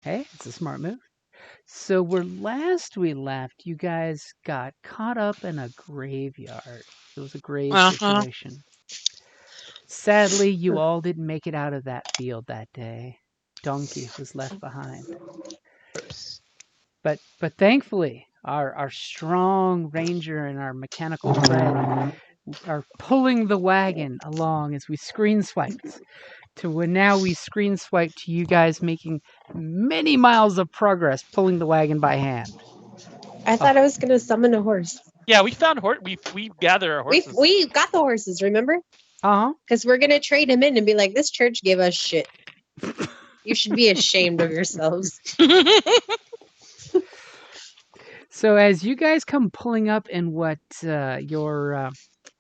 Hey, it's a smart move. So where last we left, you guys got caught up in a graveyard. It was a grave Uh-huh. situation. Sadly, you all didn't make it out of that field that day. Donkey was left behind. But thankfully, our strong ranger and our mechanical Fred are pulling the wagon along as we screen swiped to when now we screen swipe to you guys making many miles of progress pulling the wagon by hand. I thought I was going to summon a horse. Yeah, we found we gathered our horses. We got the horses, remember? Uh-huh. Because we're going to trade them in and be like, this church gave us shit. You should be ashamed of yourselves. So as you guys come pulling up in what your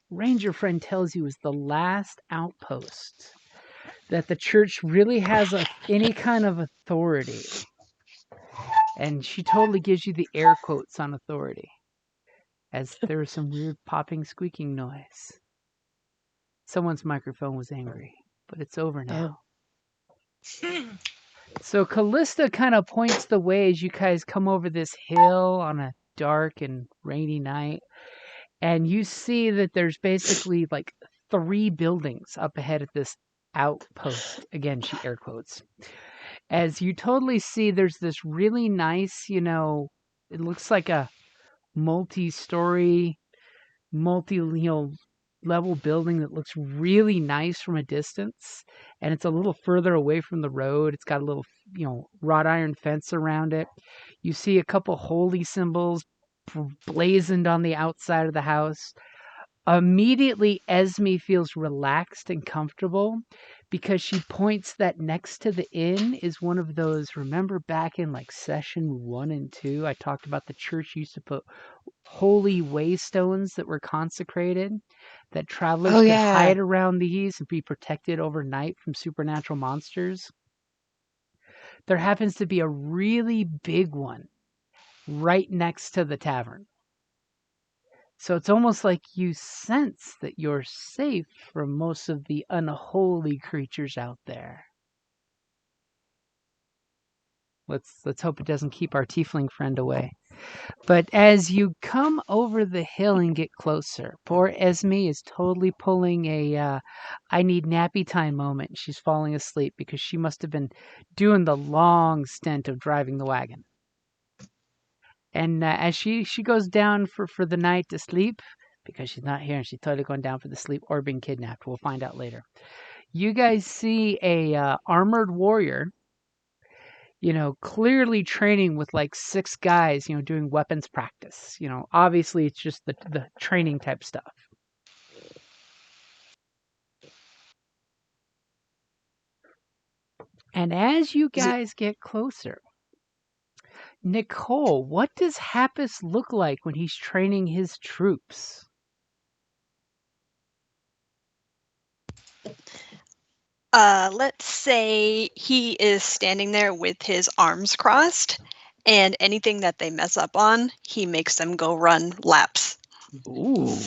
ranger friend tells you is the last outpost that the church really has any kind of authority. And she totally gives you the air quotes on authority. As there was some weird popping, squeaking noise. Someone's microphone was angry, but it's over now. So Callista kind of points the way as you guys come over this hill on a dark and rainy night. And you see that there's basically like 3 buildings up ahead at this outpost. Again, she air quotes. As you totally see, there's this really nice, it looks like a multi-story, level building that looks really nice from a distance. And it's a little further away from the road. It's got a little, wrought iron fence around it. You see a couple holy symbols blazoned on the outside of the house. Immediately, Esme feels relaxed and comfortable because she points that next to the inn is one of those. Remember back in like session 1 and 2, I talked about the church used to put holy waystones that were consecrated, that travelers could hide around these and be protected overnight from supernatural monsters. There happens to be a really big one right next to the tavern. So it's almost like you sense that you're safe from most of the unholy creatures out there. Let's hope it doesn't keep our tiefling friend away. But as you come over the hill and get closer, poor Esme is totally pulling a I need nappy time moment. She's falling asleep because she must have been doing the long stint of driving the wagon. And as she goes down for the night to sleep, because she's not here and she's totally going down for the sleep or being kidnapped. We'll find out later. You guys see a armored warrior, clearly training with like 6 guys, doing weapons practice. Obviously it's just the training type stuff. And as you guys get closer, Nicole, what does Happus look like when he's training his troops? Let's say he is standing there with his arms crossed, and anything that they mess up on, he makes them go run laps. Ooh.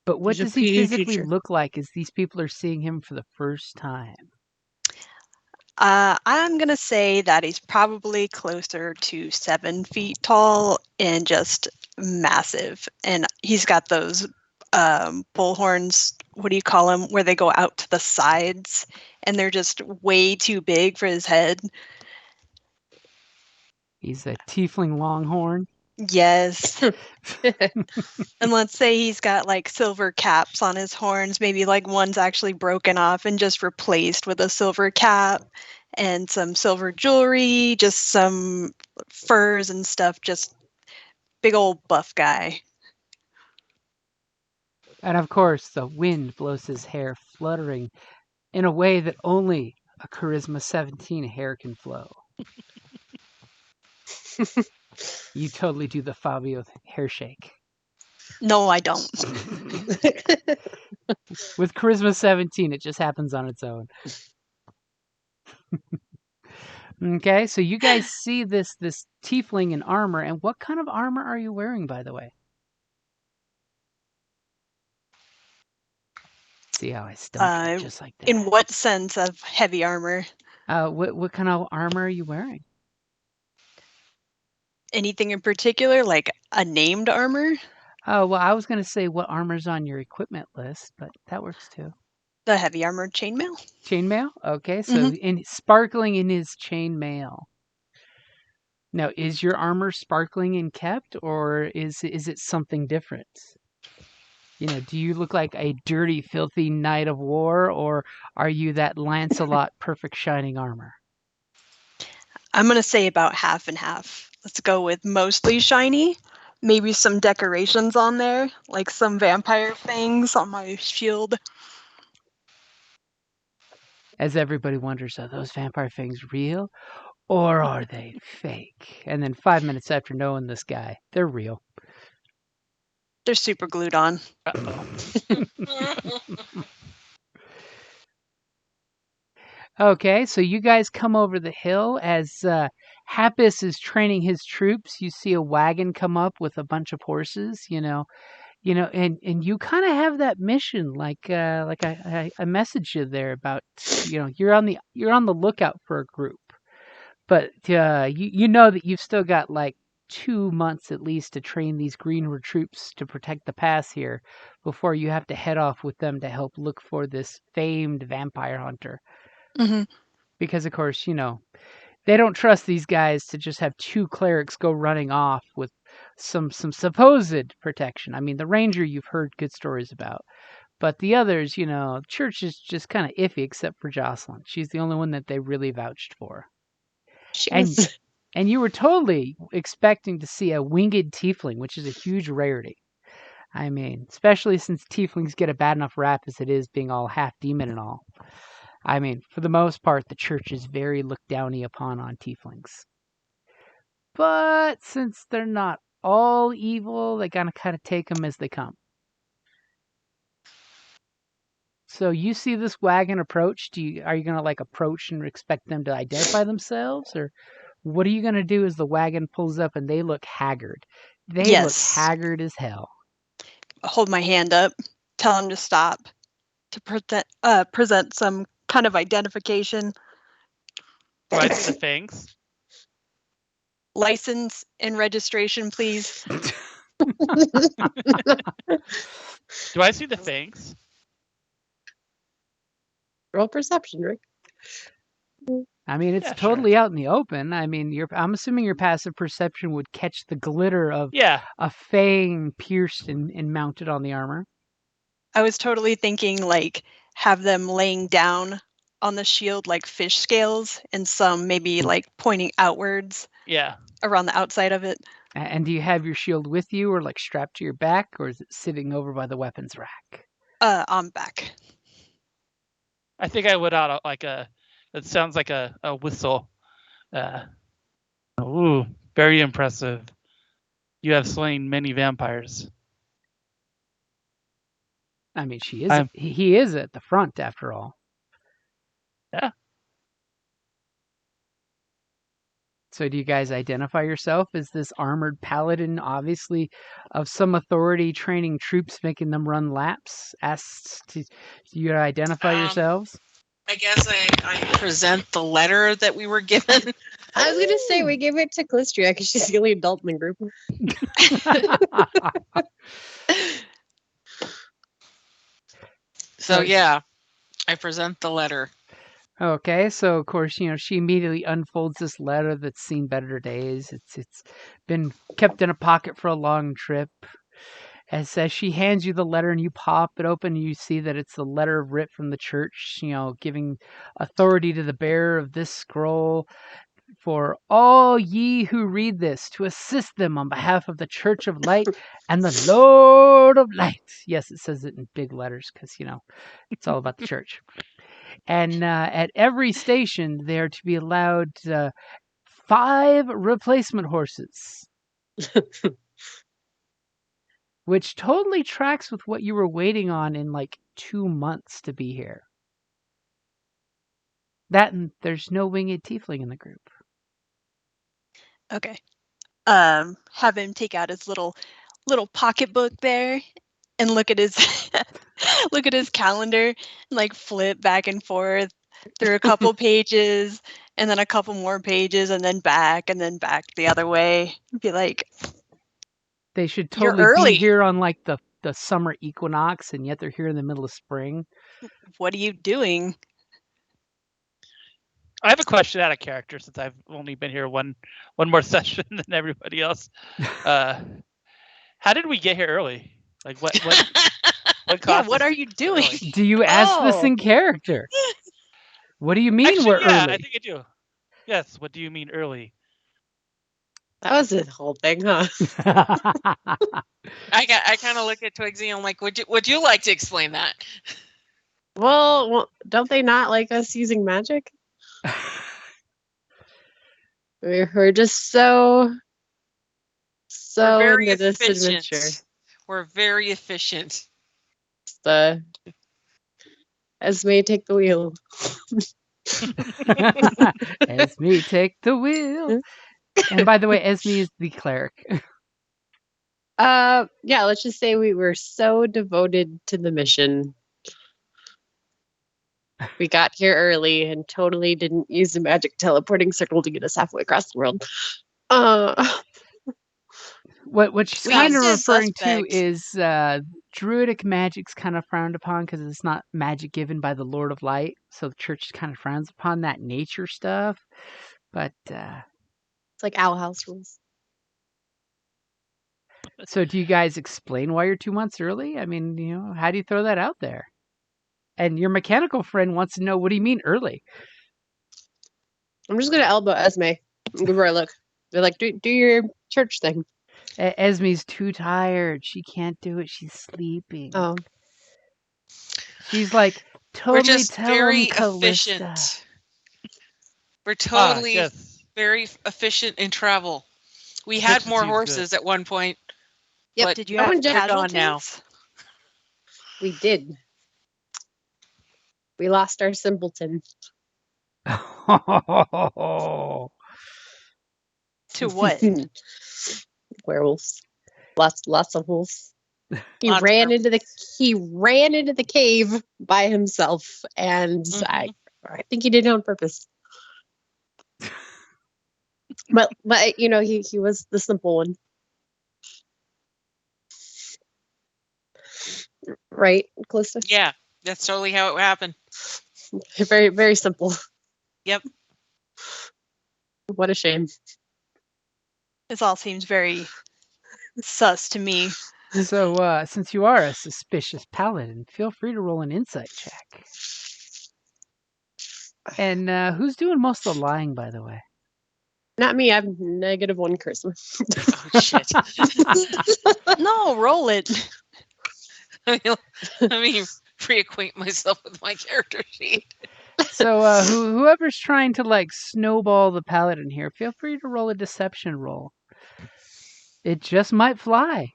But what does he physically look like as these people are seeing him for the first time? I'm going to say that he's probably closer to 7 feet tall and just massive. And he's got those bull horns, what do you call them, where they go out to the sides, and they're just way too big for his head. He's a tiefling longhorn? Yes. And let's say he's got like silver caps on his horns. Maybe like one's actually broken off and just replaced with a silver cap, and some silver jewelry, just some furs and stuff. Just big old buff guy. And of course, the wind blows his hair fluttering in a way that only a Charisma 17 hair can flow. You totally do the Fabio hair shake. No, I don't. With Charisma 17, it just happens on its own. Okay, so you guys see this tiefling in armor, and what kind of armor are you wearing, by the way? See how I stumped you just like that. In what sense of heavy armor? What kind of armor are you wearing? Anything in particular, like a named armor? Oh, well, I was going to say what armor's on your equipment list, but that works too. The heavy armored chainmail. Chainmail? Okay, so sparkling in his chainmail. Now, is your armor sparkling and kept, or is it something different? You know, do you look like a dirty, filthy knight of war, or are you that Lancelot perfect shining armor? I'm going to say about half and half. Let's go with mostly shiny. Maybe some decorations on there, like some vampire fangs on my shield. As everybody wonders, are those vampire fangs real, or are they fake? And then 5 minutes after knowing this guy, they're real. They're super glued on. Okay, so you guys come over the hill as Happus is training his troops. You see a wagon come up with a bunch of horses, and you kind of have that mission, like I messaged you there about, you're on the lookout for a group, but you know that you've still got like 2 months at least to train these Greenwood troops to protect the pass here before you have to head off with them to help look for this famed vampire hunter. Mm-hmm. Because of course, they don't trust these guys to just have 2 clerics go running off with some supposed protection. I mean, the ranger you've heard good stories about, but the others, church is just kind of iffy except for Jocelyn. She's the only one that they really vouched for. And you were totally expecting to see a winged tiefling, which is a huge rarity. I mean, especially since tieflings get a bad enough rap as it is, being all half demon and all. I mean, for the most part, the church is very looked downy upon on tieflings. But since they're not all evil, they gotta kind of take them as they come. So you see this wagon approach. Are you gonna approach and expect them to identify themselves, or what are you gonna do as the wagon pulls up and they look haggard? They look haggard as hell. Hold my hand up, tell them to stop, to present some kind of identification. Do I see the fangs? License and registration, please. Do I see the fangs? Roll perception, Rick. I mean, it's totally out in the open. I mean, I'm assuming your passive perception would catch the glitter of a fang pierced and mounted on the armor. I was totally thinking have them laying down on the shield like fish scales, and some maybe pointing outwards. Yeah. Around the outside of it. And do you have your shield with you, or strapped to your back, or is it sitting over by the weapons rack? On back. I think I would out that sounds like a whistle. Ooh, very impressive. You have slain many vampires. I mean, he is at the front after all. Yeah. So do you guys identify yourself as this armored paladin, obviously of some authority, training troops, making them run laps? Do you identify yourselves? I guess I present the letter that we were given. I was going to say we give it to Calistria because she's the only adult in the group. So yeah, I present the letter. Okay, so of course, she immediately unfolds this letter that's seen better days. It's been kept in a pocket for a long trip. As she hands you the letter and you pop it open, and you see that it's a letter writ from the church, giving authority to the bearer of this scroll for all ye who read this, to assist them on behalf of the Church of Light and the Lord of Light. Yes, it says it in big letters because, it's all about the church. And at every station, they're to be allowed 5 replacement horses. Which totally tracks with what you were waiting on in 2 months to be here. That and there's no winged tiefling in the group. Okay. Have him take out his little pocketbook there and look at his look at his calendar and like flip back and forth through a couple pages and then a couple more pages and then back the other way. Be like, They should You're totally early. be here on like the summer equinox, and yet they're here in the middle of spring. what are you doing? I have a question out of character since I've only been here one more session than everybody else. How did we get here early? Like what Yeah, caused what us are you to get doing? early? Do you ask this Oh. in character? What do you mean Actually, we're yeah, early? I think I do. Yes. What do you mean early? That was the whole thing, huh? I kind of look at Twigsy and I'm like, would you like to explain that? Well, don't they not like us using magic? We're just so We're very into this efficient. adventure. We're very efficient. Esme, take the wheel. Esme, take the wheel. And by the way, Esme is the cleric. Yeah, let's just say we were so devoted to the mission. We got here early and totally didn't use the magic teleporting circle to get us halfway across the world. What she's We kind of are referring suspect. to is druidic magic's kind of frowned upon because it's not magic given by the Lord of Light. So the church kind of frowns upon that nature stuff. But It's like Owl House rules. so do you guys explain why you're 2 months early? I mean, how do you throw that out there? And your mechanical friend wants to know, what do you mean early? I'm just gonna elbow Esme and give her a look. They're like, do your church thing. Esme's too tired. She can't do it. She's sleeping. Oh, She's like, We're totally just tell very him, Callista. efficient. We're totally yes. very efficient in travel. We had more Efficiency is good. horses at one point. Yep. But Did you no have one jumped on now. casualties? we did. We lost our simpleton. To what? Werewolves. Lots of wolves. He Lots of ran into the cave by himself, and Mhm. I think he did it on purpose. But he was the simple one, right, Callista? Yeah, that's totally how it happened. Very, very simple. Yep. What a shame. This all seems very sus to me. So, since you are a suspicious paladin, feel free to roll an insight check. And who's doing most of the lying, by the way? Not me. I have -1 charisma. Oh shit. No, roll it. Let me reacquaint myself with my character sheet. So, whoever's trying to like snowball the paladin here, feel free to roll a deception roll. It just might fly.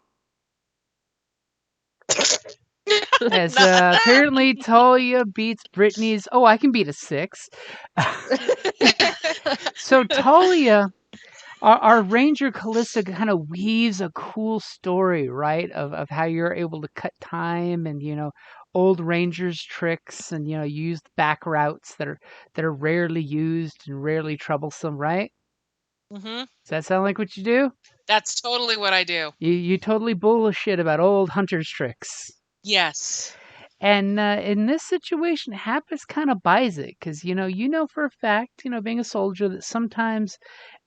As apparently Talia beats Brittany's. Oh, I can beat a 6. So Talia, our ranger Callista, kind of weaves a cool story, right, of how you're able to cut time and old rangers tricks, and use back routes that are rarely used and rarely troublesome, right? Mm-hmm. Does that sound like what you do? That's totally what I do. You totally bullshit about old hunters tricks. Yes. And in this situation, Happus kind of buys it because, you know for a fact, being a soldier, that sometimes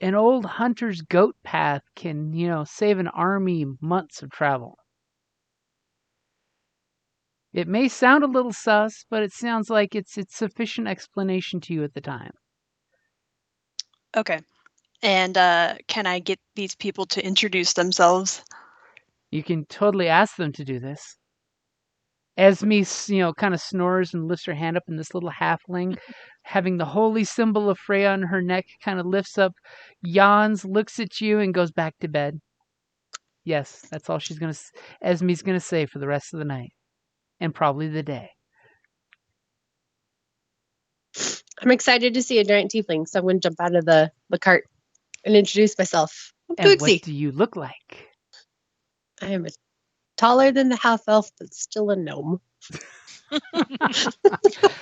an old hunter's goat path can, save an army months of travel. It may sound a little sus, but it sounds like it's sufficient explanation to you at the time. Okay. And can I get these people to introduce themselves? You can totally ask them to do this. Esme, kind of snores and lifts her hand up, and this little halfling, having the holy symbol of Freya on her neck, kind of lifts up, yawns, looks at you, and goes back to bed. Yes, that's all Esme's gonna say for the rest of the night, and probably the day. I'm excited to see a giant tiefling, so I'm going to jump out of the cart and introduce myself. I'm And what Pooksy. do you look like? I am taller than the half elf, but still a gnome.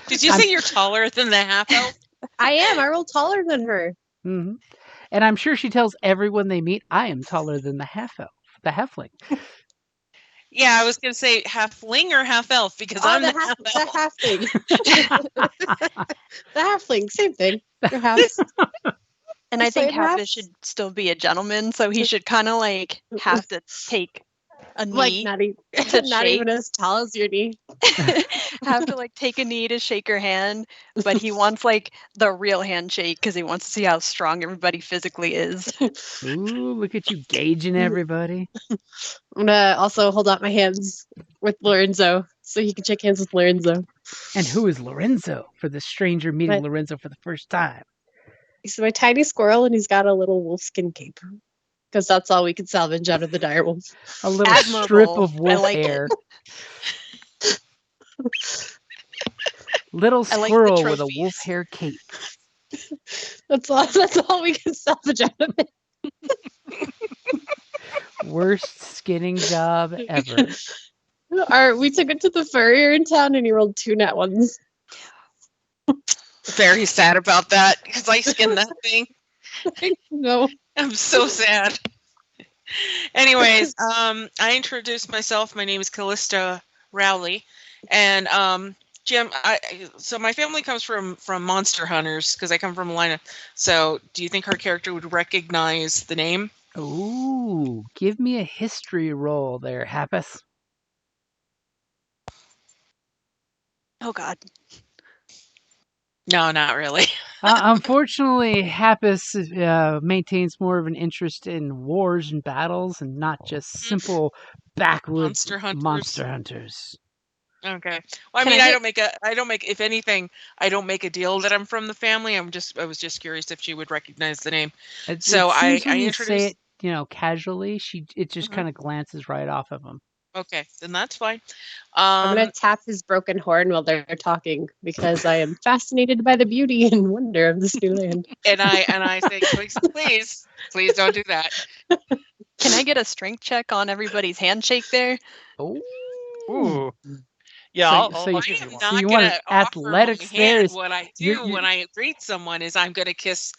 Did you I'm- say you're taller than the half elf? I am. I roll taller than her. Mhm. And I'm sure she tells everyone they meet, I am taller than the halfling. Yeah, I was gonna say halfling or half elf because I'm the half elf. halfling. The halfling, same thing. Perhaps. And I Just think saying that. Happy should still be a gentleman, so he should kind of like have to take a Like knee, not, to not shake. even as tall as your knee. have to like take a knee to shake her hand, but he wants like the real handshake because he wants to see how strong everybody physically is. Ooh, look at you gauging everybody. I'm gonna also hold out my hands with Lorenzo so he can shake hands with Lorenzo. And who is Lorenzo for the stranger meeting Right. Lorenzo for the first time? He's my tiny squirrel and he's got a little wolfskin cape. Because that's all we can salvage out of the dire wolf. A little strip Admirable. of I wolf like it. hair. Little I like the squirrel with a wolf trophies. hair cape. That's all we can salvage out of it. Worst skinning job ever. We took it to the furrier in town and he rolled 2 nat ones. Very sad about that because I skinned that thing. No. I'm so sad. Anyways, I introduced myself. My name is Callista Rowley, and Jim. So my family comes from Monster Hunters because I come from a line of. So, do you think her character would recognize the name? Ooh, give me a history roll there, Happus. Oh God. No, not really. Unfortunately, Happus maintains more of an interest in wars and battles and not just simple backwoods Monster hunters. hunters. Okay. Well, I Can mean, I I get- don't make. If anything, I don't make a deal that I'm from the family. I was just curious if she would recognize the name. So It seems I when you introduced. say it, casually, it just Mhm. kind of glances right off of him. Okay, then that's fine. I'm going to tap his broken horn while they're talking because I am fascinated by the beauty and wonder of this new land. and I say, please don't do that. Can I get a strength check on everybody's handshake there? Oh, Ooh. Yeah, So- I'll so I you- am give you one. not you gonna want offer athletics my there hand. is- What I do you- when I greet someone is I'm gonna kiss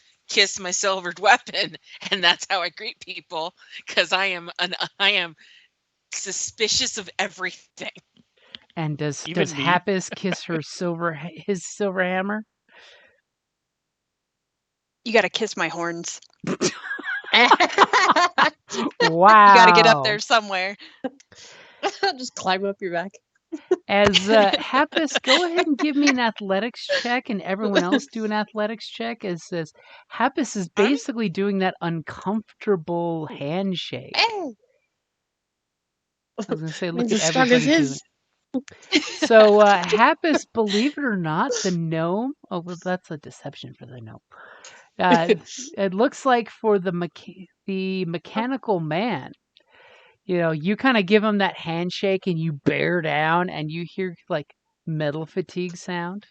my silvered weapon, and that's how I greet people because I am suspicious of everything. and does Even me? Happus kiss his silver hammer? You got to kiss my horns. Wow! You got to get up there somewhere. Just climb up your back. As Happus, go ahead and give me an athletics check, and everyone else do an athletics check. As Happus is basically doing that uncomfortable handshake. I was gonna say, look Means at as strong as everybody doing his. it. So Happus, believe it or not, the gnome. Oh, well, that's a deception for the gnome. It looks like for the mechanical man. You kind of give him that handshake and you bear down and you hear like metal fatigue sound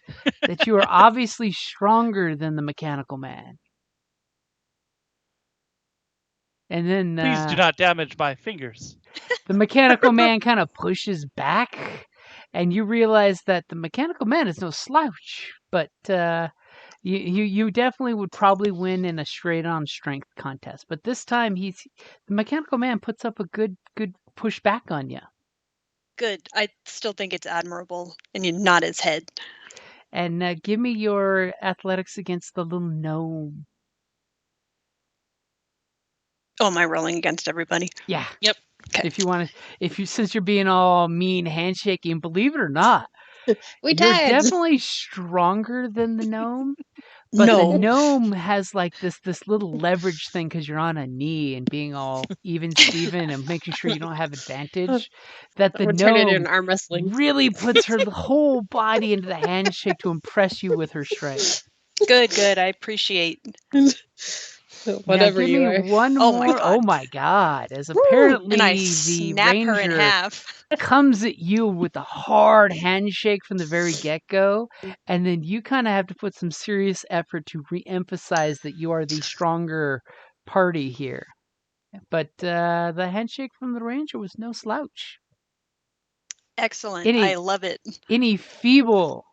that you are obviously stronger than the mechanical man. And then Please do not damage my fingers. the mechanical man kind of pushes back and you realize that the mechanical man is no slouch, but you definitely would probably win in a straight-on strength contest. But this time the mechanical man puts up a good push back on you. Good. I still think it's admirable, and you nod his head. And give me your athletics against the little gnome. Oh, am I rolling against everybody? Yeah. Yep. Okay. Since you're being all mean handshaking, believe it or not, We you're died. definitely stronger than the gnome. But No. the gnome has like this little leverage thing because you're on a knee and being all even Steven and making sure you don't have advantage. That the We'll turn it into an gnome arm wrestling. really puts her whole body into the handshake to impress you with her strength. Good. I appreciate. Whatever now, give you me are. one Oh more. my God. Oh my God! As apparently And I the snap ranger her in half. comes at you with a hard handshake from the very get-go, and then you kind of have to put some serious effort to re-emphasize that you are the stronger party here. But the handshake from the ranger was no slouch. Excellent. Any- I love it. Any feeble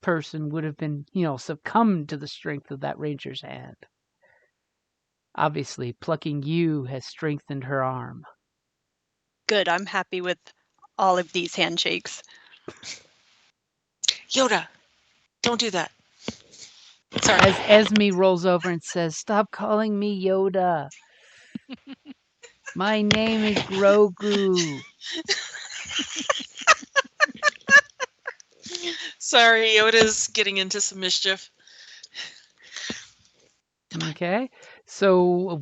person would have been, succumbed to the strength of that ranger's hand. Obviously, plucking you has strengthened her arm. Good. I'm happy with all of these handshakes. Yoda, don't do that. Sorry. As Esme rolls over and says, "Stop calling me Yoda. My name is Grogu." Sorry, Yoda's getting into some mischief. Okay. So,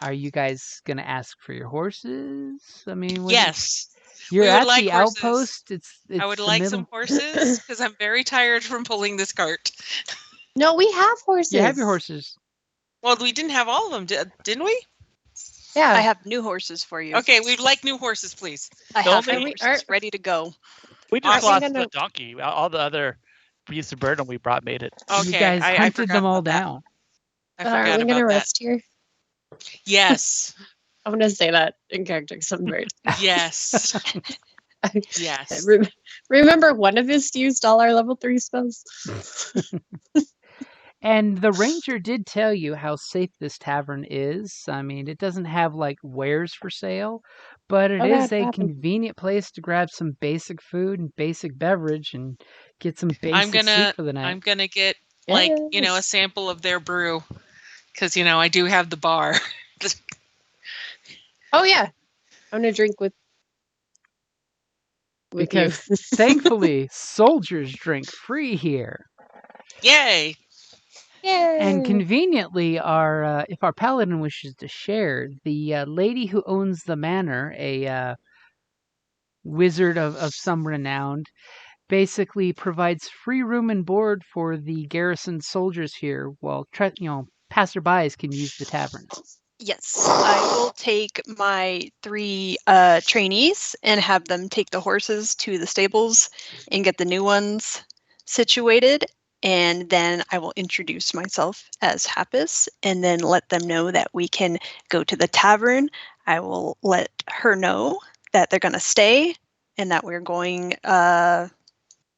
are you guys going to ask for your horses? Yes. You're we would at like the horses. outpost. It's I would the like middle. some horses because I'm very tired from pulling this cart. No, we have horses. You have your horses. Well, we didn't have all of them, didn't we? Yeah. I have new horses for you. Okay, we'd like new horses, please. I have Don't new we- horses ready to go. We just Aren't we lost gonna- the donkey. All the other beasts of burden we brought made it. Okay, You guys I hunted forgot them all about that. down. I Aren't forgot we gonna about that. rest here? Yes, I'm gonna say that in character because I'm very. yes, yes. Remember, one of us used all our level 3 spells. And the ranger did tell you how safe this tavern is. It doesn't have like wares for sale, but it Oh, is that a happened. convenient place to grab some basic food and basic beverage and get some basic I'm gonna- sleep for the night. I'm gonna get a Yes. sample of their brew because I do have the bar. Oh yeah, I'm gonna drink with Because you. Thankfully, soldiers drink free here. Yay! Yay! And conveniently, if our paladin wishes to share, the lady who owns the manor, a wizard of some renown, basically provides free room and board for the garrison soldiers here, while passerbys can use the tavern. Yes, I will take my 3 trainees and have them take the horses to the stables and get the new ones situated. And then I will introduce myself as Happus and then let them know that we can go to the tavern. I will let her know that they're going to stay and that we're going, or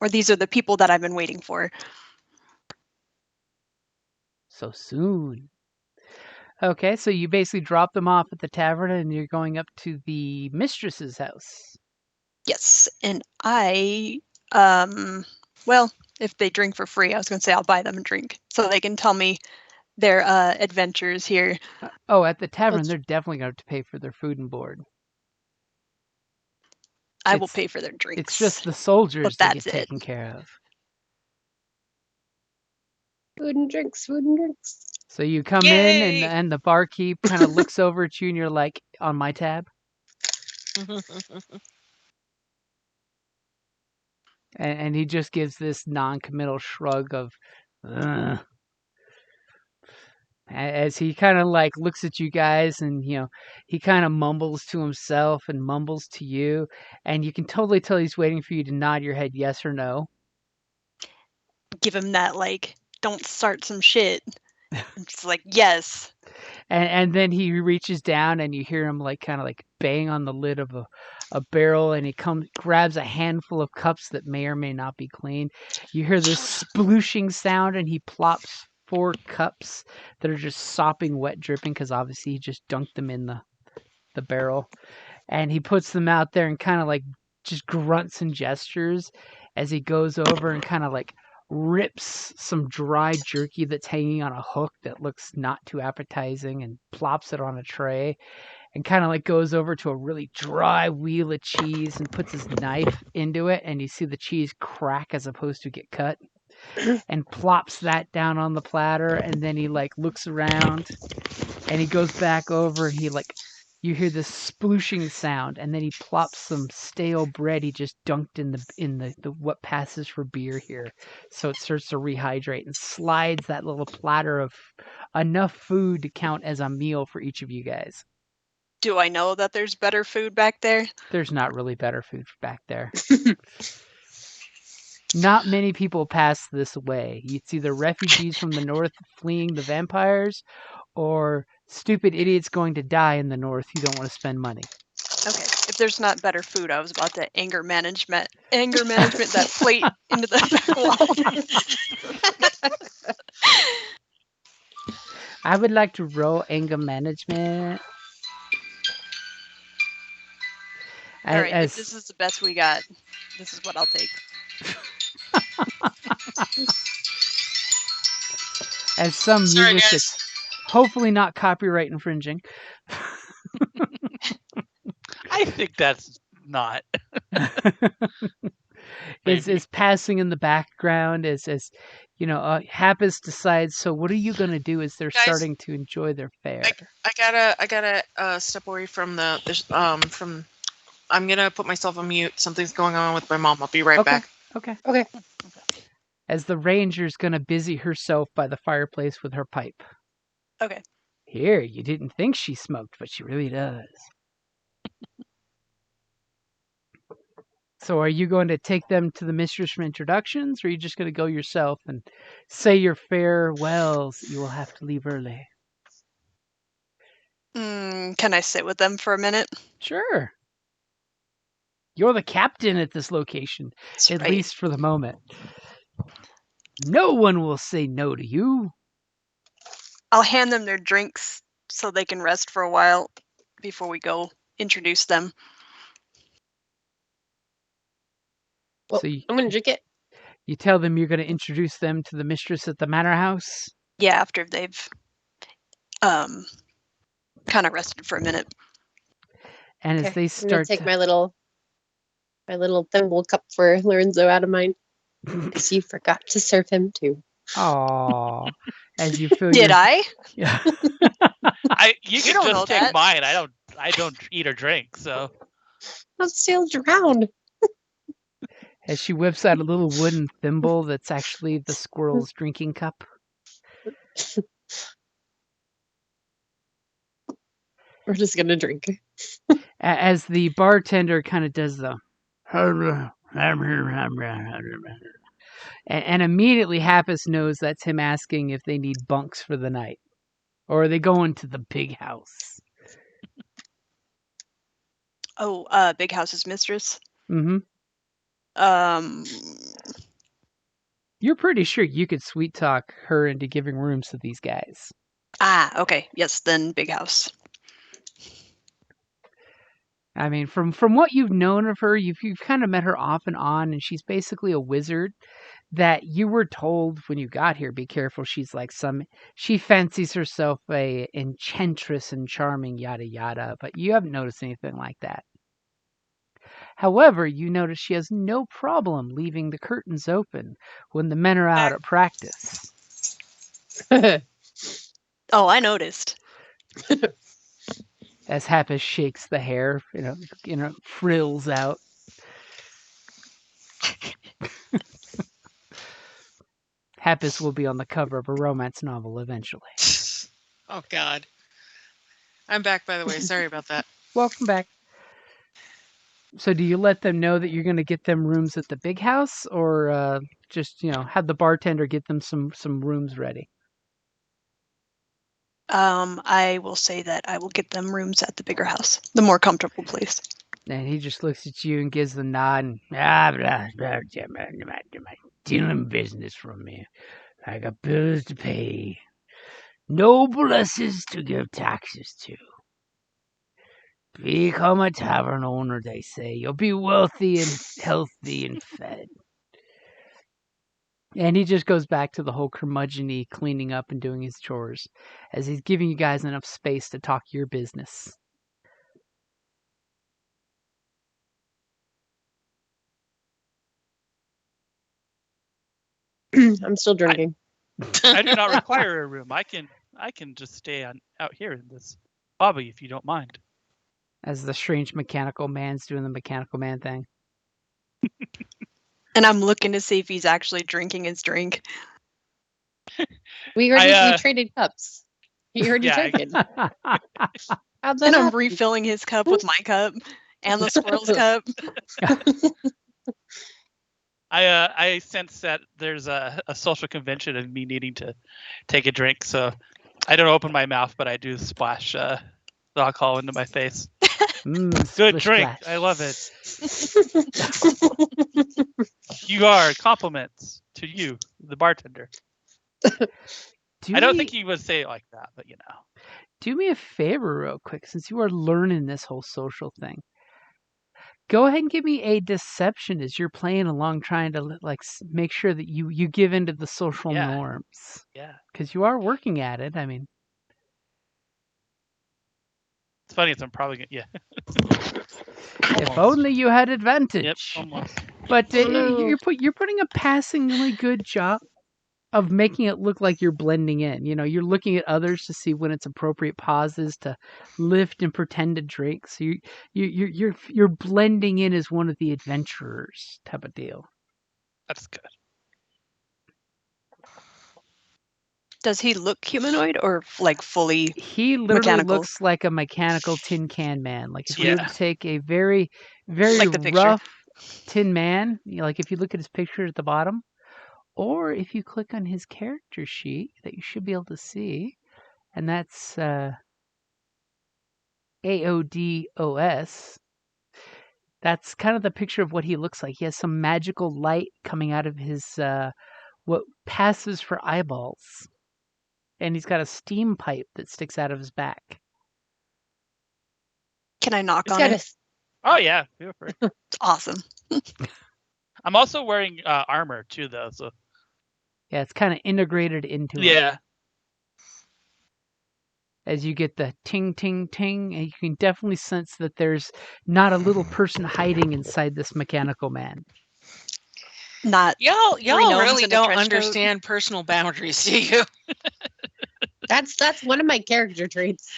these are the people that I've been waiting for. So soon. Okay, so you basically drop them off at the tavern and you're going up to the mistress's house. Yes, and I, well, if they drink for free, I was going to say I'll buy them a drink so they can tell me their adventures here. Oh, at the tavern, That's- they're definitely going to have to pay for their food and board. I will It's- pay for their drinks. It's just the soldiers But that that's get it. taken care of. Food and drinks, food and drinks. So you come Yay! in and the barkeep kind of looks over at you and you're like, on my tab? And he just gives this non-committal shrug of, "Ugh." As he kind of like looks at you guys and, he kind of mumbles to himself and mumbles to you. And you can totally tell he's waiting for you to nod your head yes or no. Give him that, like, don't start some shit. I'm just like, yes. And then he reaches down and you hear him like kind of like bang on the lid of a barrel and he grabs a handful of cups that may or may not be clean. You hear this splooshing sound and he plops 4 cups that are just sopping wet, dripping because obviously he just dunked them in the barrel. And he puts them out there and kind of like just grunts and gestures as he goes over and kind of like rips some dry jerky that's hanging on a hook that looks not too appetizing and plops it on a tray and kind of like goes over to a really dry wheel of cheese and puts his knife into it and you see the cheese crack as opposed to get cut and plops that down on the platter and then he like looks around and he goes back over and he like you hear this splooshing sound and then he plops some stale bread he just dunked in the what passes for beer here so it starts to rehydrate and slides that little platter of enough food to count as a meal for each of you guys. Do I know that there's better food back there? There's not really better food back there. Not many people pass this way. It's either refugees from the north fleeing the vampires or stupid idiots going to die in the north who don't want to spend money. Okay. If there's not better food, I was about to anger management that plate into the back wall. I would like to roll anger management. All right, if this is the best we got, this is what I'll take. As some Sorry, music guys. that's hopefully not copyright infringing. I think that's not. is passing in the background as Happus decides. So what are you gonna do as they're Guys, starting to enjoy their fare? I gotta step away from from. I'm gonna put myself on mute. Something's going on with my mom. I'll be right back. Okay. Okay. As the ranger's gonna busy herself by the fireplace with her pipe. Okay. Here, you didn't think she smoked, but she really does. So are you going to take them to the mistress for introductions, or are you just going to go yourself and say your farewells? You will have to leave early. Can I sit with them for a minute? Sure. You're the captain at this location, That's at right. least for the moment. No one will say no to you. I'll hand them their drinks so they can rest for a while before we go introduce them. Well, So I'm gonna drink it. you tell them you're going to introduce them to the mistress at the manor house? Yeah, after they've kind of rested for a minute. And as Okay, they I'm gonna start take to... my little thimble cup for Lorenzo out of mine, because you forgot to serve him too. Aw. As you feel Did I? Yeah. You You can don't know just take that. mine. I don't eat or drink, so Let's sail around. As she whips out a little wooden thimble that's actually the squirrel's drinking cup. We're just gonna drink. As the bartender kind of does the... And immediately Happus knows that's him asking if they need bunks for the night. Or are they going to the big house? Oh, Big House's mistress. Mm-hmm. You're pretty sure you could sweet talk her into giving rooms to these guys. Okay. Yes, then Big House. I mean, from what you've known of her, you've kind of met her off and on, and she's basically a wizard that you were told when you got here, be careful, she's like she fancies herself a enchantress and charming, yada yada, but you haven't noticed anything like that. However, you notice she has no problem leaving the curtains open when the men are out at practice. Oh, I noticed. As Happus shakes the hair, frills out. Happus will be on the cover of a romance novel eventually. Oh God. I'm back, by the way. Sorry about that. Welcome back. So do you let them know that you're going to get them rooms at the big house, or just, have the bartender get them some rooms ready? I will say that I will get them rooms at the bigger house, the more comfortable place. And he just looks at you and gives the nod and dealing business from me. I got bills to pay. No blesses to give taxes to. Become a tavern owner, they say. You'll be wealthy and healthy and fed. And he just goes back to the whole curmudgeon-y cleaning up and doing his chores, as he's giving you guys enough space to talk your business. I'm still drinking. I do not require a room. I can just stay out here in this lobby if you don't mind. As the strange mechanical man's doing the mechanical man thing. And I'm looking to see if he's actually drinking his drink. We traded cups. You already drank it. How'd that And I'm happen? refilling his cup with my cup and the squirrel's cup. I sense that there's a social convention of me needing to take a drink, so I don't open my mouth, but I do splash the alcohol into my face. Good Splish drink. splash. I love it. You are compliments to you, the bartender. I don't think he would say it like that, but you know. Do me a favor real quick, since you are learning this whole social thing. Go ahead and give me a deception as you're playing along, trying to make sure that you give into the social Yeah. norms, Yeah. because you are working at it. I mean, It's funny. I'm probably gonna. Yeah. if only you had advantage. Yep. Almost. But Oh, no. you're putting a passingly good job of making it look like you're blending in. You know, you're looking at others to see when it's appropriate pauses to lift and pretend to drink. So you're blending in as one of the adventurers type of deal. That's good. Does he look humanoid or like fully? He literally Mechanical. looks like a mechanical tin can man. Like if you were Yeah. to take a very, very Like the picture. rough tin man, like if you look at his picture at the bottom, or if you click on his character sheet that you should be able to see, and that's AODOS. That's kind of the picture of what he looks like. He has some magical light coming out of his what passes for eyeballs. And he's got a steam pipe that sticks out of his back. Can I knock It's on got it? Oh yeah. Feel free. It's awesome. I'm also wearing armor too, though. So Yeah, it's kind of integrated into it. yeah. As you get the ting, ting, ting, and you can definitely sense that there's not a little person hiding inside this mechanical man. Not Y'all gnomes really in a don't trench coat. understand personal boundaries, do you? That's one of my character traits.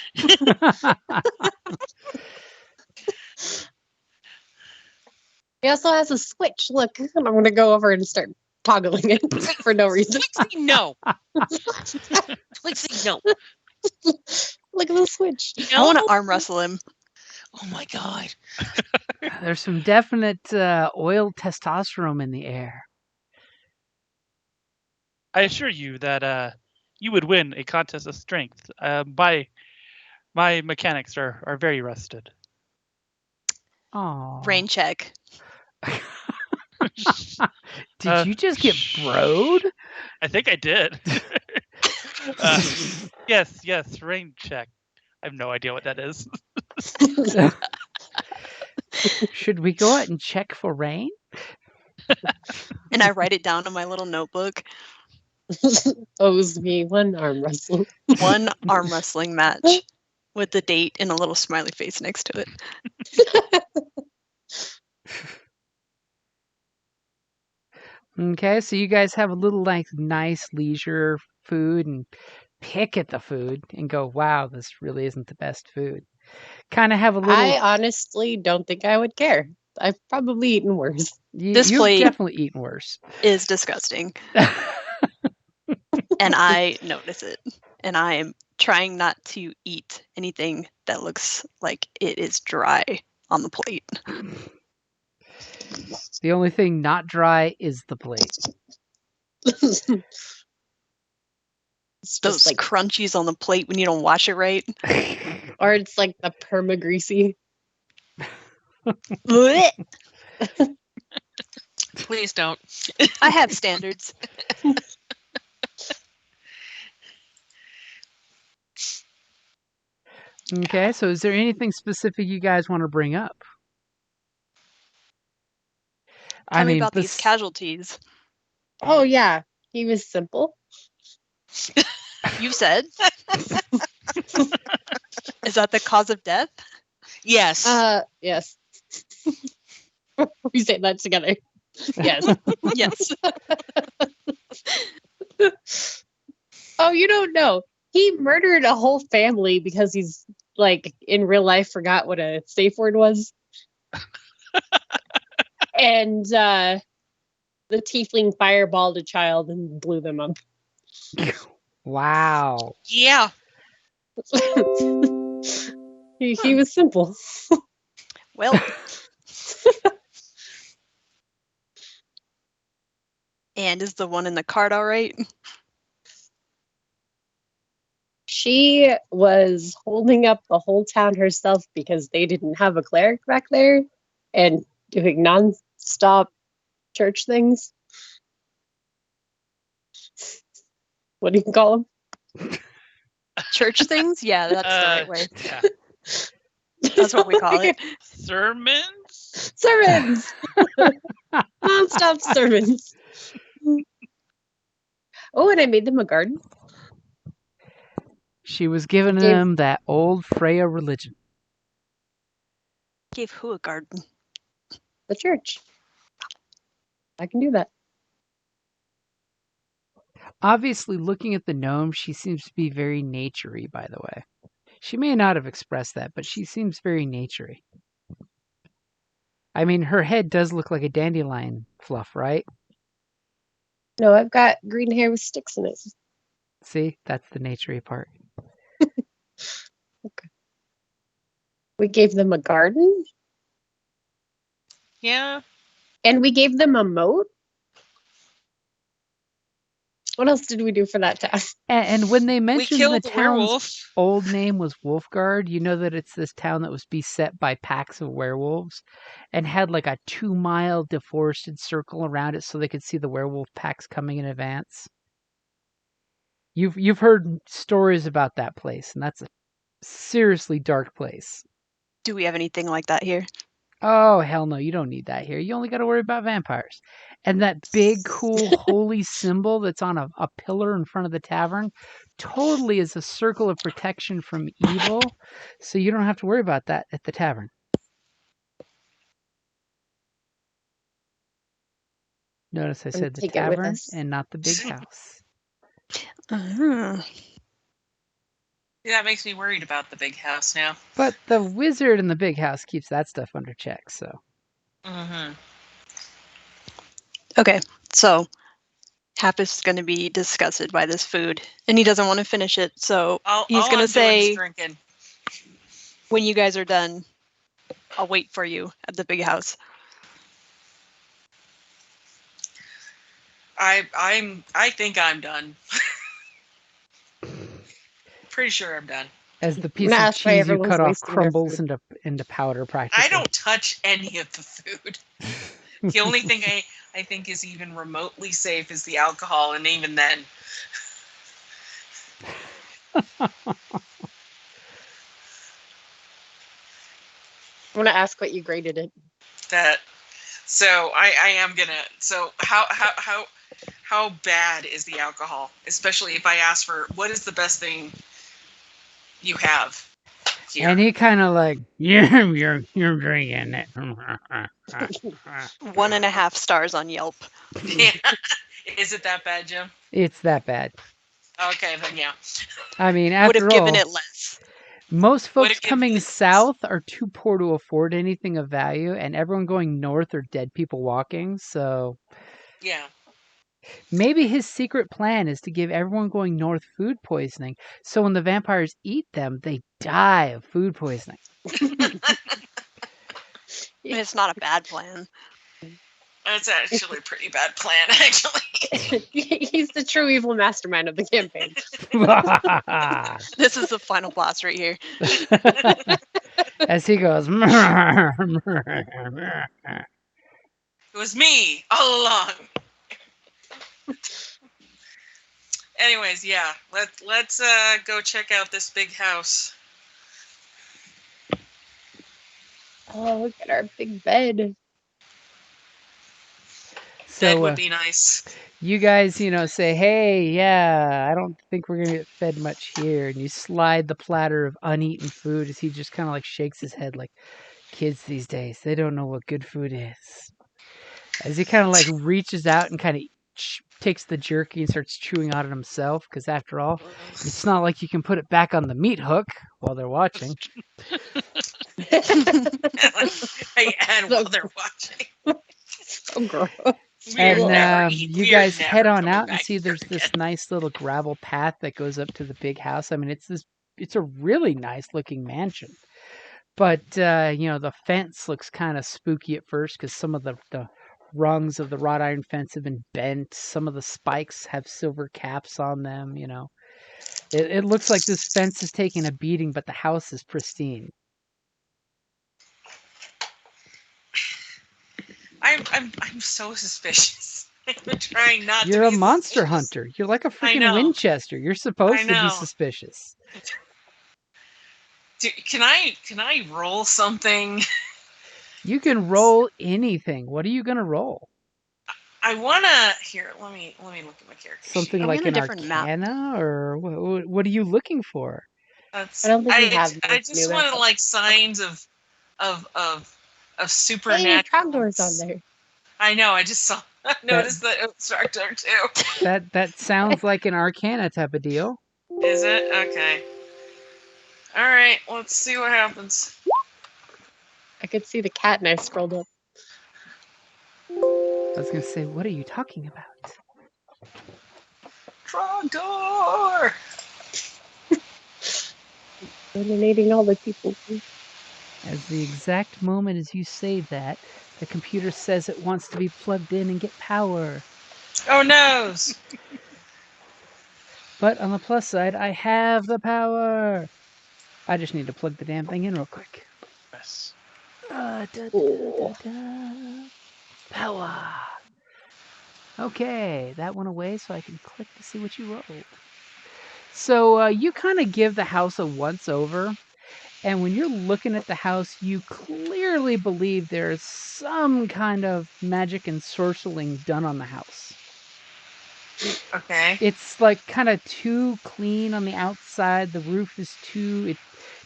He also has a switch. Look, and I'm gonna go over and start toggling it for no reason. Please say no. Please say no. Look at the switch. I want to No? arm wrestle him. Oh my god. There's some definite oil testosterone in the air. I assure you that you would win a contest of strength. My mechanics are very rusted. Oh. Rain check. Did you just get broed? I think I did. Yes, rain check. I have no idea what that is. Should we go out and check for rain? And I write it down in my little notebook. Owes me one arm wrestle. One arm wrestling match with the date and a little smiley face next to it. Okay, so you guys have a little nice leisure food and pick at the food and go, wow, this really isn't the best food. Kind of have a little. I honestly don't think I would care. I've probably eaten worse. This You've plate- definitely eaten worse. Is disgusting. And I notice it. And I am trying not to eat anything that looks like it is dry on the plate. The only thing not dry is the plate. It's Those just like, crunchies on the plate when you don't wash it right. or it's like the perma greasy. Blech. Please don't. I have standards. Okay, so is there anything specific you guys want to bring up? Tell me about these casualties. Oh yeah, he was simple. You said. Is that the cause of death? Yes. Yes. We say that together. Yes. Yes. Oh, you don't know. He murdered a whole family because he's like in real life forgot what a safe word was. And the tiefling fireballed a child and blew them up. Wow. Yeah. He was simple. Well. And is the one in the cart all right? She was holding up the whole town herself because they didn't have a cleric back there and doing non-stop church things. What do you call them? Church things? Yeah, that's the right way. Yeah. That's what we call it. Sermons? Sermons! Non-stop sermons. Oh, and I made them a garden. She was giving Gave- them that old Freya religion. Gave who a garden? The church. I can do that. Obviously, looking at the gnome, she seems to be very naturey, by the way. She may not have expressed that, but she seems very naturey. I mean, her head does look like a dandelion fluff, right? No, I've got green hair with sticks in it. See, that's the naturey part. We gave them a garden Yeah. and we gave them a moat. What else did we do for that town? And when they We mentioned killed the the town's werewolf. old name was Wolfgard, you know that it's this town that was beset by packs of werewolves and had like a 2-mile deforested circle around it so they could see the werewolf packs coming in advance. You've heard stories about that place, and that's a seriously dark place. Do we have anything like that here? Oh, hell no, you don't need that here. You only got to worry about vampires. And that big, cool, holy symbol that's on a pillar in front of the tavern totally is a circle of protection from evil, so you don't have to worry about that at the tavern. Notice I said the take it with tavern us. and not the big house. That makes me worried about the big house now. But the wizard in the big house keeps that stuff under check, so. Mm-hmm. Okay, so Hap is going to be disgusted by this food, and he doesn't want to finish it. So he's all going I'm to doing is say, drinking. when you guys are done, I'll wait for you at the big house. I think I'm done. Pretty sure I'm done. As the piece gonna of ask why cheese you everyone's cut off wasting their crumbles food. into powder practically. I don't touch any of the food. The only thing I think is even remotely safe is the alcohol, and even then. I'm gonna ask what you graded it. That. So I am gonna. So how bad is the alcohol? Especially if I ask for what is the best thing you have here. And he kind of like, yeah, you're drinking it. 1.5 stars on Yelp. Yeah. Is it that bad, Jim? It's that bad. Okay, then yeah. I mean, Would after have given all, it less. most Would folks have given coming it- south are too poor to afford anything of value, and everyone going north are dead people walking. So Yeah. maybe his secret plan is to give everyone going north food poisoning. So when the vampires eat them, they die of food poisoning. It's not a bad plan. That's actually a pretty bad plan, actually. He's the true evil mastermind of the campaign. This is the final boss right here. As he goes, It was me all along. Anyways, yeah. Let's go check out this big house. Oh, look at our big bed. Bed so would be nice. you guys, say, hey, yeah, I don't think we're going to get fed much here. And you slide the platter of uneaten food as he just kind of like shakes his head like, kids these days, they don't know what good food is. As he kind of like reaches out and kind of takes the jerky and starts chewing on it himself, because after all, it's not like you can put it back on the meat hook while they're watching. And while they're watching. So gross. And you guys head on out and back see here there's this again. nice little gravel path that goes up to the big house. I mean, it's a really nice looking mansion. But, the fence looks kind of spooky at first because some of the rungs of the wrought iron fence have been bent. Some of the spikes have silver caps on them, It looks like this fence is taking a beating, but the house is pristine. I'm so suspicious. I've been trying not You're to a be monster suspicious. hunter. You're like a I freaking know. Winchester. You're supposed to be know. suspicious. Can I roll something? You can roll anything. What are you gonna roll? I wanna here. Let me look at my character Something sheet. Are we like on a an different map? arcana, or what are you looking for? That's, I don't think we have I this just new wanted map. like signs of Hey, supernatural. Trogdor's on there. I know. I just saw. I noticed that instructor too. That sounds like an arcana type of deal. Is it okay? All right. Let's see what happens. I could see the cat and I scrolled up. I was gonna say, what are you talking about? Trogdor. Eliminating all the people. As the exact moment as you say that, the computer says it wants to be plugged in and get power. Oh noes. But on the plus side, I have the power. I just need to plug the damn thing in real quick. Yes. Power. Okay, that went away, so I can click to see what you rolled. So you kind of give the house a once over, and when you're looking at the house, you clearly believe there's some kind of magic and sorceling done on the house. Okay. It's like kind of too clean on the outside. The roof is it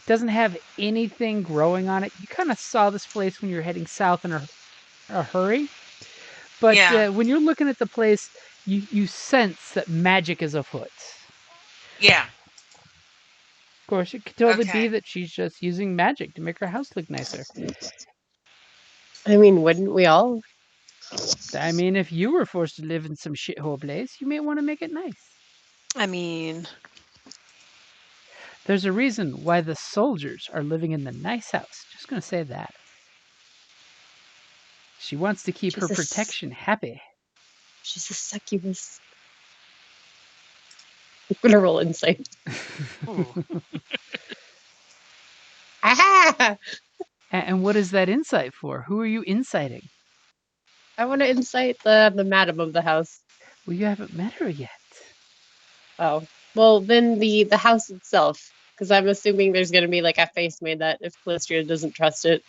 doesn't have anything growing on it. You kind of saw this place when you were heading south in a hurry. But Yeah. when you're looking at the place, you sense that magic is afoot. Yeah. Of course, it could totally Okay. be that she's just using magic to make her house look nicer. I mean, wouldn't we all? I mean, if you were forced to live in some shithole place, you may want to make it nice. I mean, There's a reason why the soldiers are living in the nice house. Just gonna say that. She wants to keep her She's a protection happy. She's a succubus. I'm gonna roll insight. Ooh. Aha! And what is that insight for? Who are you inciting? I want to incite the madam of the house. Well, you haven't met her yet. Oh, well, then the house itself, because I'm assuming there's gonna be like a face made that if Calistria doesn't trust it,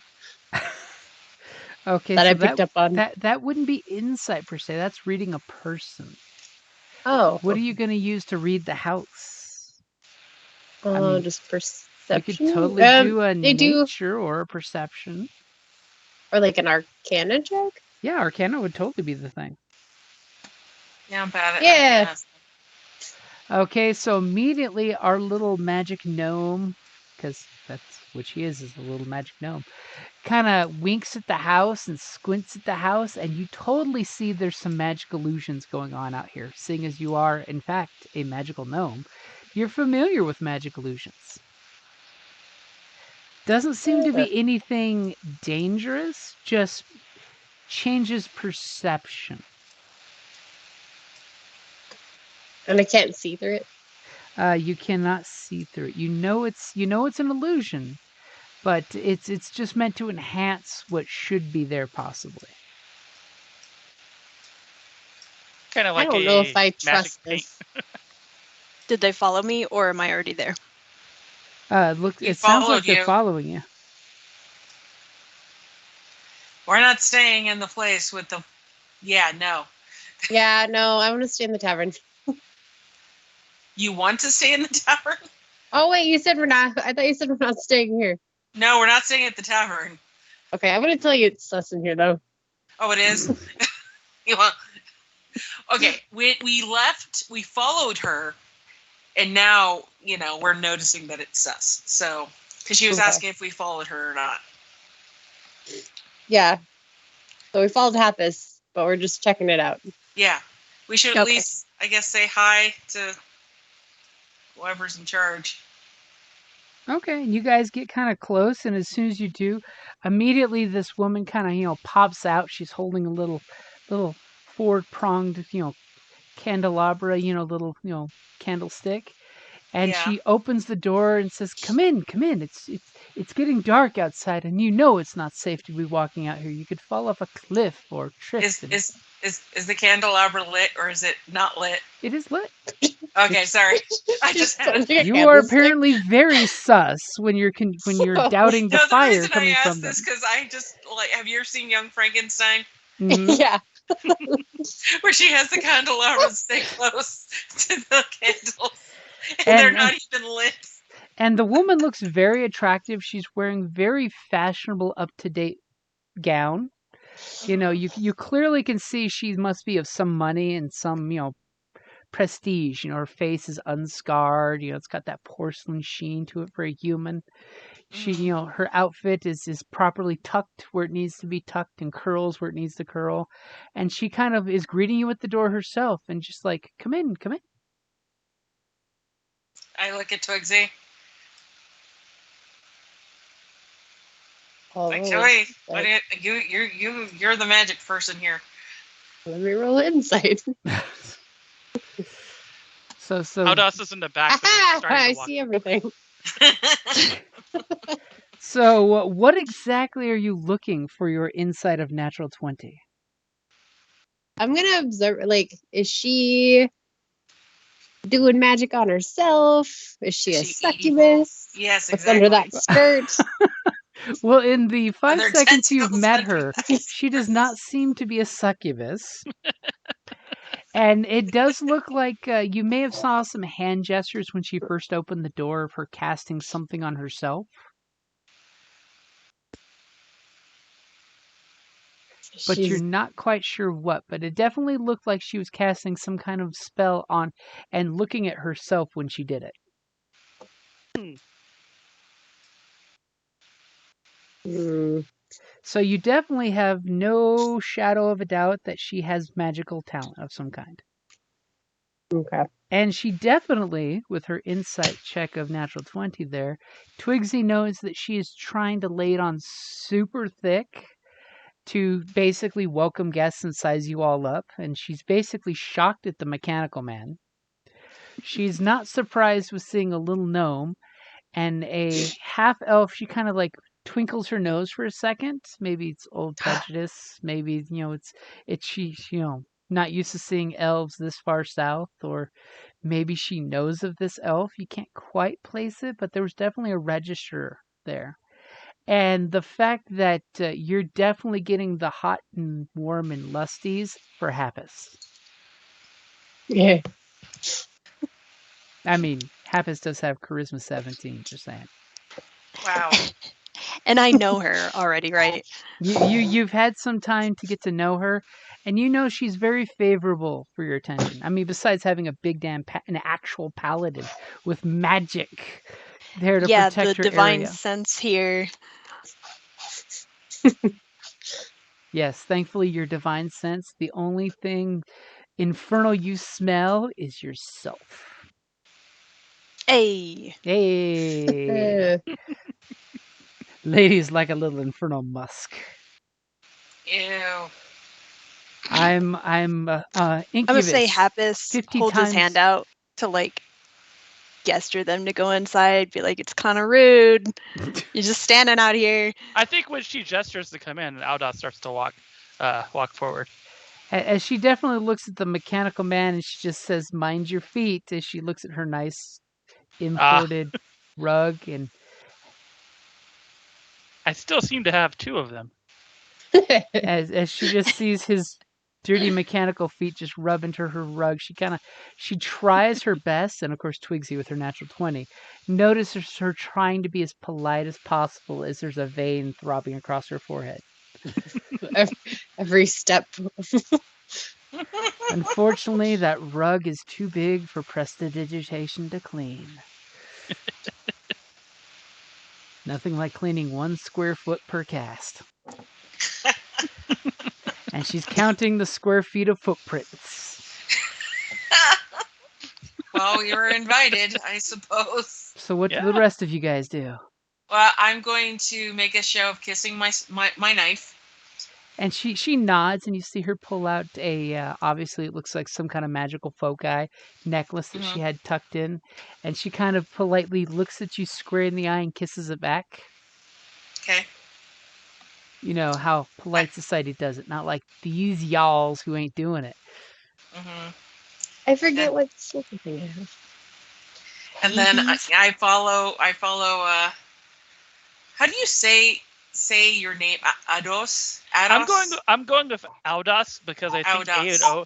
Okay, that so I picked up on. that wouldn't be insight per se. That's reading a person. Oh, What are you going to use to read the house? Oh, mean, just You perception. could totally do a they do, nature or a perception. or like an arcana check. Yeah, arcana would totally be the thing. Yeah, I'm bad at Yeah. arcanas. Okay, so immediately our little magic gnome, because that's what she is a little magic gnome, kind of winks at the house and squints at the house, and you totally see there's some magic illusions going on out here. Seeing as you are, in fact, a magical gnome, you're familiar with magic illusions. Doesn't seem to be anything dangerous, just changes perception. And I can't see through it. You cannot see through it. You know it's an illusion, but it's just meant to enhance what should be there possibly. Kind of I like don't know a if I magic trust paint. this. did they follow me or am I already there? Look, We it sounds followed like they're you. following you. We're not staying in the place with the. Yeah, no. Yeah, no, I want to stay in the tavern. You want to stay in the tavern? Oh wait, you said we're not. I thought you said we're not staying here. No, we're not staying at the tavern. Okay, I'm gonna tell you it's sus in here though. Oh, it is. You want? Okay, we left. We followed her, and now we're noticing that it's sus. So, because she was Okay. asking if we followed her or not. Yeah. So we followed Happus, but we're just checking it out. Yeah, we should at Okay. least, I guess, say hi to whoever's in charge. Okay, and you guys get kind of close, and as soon as you do, immediately this woman kind of pops out. She's holding a little four-pronged candelabra, little candlestick, And Yeah. she opens the door and says, "Come in, come in. It's getting dark outside, and you know it's not safe to be walking out here. You could fall off a cliff or trip." Is the candelabra lit or is it not lit? It is lit. Okay, sorry. I just had. You are apparently very sus when you're doubting the No, the fire reason I coming from asked them. this because I just have you ever seen Young Frankenstein? Mhm. Yeah. Where she has the candelabras stay close to the candles, and And- they're not even lit. And the woman looks very attractive. She's wearing very fashionable, up-to-date gown. You know, you clearly can see she must be of some money and some, prestige. Her face is unscarred. It's got that porcelain sheen to it, very human. She, her outfit is properly tucked where it needs to be tucked and curls where it needs to curl. And she kind of is greeting you at the door herself and just like, come in, come in. I look at Twigsy. Like, Joey, what you're the magic person here. Let me roll insight. So Audas is in the back. but he's starting to I walk. see everything. So what exactly are you looking for your insight of natural 20? I'm gonna observe. Like, is she doing magic on herself? Is she a Is she evil? succubus? Yes, What's exactly. under that skirt? Well, in the 5 there seconds you've tentacles met under her, the she does not seem to be a succubus. And it does look like you may have saw some hand gestures when she first opened the door of her casting something on herself. But you're She's not quite sure what. But it definitely looked like she was casting some kind of spell on and looking at herself when she did it. So you definitely have no shadow of a doubt that she has magical talent of some kind. okay. And she definitely, with her insight check of natural 20 there, Twigsy knows that she is trying to lay it on super thick to basically welcome guests and size you all up. And she's basically shocked at the mechanical man. She's not surprised with seeing a little gnome and a half elf. She kind of like twinkles her nose for a second. Maybe it's old prejudice. Maybe, it's she's, not used to seeing elves this far south, or maybe she knows of this elf. You can't quite place it, but there was definitely a register there. And the fact that you're definitely getting the hot and warm and lusties for Happus. Yeah. I mean, Happus does have charisma 17, just saying. Wow. And I know her already, right? You've had some time to get to know her, and you know she's very favorable for your attention. I mean, besides having a big damn an actual paladin with magic there to Yeah, protect the her divine area. sense here. Yes, thankfully your divine sense. The only thing infernal you smell is yourself. Hey. Hey, ladies like a little infernal musk. Ew. I'm I'm gonna incubus. say Happus 50 holds times. his hand out to like gesture them to go inside, be like, it's kind of rude. You're just standing out here. I think when she gestures to come in, Audas starts to walk forward. As she definitely looks at the mechanical man and she just says, "Mind your feet," as she looks at her nice imported rug. And I still seem to have 2 of them. as she just sees his dirty mechanical feet just rub into her rug, she tries her best. And of course, Twigsy with her natural 20 notices her trying to be as polite as possible as there's a vein throbbing across her forehead. Every step. Unfortunately, that rug is too big for prestidigitation to clean. Nothing like cleaning 1 square foot per cast. And she's counting the square feet of footprints. Well, you were invited, I suppose. So what do Yeah. the rest of you guys do? Well, I'm going to make a show of kissing my knife. And she nods, and you see her pull out a obviously it looks like some kind of magical folk eye necklace that she had tucked in, and she kind of politely looks at you square in the eye and kisses it back. Okay. You know how polite society does it, not like these y'alls who ain't doing it. Mm-hmm. I forget what second thing I have. And then Hades. I follow. How do you say your name? Ados. Ados. I'm going with Audas because I think A and Audas. O.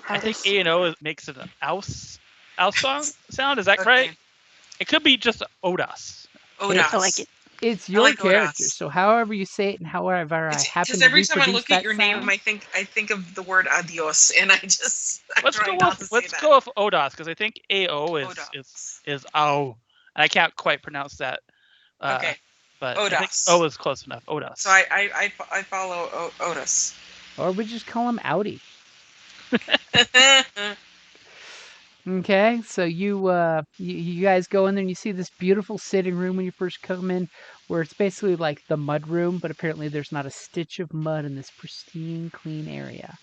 I think A and O makes it an Aus song sound. Is that Okay. correct? It could be just Odas. Odas. I like it. It's your like character, Odas. so however you say it and however I happen Because to every time I reproduce look at that your sound, name, I think of the word adios, and I Let's try go not to with say that. Odas because I think AO Odas. is ow, and I can't quite pronounce that. Okay. But I think Odas. O is close enough. Odas. So I follow Otis. or we just call him Audi. Okay, so you guys go in there and you see this beautiful sitting room when you first come in, where it's basically like the mud room, but apparently there's not a stitch of mud in this pristine, clean area.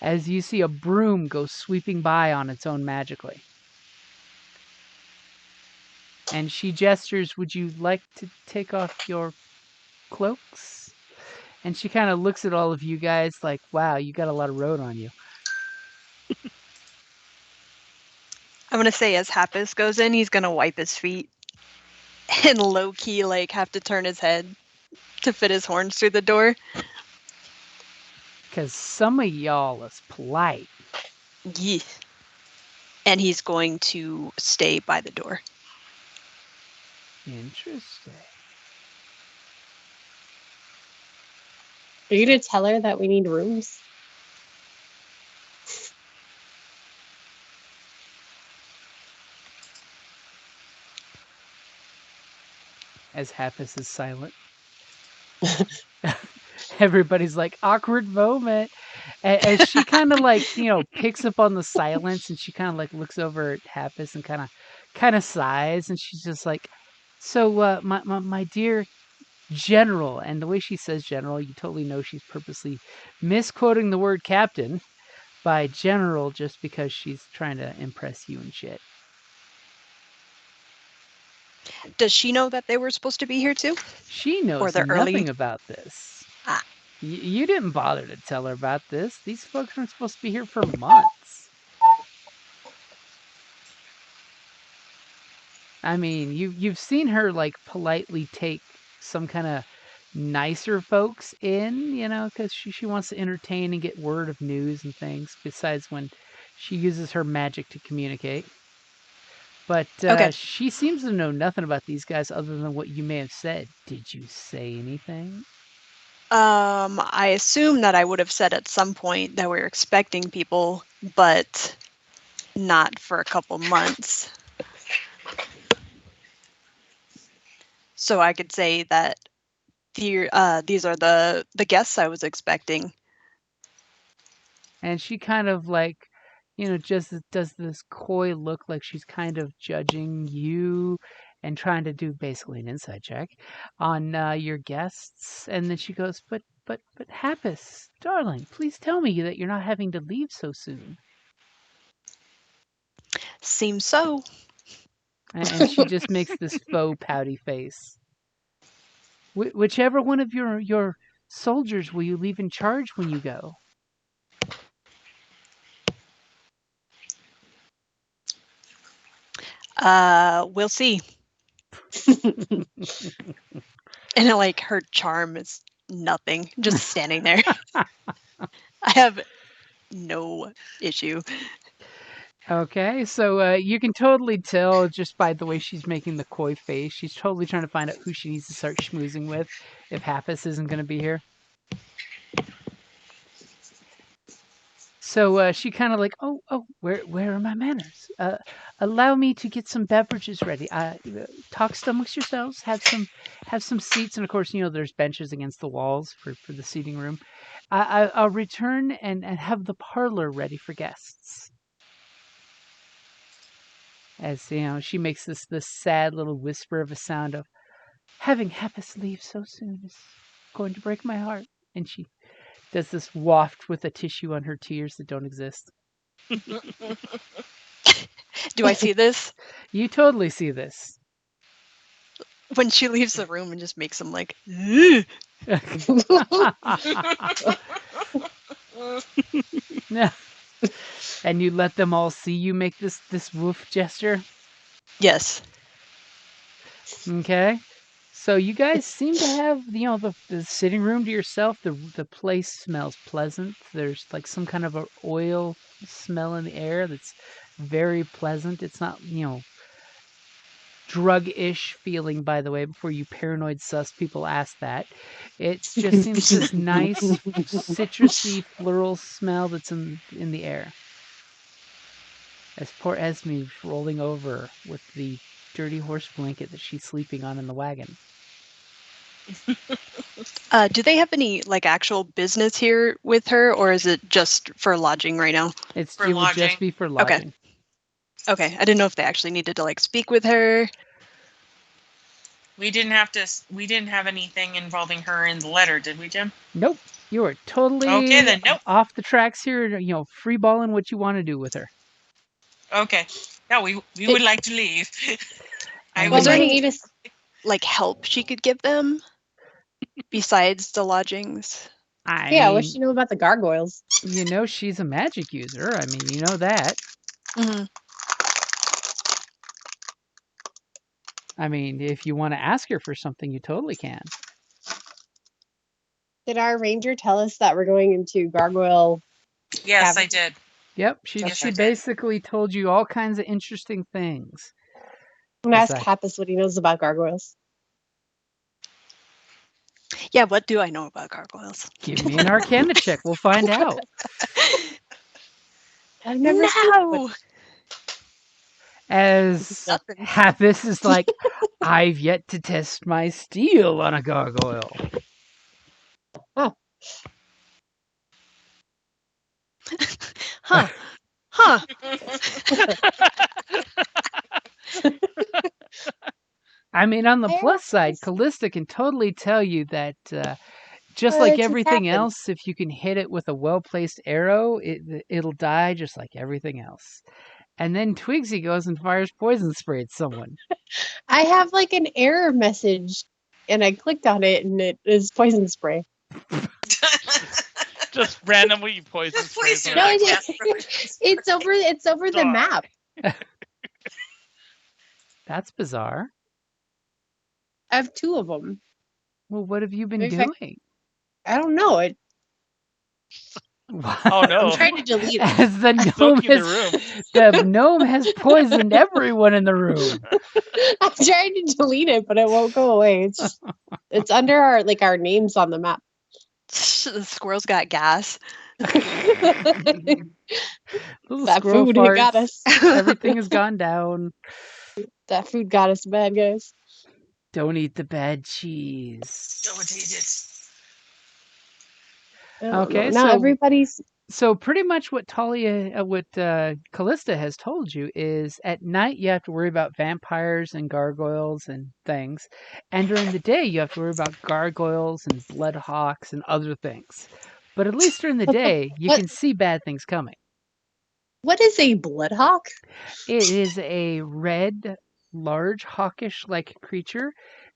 As you see a broom go sweeping by on its own magically. And she gestures, "Would you like to take off your cloaks?" And she kind of looks at all of you guys like, "Wow, you got a lot of road on you." I'm gonna say as Happus goes in, he's gonna wipe his feet and low key like have to turn his head to fit his horns through the door. Because some of y'all is polite. Yeah. And he's going to stay by the door. Interesting. Are you gonna tell her that we need rooms? As Happus is silent. Everybody's like, awkward moment. As she kind of like, picks up on the silence, and she kind of like looks over at Happus and kind of sighs, and she's just like, so my dear general, and the way she says general, you totally know she's purposely misquoting the word captain by general just because she's trying to impress you and shit. Does she know that they were supposed to be here too? She knows they're nothing early? about this. Ah. You didn't bother to tell her about this. These folks weren't supposed to be here for months. I mean, you've seen her like politely take some kind of nicer folks in, because she wants to entertain and get word of news and things. Besides when she uses her magic to communicate. But Okay. she seems to know nothing about these guys other than what you may have said. Did you say anything? I assume that I would have said at some point that we were expecting people, but not for a couple months. So I could say that these are the guests I was expecting. And she kind of like, just does this coy look like she's kind of judging you and trying to do basically an inside check on your guests. And then she goes, but Happus, darling, please tell me that you're not having to leave so soon. Seems so. And she just makes this faux pouty face. Whichever one of your soldiers will you leave in charge when you go? We'll see. And like her charm is nothing, just standing there. I have no issue. Okay, so you can totally tell just by the way she's making the coy face. She's totally trying to find out who she needs to start schmoozing with if Happus isn't going to be here. So she kind of like, oh, where are my manners? Allow me to get some beverages ready. Talk amongst yourselves. Have some seats, and of course, there's benches against the walls for the seating room. I'll return and have the parlor ready for guests. As she makes this sad little whisper of a sound of having Happus leave so soon is going to break my heart, and she Does this waft with a tissue on her tears that don't exist? Do I see this? You totally see this. When she leaves the room and just makes him like, "Ugh." And you let them all see you make this woof gesture? Yes. Okay. So you guys seem to have, the sitting room to yourself. The place smells pleasant. There's like some kind of an oil smell in the air that's very pleasant. It's not, drug-ish feeling, by the way, before you paranoid sus people ask that. It just seems this nice citrusy floral smell that's in the air. As poor Esme's rolling over with the dirty horse blanket that she's sleeping on in the wagon. Do they have any like actual business here with her, or is it just for lodging right now? It For would lodging. just be for lodging. Okay, I didn't know if they actually needed to like speak with her. We didn't have anything involving her in the letter, did we, Jim? Nope. You are totally Okay, then, nope. off the tracks here, free balling what you want to do with her. Okay. No, we would like to leave. I Was Was there would like any to- like help she could give them besides the lodgings? Yeah, what does she know about the gargoyles? She's a magic user. I mean, you know that. Hmm. I mean, if you want to ask her for something, you totally can. Did our ranger tell us that we're going into gargoyle? Yes, I Cavern? did. Yep, she Yes, I did. basically told you all kinds of interesting things. I'm gonna ask Exactly. Kappas what he knows about gargoyles. Yeah, what do I know about gargoyles? Give me an Arcana check. We'll find out. I've never seen No. one. As Nothing. this is like, I've yet to test my steel on a gargoyle. Huh. Huh. I mean, on the I plus side, always- Callista can totally tell you that just Well, like it just everything happened. else, if you can hit it with a well-placed arrow, it'll die just like everything else. And then Twigsy goes and fires poison spray at someone. I have like an error message, and I clicked on it, and it is poison spray. Just randomly poison Please sprays do on No, not her. it cast is. protect. It's over the Die. map. That's bizarre. I have two of them. Well, what have you been In fact- doing? I don't know. Oh no! I'm trying to delete it. As the gnome Soaking the has, room. the gnome has poisoned everyone in the room. I'm trying to delete it, but it won't go away. It's under our names on the map. The squirrel's got gas. Little That squirrel food farts. got us. Everything has gone down. That food got us bad, guys. Don't eat the bad cheese. Don't eat it. I don't Okay, know. Now so- everybody's. So pretty much what Callista has told you is at night you have to worry about vampires and gargoyles and things, and during the day you have to worry about gargoyles and bloodhawks and other things. But at least during the day you What? can see bad things coming. What is a bloodhawk? It is a red, large, hawkish-like creature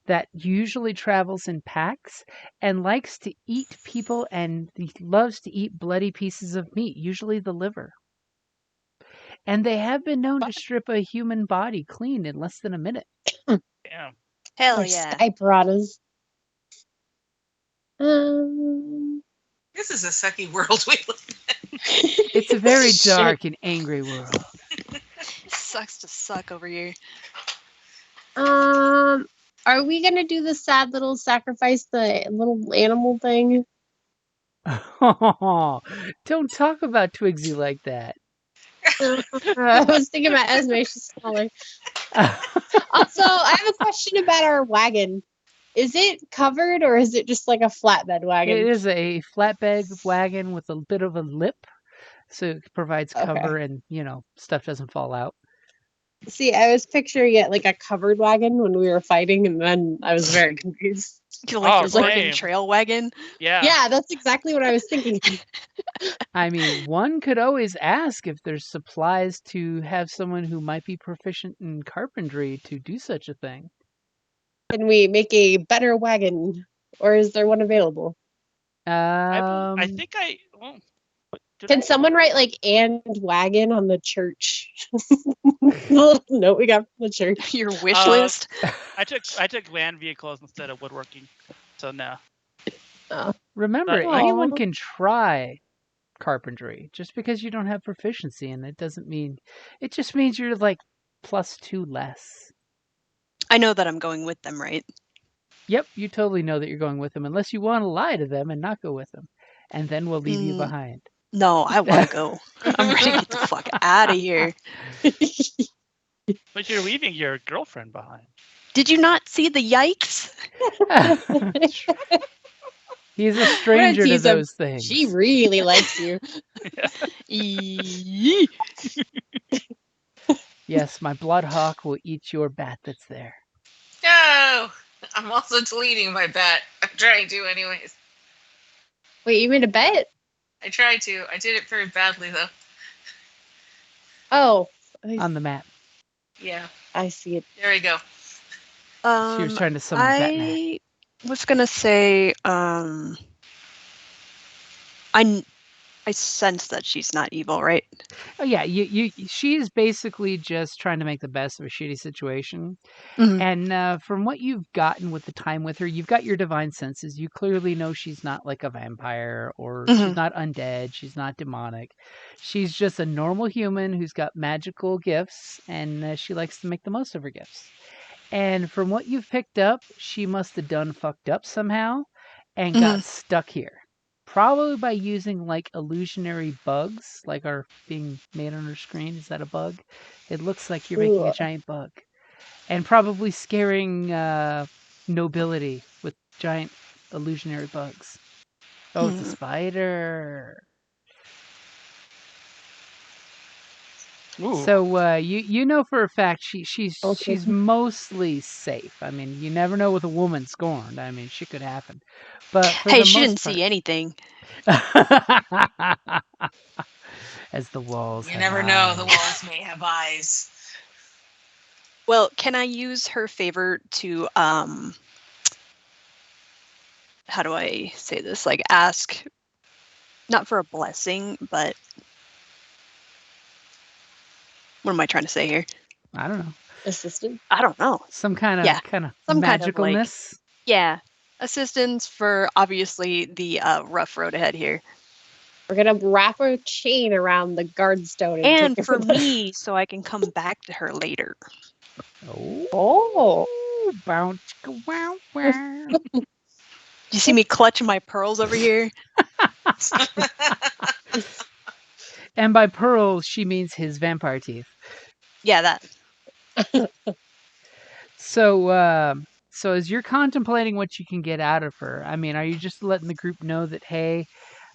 that usually travels in packs and likes to eat people and he loves to eat bloody pieces of meat, usually the liver. And they have been known to strip a human body clean in less than a minute. Damn. Hell They're yeah. sky piranhas. This is a sucky world we live in. It's a very Shit. dark and angry world. Sucks to suck over here. Are we gonna do the sad little sacrifice, the little animal thing? Don't talk about Twigsy like that. I was thinking about Esme. She's smaller. Also, I have a question about our wagon. Is it covered or is it just like a flatbed wagon? It is a flatbed wagon with a bit of a lip, so it provides Okay. cover and, stuff doesn't fall out. See, I was picturing it like a covered wagon when we were fighting, and then I was very confused. Like Oh, your same. Oregon Trail wagon. Yeah. Yeah, that's exactly what I was thinking. I mean, one could always ask if there's supplies to have someone who might be proficient in carpentry to do such a thing. Can we make a better wagon, or is there one available? I think I. Well, did Can I- someone write like "and wagon" on the church? The little note we got from the church. Your wish Uh, list. I took land vehicles instead of woodworking, so no. Remember, But, anyone Aw. can try carpentry. Just because you don't have proficiency in it doesn't mean it just means you're like +2 less. I know that I'm going with them, right? Yep, you totally know that you're going with them unless you want to lie to them and not go with them. And then we'll leave you Mm. behind. No, I want to go. I'm ready to get the fuck out of here. But you're leaving your girlfriend behind. Did you not see the yikes? He's a stranger to tease him. those things. She really likes you. Eee. Yes, my bloodhawk will eat your bat that's there. No, I'm also deleting my bet. I'm trying to, anyways. Wait, you made a bet? I tried to. I did it very badly though. Oh, On the map. Yeah, I see it. there we go. She was trying to summon Batman. I was gonna say, I sense that she's not evil, right? Oh yeah, she's basically just trying to make the best of a shitty situation. Mhm. And from what you've gotten with the time with her, you've got your divine senses. You clearly know she's not like a vampire or she's Mhm. not undead. She's not demonic. She's just a normal human who's got magical gifts and she likes to make the most of her gifts. And from what you've picked up, she must have done fucked up somehow and got stuck here. Probably by using like illusionary bugs, like are being made on her screen. Is that a bug? It looks like you're making a Ugh. giant bug. And probably scaring nobility with giant illusionary bugs. Oh, it's a spider. Ooh. So you know for a fact she's Okay. mostly safe. I mean, you never know with a woman scorned. I mean, shit could happen. But for Hey, the she most didn't see anything. As the walls. You have never know. The eyes. walls may have eyes. Well, can I use her favor to how do I say this? Like ask not for a blessing, but what am I trying to say here? I don't know. Assistant. I don't know. Some kind of Yeah, some kind of, like- magicalness. Yeah. Assistance for obviously the rough road ahead here. We're gonna wrap a chain around the guard stone And take for her with us. me, so I can come back to her later. Oh, Oh, bounce, wow, wow. You see me clutching my pearls over here? And by pearls, she means his vampire teeth. Yeah, that. So as you're contemplating what you can get out of her, I mean, are you just letting the group know that, hey,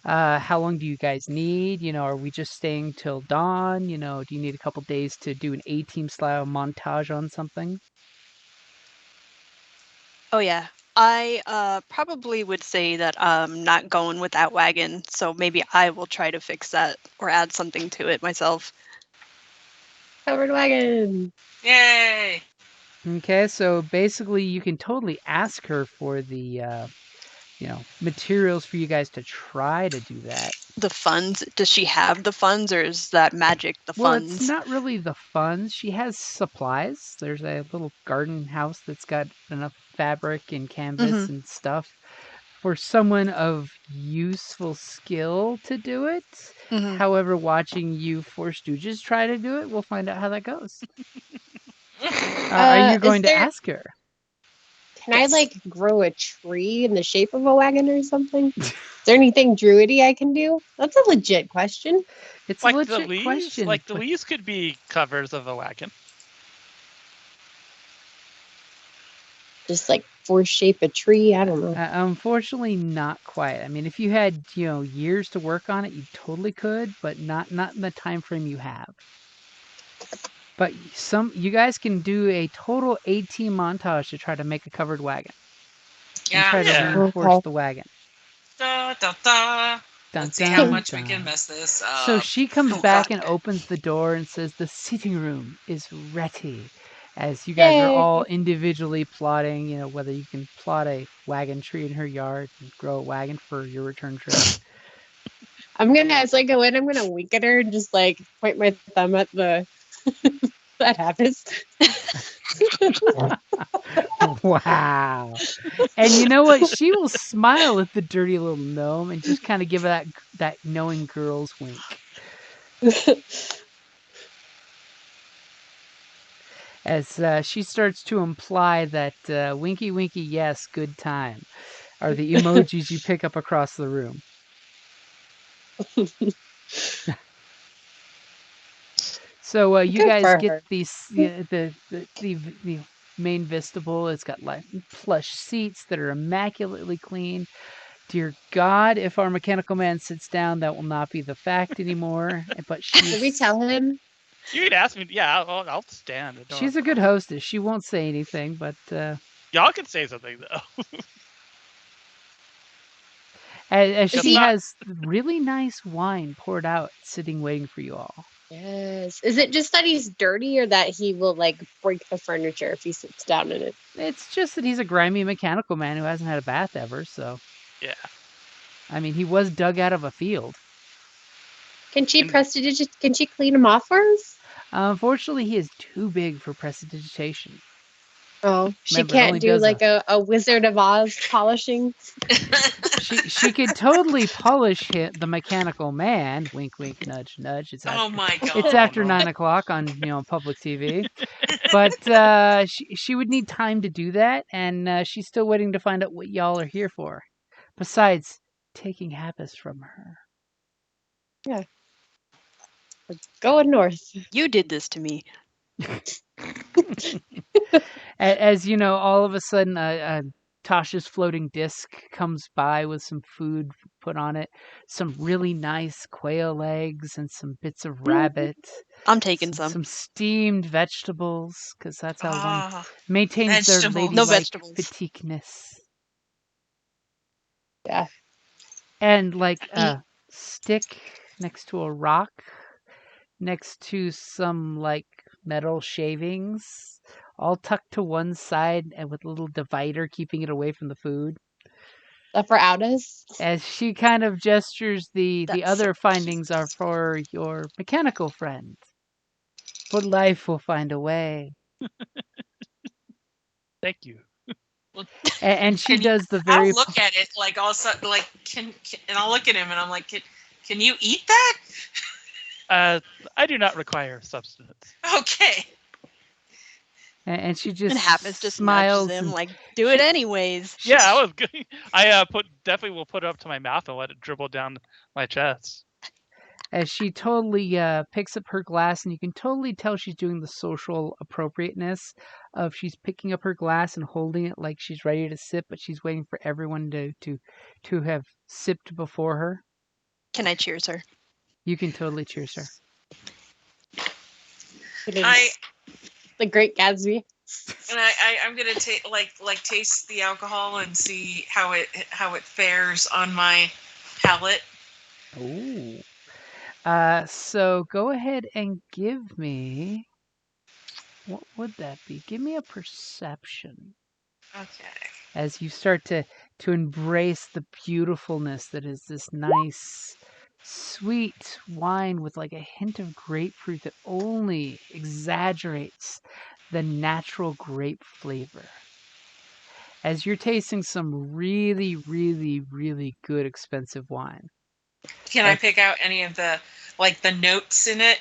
how long do you guys need? You know, are we just staying till dawn? You know, do you need a couple days to do an A-team style montage on something? Oh yeah. I probably would say that I'm not going with that wagon, so maybe I will try to fix that or add something to it myself. covered wagon. Yay! Okay, so basically you can totally ask her for the, materials for you guys to try to do that. The funds, does she have the funds or is that magic the Well, funds? it's not really the funds. She has supplies. There's a little garden house that's got enough fabric and canvas and stuff for someone of useful skill to do it. Mhm. However, watching you Four Stooges try to do it, we'll find out how that goes. Are you Is going to there- ask her? Can I like grow a tree in the shape of a wagon or something? Is there anything druidy I can do? That's a legit question. It's Like a the legit leaves? question. Like the but- leaves could be covers of a wagon. Just like force shape a tree. I don't know. Unfortunately, not quite. I mean, if you had, years to work on it, you totally could, but not in the time frame you have. But you guys can do a total 18 montage to try to make a covered wagon. and try to Yeah. reinforce Okay. the wagon. Da, da, da. Dun, Let's see how dun, much we dun. can mess this So up. she comes Oh, back God. and opens the door and says, "The sitting room is ready." As you guys are all individually plotting, whether you can plot a wagon tree in her yard and grow a wagon for your return trip. I'm gonna, as I go in, I'm gonna wink at her and just like point my thumb at the that happens. Wow. And you know what? She will smile at the dirty little gnome and just kind of give that knowing girl's wink. As she starts to imply that winky, winky, yes, good time are the emojis you pick up across the room. So you Good guys for get her. the main vestibule. It's got like plush seats that are immaculately clean. Dear God, if our mechanical man sits down, that will not be the fact anymore. But Did we tell him? You could ask me. Yeah, I'll stand. I don't she's have a good problem. hostess. She won't say anything, but Y'all can say something though. as Is she he- has really nice wine poured out, sitting waiting for you all. Yes. Is it just that he's dirty, or that he will like break the furniture if he sits down in it? It's just that he's a grimy mechanical man who hasn't had a bath ever. So, Yeah. I mean, he was dug out of a field. Can she And- prestidigit? Can she clean him off for us? Unfortunately, he is too big for prestidigitation. Oh, she Remember, it only can't do does like a Wizard of Oz polishing. She could totally polish the mechanical man. Wink, wink, nudge, nudge. It's Oh my God. It's after no. 9 o'clock on public TV. But she would need time to do that, and she's still waiting to find out what y'all are here for. Besides taking Happus from her. Going north. You did this to me. As you know, all of a sudden, Tasha's floating disc comes by with some food put on it, some really nice quail eggs and some bits of rabbit. I'm taking some. Some steamed vegetables, because that's how one Ah, maintains their vegetables. ladylike No vegetables. petiqueness. Yeah. And like a stick next to a rock, next to some like metal shavings, all tucked to one side and with a little divider keeping it away from the food. That for Aldous? As she kind of gestures, the That's other findings are for your mechanical friend. But life will find a way. Thank you. And she Can you- does the I'll very look at it like all of a sudden, like can and I'll look at him and I'm like, can you eat that? I do not require substance. Okay. and she just And Happus just smiles nudges him and like, do it anyways. Yeah, I was good. I definitely will put it up to my mouth and let it dribble down my chest. as she totally picks up her glass, and you can totally tell she's doing the social appropriateness of she's picking up her glass and holding it like she's ready to sip, but she's waiting for everyone to have sipped before her. Can I cheers her? You can totally cheers her. The Great Gatsby. And I'm gonna taste the alcohol and see how it fares on my palate. Ooh. So go ahead and give me. What would that be? Give me a perception Okay. as you start to embrace the beautifulness that is this nice, sweet wine with like a hint of grapefruit that only exaggerates the natural grape flavor. As you're tasting some really, really, really good expensive wine. Can I pick out any of the notes in it?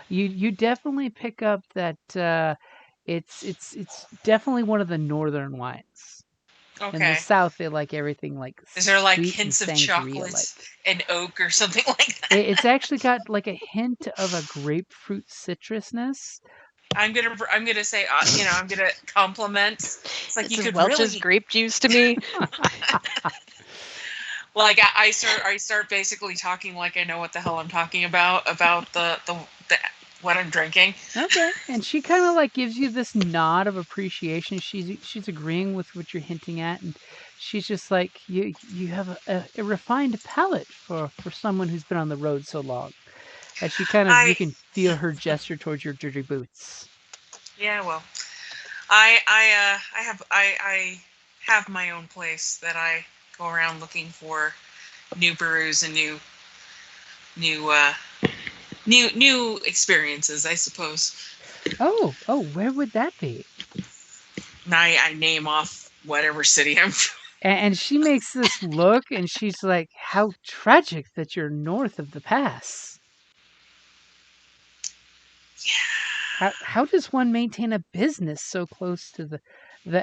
You definitely pick up that it's definitely one of the northern wines. In the Okay. South, they like everything like Is there like sweet hints of and sangria-like. chocolate and oak or something like that? It's actually got like a hint of a grapefruit citrusness. I'm gonna say I'm gonna compliment. It's like This you is could Welch's really grape juice to me. like I start basically talking like I know what the hell I'm talking about the what I'm drinking. Okay. And she kind of like gives you this nod of appreciation. She's agreeing with what you're hinting at, and she's just like, you have a refined palate for someone who's been on the road so long. And she kind of, you I can feel her gesture towards your dirty boots. Yeah, well, I have my own place that I go around looking for new brews and new experiences, I suppose. Oh, where would that be? And I name off whatever city I'm from. And she makes this look, and she's like, "How tragic that you're north of the pass." How does one maintain a business so close to the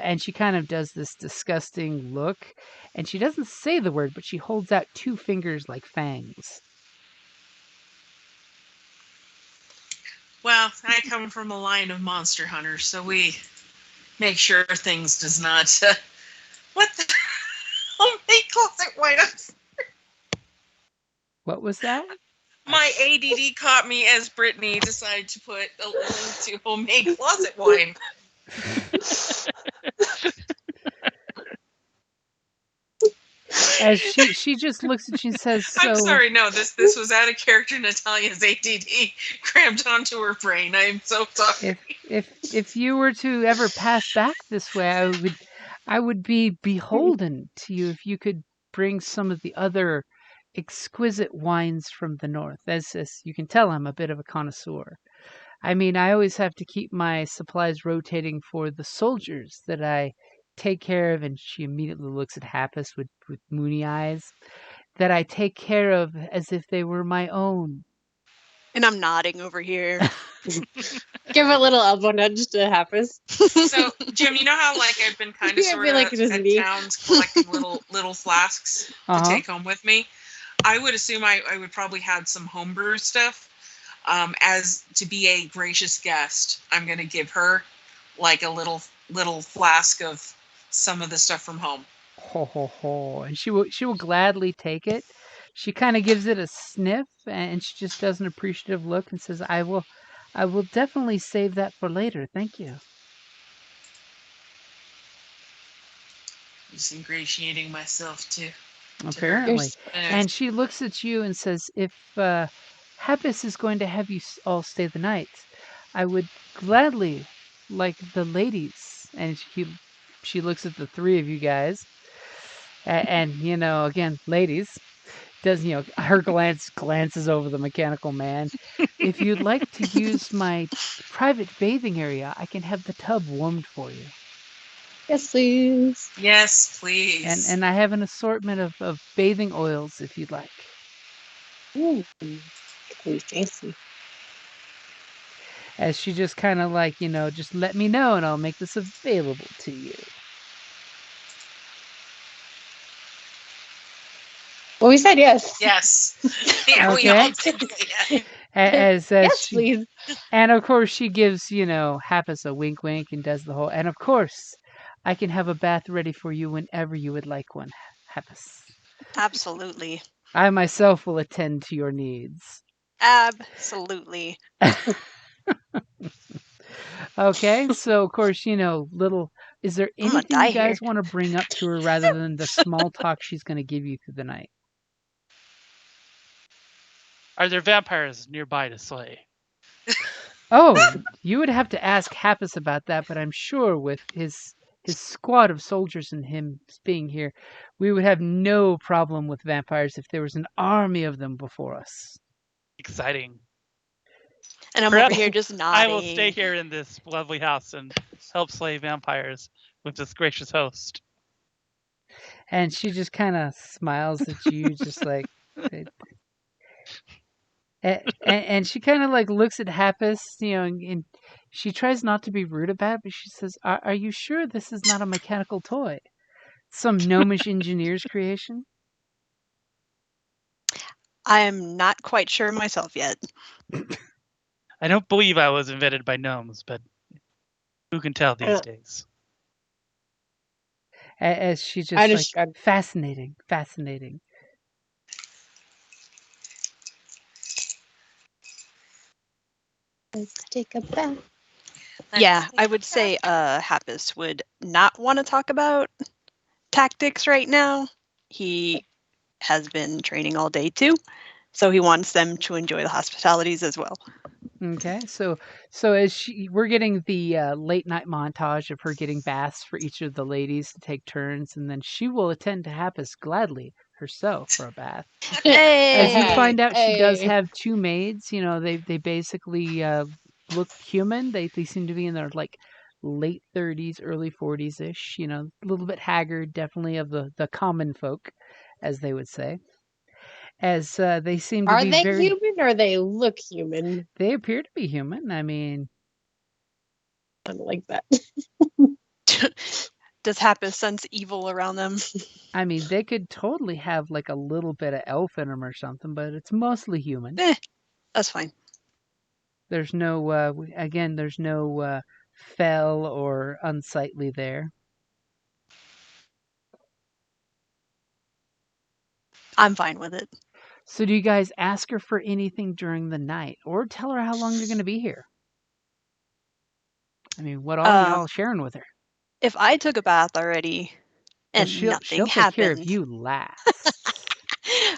and she kind of does this disgusting look, and she doesn't say the word, but she holds out two fingers like fangs. Well, I come from a line of monster hunters, so we make sure things does not. What the? Homemade closet wine. What was that? My ADD caught me as Brittany decided to put a link to homemade closet wine. As she just looks at you and says, "So." I'm sorry, no, this was out of character. Natalia's ADD crammed onto her brain. I'm so sorry. If you were to ever pass back this way, I would be beholden to you if you could bring some of the other exquisite wines from the north. As you can tell, I'm a bit of a connoisseur. I mean, I always have to keep my supplies rotating for the soldiers that I take care of, and she immediately looks at Happus with moony eyes, that I take care of as if they were my own. And I'm nodding over here. Give a little elbow nudge to Happus. So, Jim, you know how like I've been kind of Yeah, I sort feel of like it is at me. towns collecting little flasks to take home with me. I would assume I would probably have some homebrew stuff. As to be a gracious guest, I'm going to give her like a little flask of some of the stuff from home. Ho ho ho! And she will gladly take it. She kind of gives it a sniff, and she just does an appreciative look and says, I will definitely save that for later. Thank you." Just ingratiating myself too. Apparently. Anyway, And she looks at you and says, "If Happus is going to have you all stay the night, I would gladly like the ladies." And she looks at the three of you guys, and you know, again, ladies, does her glances over the mechanical man. "If you'd like to use my private bathing area, I can have the tub warmed for you. Yes, please. yes, please. And I have an assortment of bathing oils if you'd like." Ooh, fancy. As she just kind of like, just let me know and I'll make this available to you. Well, we said yes. Yes. Yeah, we Okay. all did. Yeah. As Yes, she, please. and of course she gives, Happus a wink and does the whole, and of course I can have a bath ready for you whenever you would like one, Happus. Absolutely. I myself will attend to your needs. Absolutely. Okay, so of course, is there I'm gonna anything die you guys here. want to bring up to her rather than the small talk she's going to give you through the night? Are there vampires nearby to slay? Oh, you would have to ask Happus about that, but I'm sure with his squad of soldiers and him being here, we would have no problem with vampires if there was an army of them before us. Exciting. And I'm Perhaps over here just nodding. I will stay here in this lovely house and help slay vampires with this gracious host. And she just kind of smiles at you, just like, and she kind of like looks at Happus, and she tries not to be rude about it, but she says, "Are you sure this is not a mechanical toy? Some gnomish engineer's creation?" I am not quite sure myself yet. I don't believe I was invented by gnomes, but who can tell these days? As she just I like, just shrugged. fascinating. Let's take a bath. Yeah, I would say Happus would not want to talk about tactics right now. He has been training all day too, so he wants them to enjoy the hospitalities as well. Okay, so as we're getting the late night montage of her getting baths for each of the ladies to take turns, and then she will attend to Happus gladly herself for a bath. As you Hey! find out, she does Hey. have two maids. You know, they basically look human. They seem to be in their like late 30s, early 40s ish. You know, a little bit haggard, definitely of the common folk, as they would say. As they seem to Are be they very, human or they look human? they appear to be human. I mean, I don't like that. Does Happus sense evil around them? they could totally have like a little bit of elf in them or something, but it's mostly human. That's fine. There's no, again, there's no fell or unsightly there. I'm fine with it. So do you guys ask her for anything during the night, or tell her how long you're going to be here? I mean, what all y'all sharing with her? If I took a bath already Well, and she'll nothing take care of happened, you last.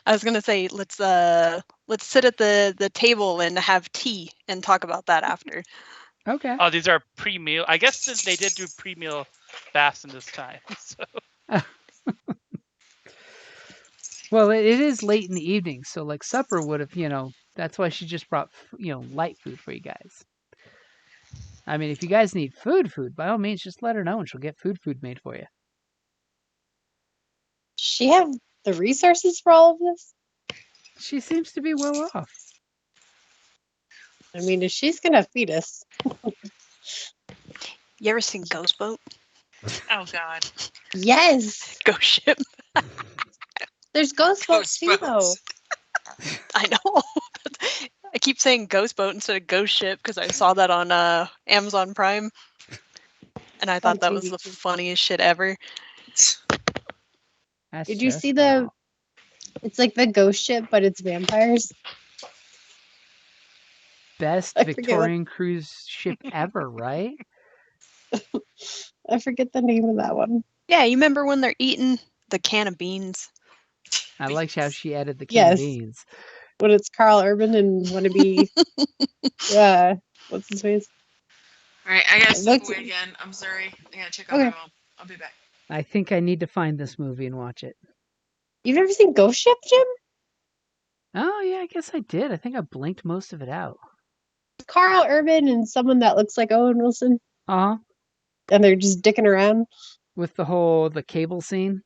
I was gonna say let's sit at the table and have tea and talk about that after. Okay. Oh, these are pre-meal. I guess since they did do pre-meal baths in this time. So. Well, it is late in the evening, so like supper would have, that's why she just brought, light food for you guys. I mean, if you guys need food, by all means, just let her know and she'll get food made for you. Does she have the resources for all of this? She seems to be well off. I mean, if she's gonna feed us. You ever seen Ghost Boat? Oh God. Yes. Ghost Ship. There's ghost boats too, though. Boats. I know. I keep saying Ghost Boat instead of Ghost Ship because I saw that on Amazon Prime, and I thought that was the funniest shit ever. Did you see the? It's like the ghost ship, but it's vampires. Best I forget Victorian cruise ship ever, right? I forget the name of that one. Yeah, you remember when they're eating the can of beans? I like how she added the can Yes. of beans. When it's Carl Urban and wannabe. What's his face? All right, I gotta It step looks- away again. I'm sorry. I gotta check on my Okay. mom. I'll be back. I think I need to find this movie and watch it. You've never seen Ghost Ship, Jim? Oh, yeah, I guess I did. I think I blinked most of it out. Carl Urban and someone that looks like Owen Wilson, Uh-huh. and they're just dicking around. With the cable scene.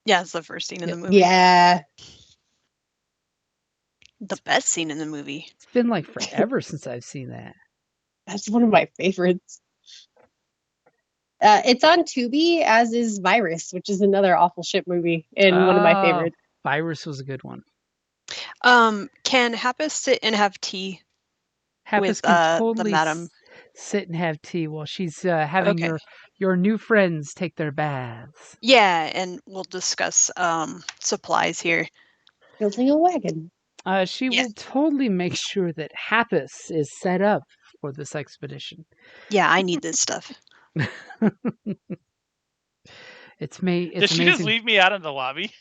Yeah, it's the first scene in the movie. Yeah. The best scene in the movie. It's been like forever since I've seen that. That's one of my favorites. It's on Tubi, as is Virus, which is another awful shit movie and one of my Oh, favorites. Virus was a good one. Can Happus sit and have tea? Happus With, can the totally madam. sit and have tea while she's having Okay. your new friends take their baths. Yeah, and we'll discuss supplies here. Building a wagon. She Yeah. will totally make sure that Happus is set up for this expedition. Yeah, I need this stuff. It's Did she amazing. just leave me out in the lobby?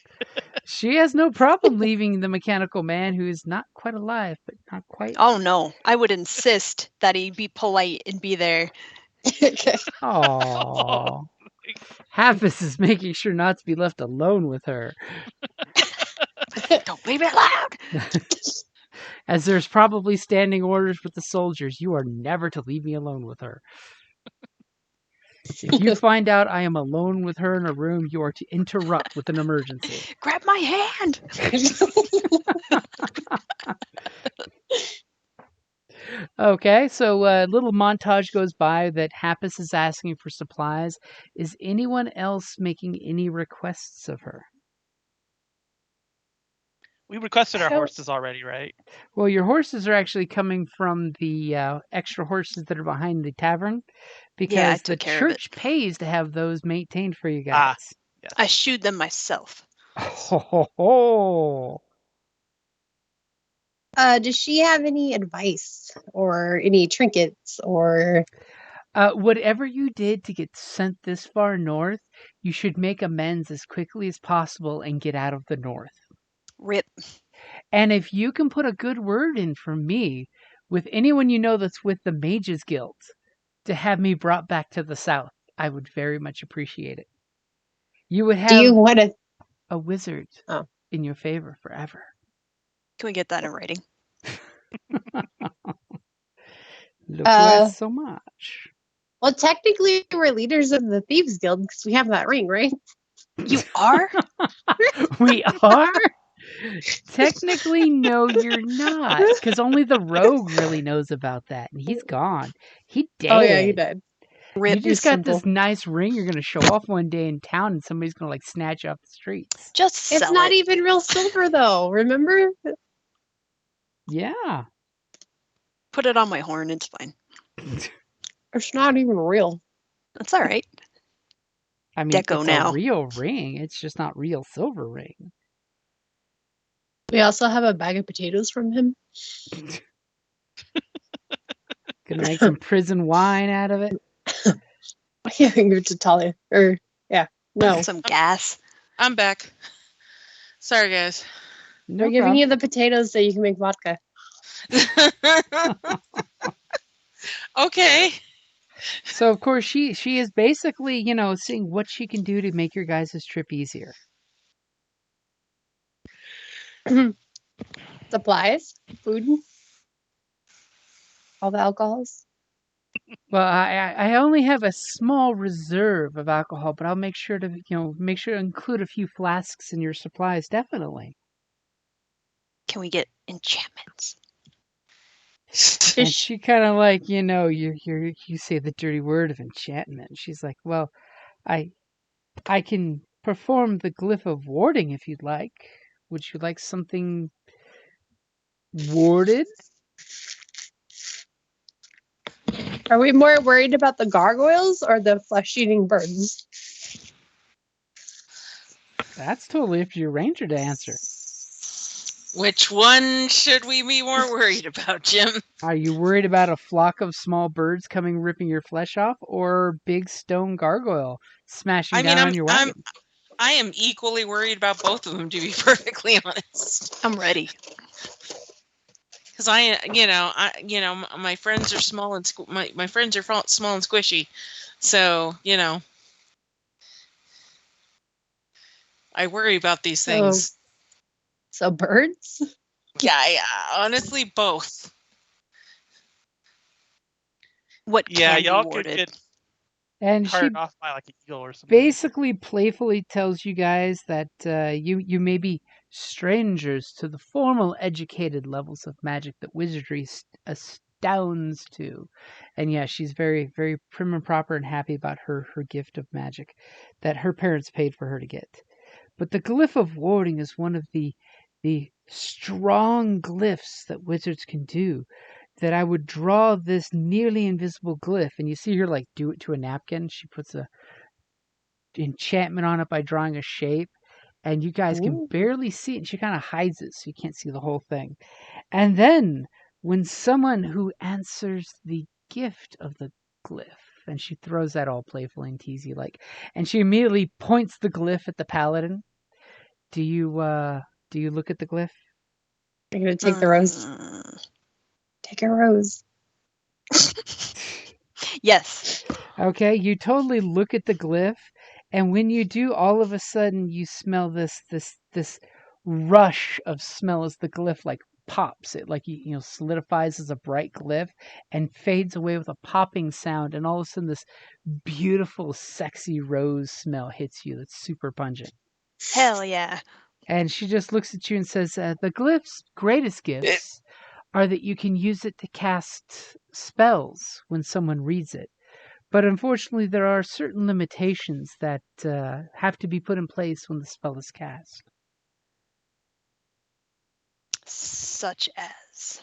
She has no problem leaving the mechanical man who is not quite alive, but not quite. Oh no, I would insist that he be polite and be there. Aww. Happus is making sure not to be left alone with her, Don't leave it loud. as there's probably standing orders with the soldiers. You are never to leave me alone with her. If you find out I am alone with her in a room, you are to interrupt with an emergency. Grab my hand. Okay, so a little montage goes by that Happus is asking for supplies. Is anyone else making any requests of her? We requested our I don't- horses already, right? Well, your horses are actually coming from the extra horses that are behind the tavern, because the took care of it. church pays to have those maintained for you Ah. guys. Yes. I shoed them myself. Ho, ho, ho. Does she have any advice or any trinkets or Whatever you did to get sent this far north, you should make amends as quickly as possible and get out of the north. Rip. And if you can put a good word in for me with anyone you know that's with the Mages Guild to have me brought back to the south, I would very much appreciate it. You would do you have want to? a wizard Oh. in your favor forever. Can we get that in writing? Look who asked so much. Well, technically, we're leaders of the Thieves Guild because we have that ring, right? You are? We are? Technically, no, you're not. Because only the rogue really knows about that. And he's gone. He dead. Oh yeah, you did. Rip. You just got simple. this nice ring you're going to show off one day in town and somebody's going to like snatch you off the streets. Just sell It's not it. even real silver though. Remember? Yeah. Put it on my horn. It's fine. It's not even real. That's all right. I mean, Deco it's now. a real ring. It's just not real silver ring. We also have a bag of potatoes from him. Gonna make some prison wine out of it. Yeah, give it to Talia. Or yeah, no, Some gas. I'm back. Sorry, guys. No we're giving problem. you the potatoes so you can make vodka. Okay. So of course she is basically, seeing what she can do to make your guys' trip easier. Supplies, food, all the alcohols. Well, I only have a small reserve of alcohol, but I'll make sure to include a few flasks in your supplies, definitely. Can we get enchantments? And she kind of like, you say the dirty word of enchantment. She's like, well, I can perform the glyph of warding if you'd like. Would you like something warded? Are we more worried about the gargoyles or the flesh-eating birds? That's totally up to your ranger to answer. Which one should we be more worried about, Jim? Are you worried about a flock of small birds coming ripping your flesh off, or big stone gargoyle smashing down on your wagon? I am equally worried about both of them, to be perfectly honest. I'm ready. Because my friends are small and my friends are small and squishy, so I worry about these things. So birds? Yeah, honestly, both. What Yeah, can y'all be could warded? get And she fired off by like an eagle or something. basically playfully tells you guys that you may be strangers to the formal educated levels of magic that wizardry astounds to. And yeah, she's very, very prim and proper and happy about her gift of magic that her parents paid for her to get. But the glyph of warding is one of the strong glyphs that wizards can do. That I would draw this nearly invisible glyph, and you see her like do it to a napkin. She puts a enchantment on it by drawing a shape, and you guys can Ooh. barely see it, and she kind of hides it so you can't see the whole thing. And then when someone who answers the gift of the glyph, and she throws that all playful and teasy like, and she immediately points the glyph at the paladin. Do you look at the glyph? I'm gonna take the rose. Take a rose. Yes. Okay, you totally look at the glyph, and when you do, all of a sudden you smell this rush of smell as the glyph like pops. It like solidifies as a bright glyph and fades away with a popping sound, and all of a sudden this beautiful, sexy rose smell hits you. That's super pungent. Hell yeah. And she just looks at you and says, the glyph's greatest gifts are that you can use it to cast spells when someone reads it. But unfortunately, there are certain limitations that have to be put in place when the spell is cast. Such as.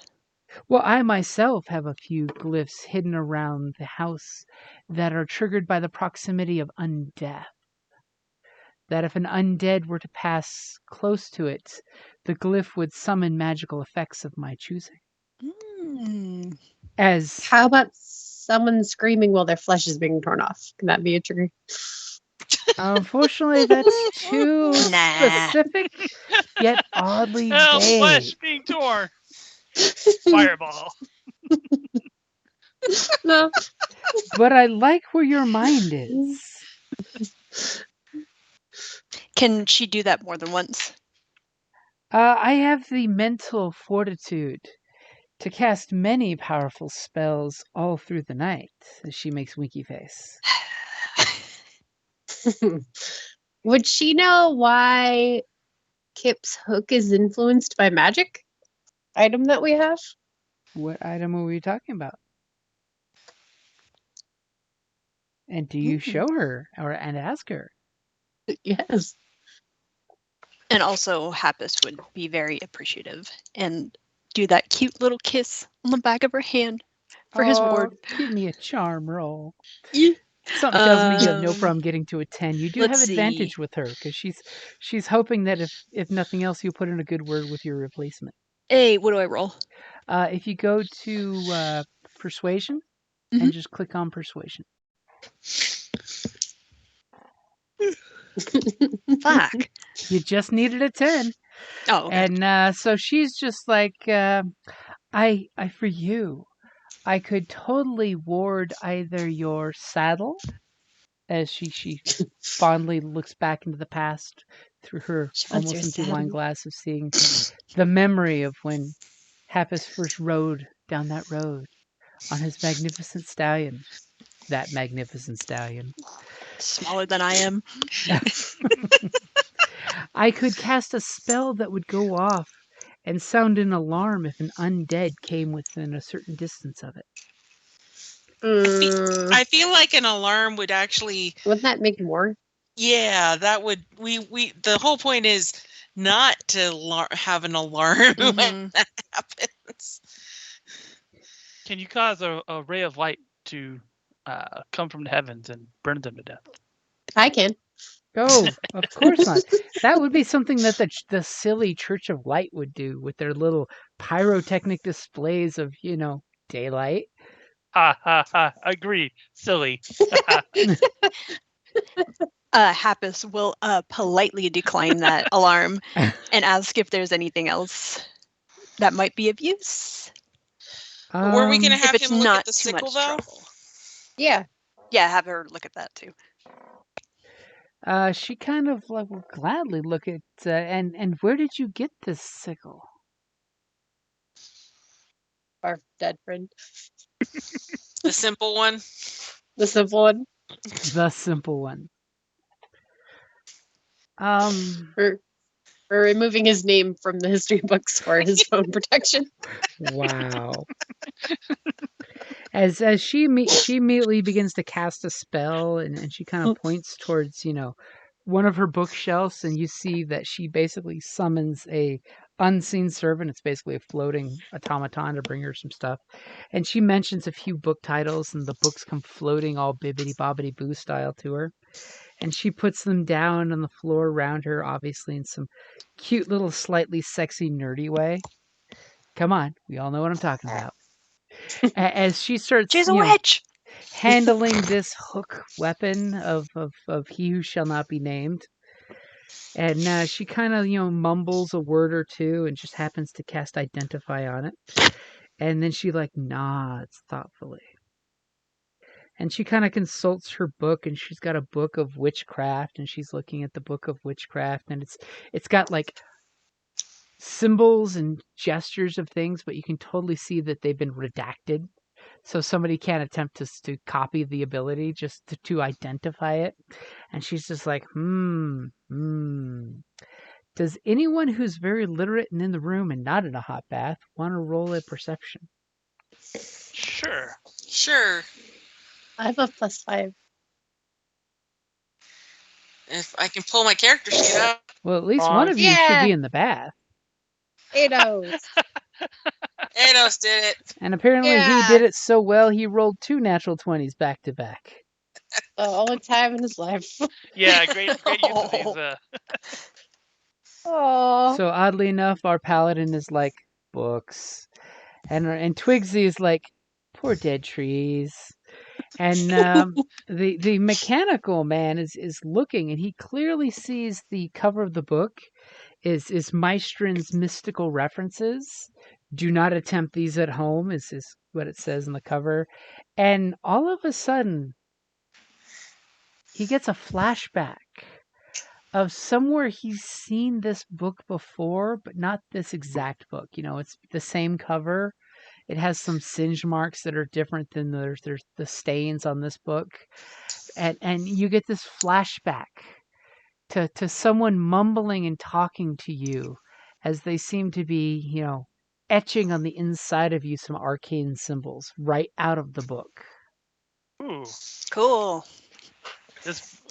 Well, I myself have a few glyphs hidden around the house that are triggered by the proximity of undeath. that if an undead were to pass close to it, the glyph would summon magical effects of my choosing. Mm. As How about someone screaming while their flesh is being torn off? Can that be a trigger? unfortunately, that's too Nah. specific, yet oddly Hell, vague. flesh being torn. Fireball. No. But I like where your mind is. Can she do that more than once? I have the mental fortitude to cast many powerful spells all through the night, as she makes winky face. Would she know why Kip's hook is influenced by magic item that we have? What item are we talking about? And do you show her and ask her? Yes. And also, Happus would be very appreciative and do that cute little kiss on the back of her hand for his ward. Give me a charm roll. Yeah. Something tells me you have no Um, problem getting to a 10. You do let's have advantage see. with her because she's hoping that if nothing else, you'll put in a good word with your replacement. Hey, what do I roll? If you go to persuasion Mhm. and just click on persuasion. Fuck. You just needed a 10. Oh, okay. And so she's just like, I for you, I could totally ward either your saddle, as she fondly looks back into the past through her She wants almost your empty saddle. wine glass of seeing the memory of when Happus first rode down that road on his magnificent stallion. That magnificent stallion. Smaller than I am. I could cast a spell that would go off and sound an alarm if an undead came within a certain distance of it. I feel like an alarm would actually, Wouldn't that make more? yeah, that would, we the whole point is not to have an alarm when Mhm. that happens. Can you cause a ray of light to come from the heavens and burn them to death? I can. Oh, of course not. That would be something that the silly Church of Light would do with their little pyrotechnic displays of, daylight. Ha ha ha! Agree, silly. Happus will politely decline that alarm and ask if there's anything else that might be of use. Were we going to Um, have If it's him look not at the too sickle much though? trouble. Yeah. Yeah, have her look at that too. She kind of will gladly look at, and where did you get this sickle? Our dead friend. The simple one. The simple one. The simple one. We're removing his name from the history books for his own protection. Wow. As she immediately begins to cast a spell, and she kind of points towards, one of her bookshelves, and you see that she basically summons a unseen servant. It's basically a floating automaton to bring her some stuff. And she mentions a few book titles, and the books come floating all bibbity bobbity boo style to her. And she puts them down on the floor around her, obviously in some cute little slightly sexy nerdy way. Come on, we all know what I'm talking about. As she starts She's a witch! handling this hook weapon of he who shall not be named. And she kind of, mumbles a word or two and just happens to cast Identify on it. And then she nods thoughtfully. And she kind of consults her book, and she's got a book of witchcraft, and she's looking at the book of witchcraft, and it's got symbols and gestures of things, but you can totally see that they've been redacted. So somebody can't attempt to copy the ability, just to identify it. And she's just like, Does anyone who's very literate and in the room and not in a hot bath want to roll a perception? Sure. Sure. I have a +5. If I can pull my character sheet up. Well, at least one of you should Yeah. be in the bath. Ados. Ados did it. And apparently Yeah. he did it so well, he rolled 2 natural 20s back to back. The only time in his life. Yeah, great use of these. Oh. So oddly enough, our paladin is like books, and Twigsy is like poor dead trees, and the mechanical man is looking, and he clearly sees the cover of the book is Maestrin's mystical references. Do not attempt these at home is what it says in the cover, and all of a sudden he gets a flashback of somewhere he's seen this book before, but not this exact book. You know, it's the same cover. It has some singe marks that are different than there's the stains on this book. And you get this flashback to someone mumbling and talking to you as they seem to be, you know, etching on the inside of you some arcane symbols right out of the book. Ooh, Cool.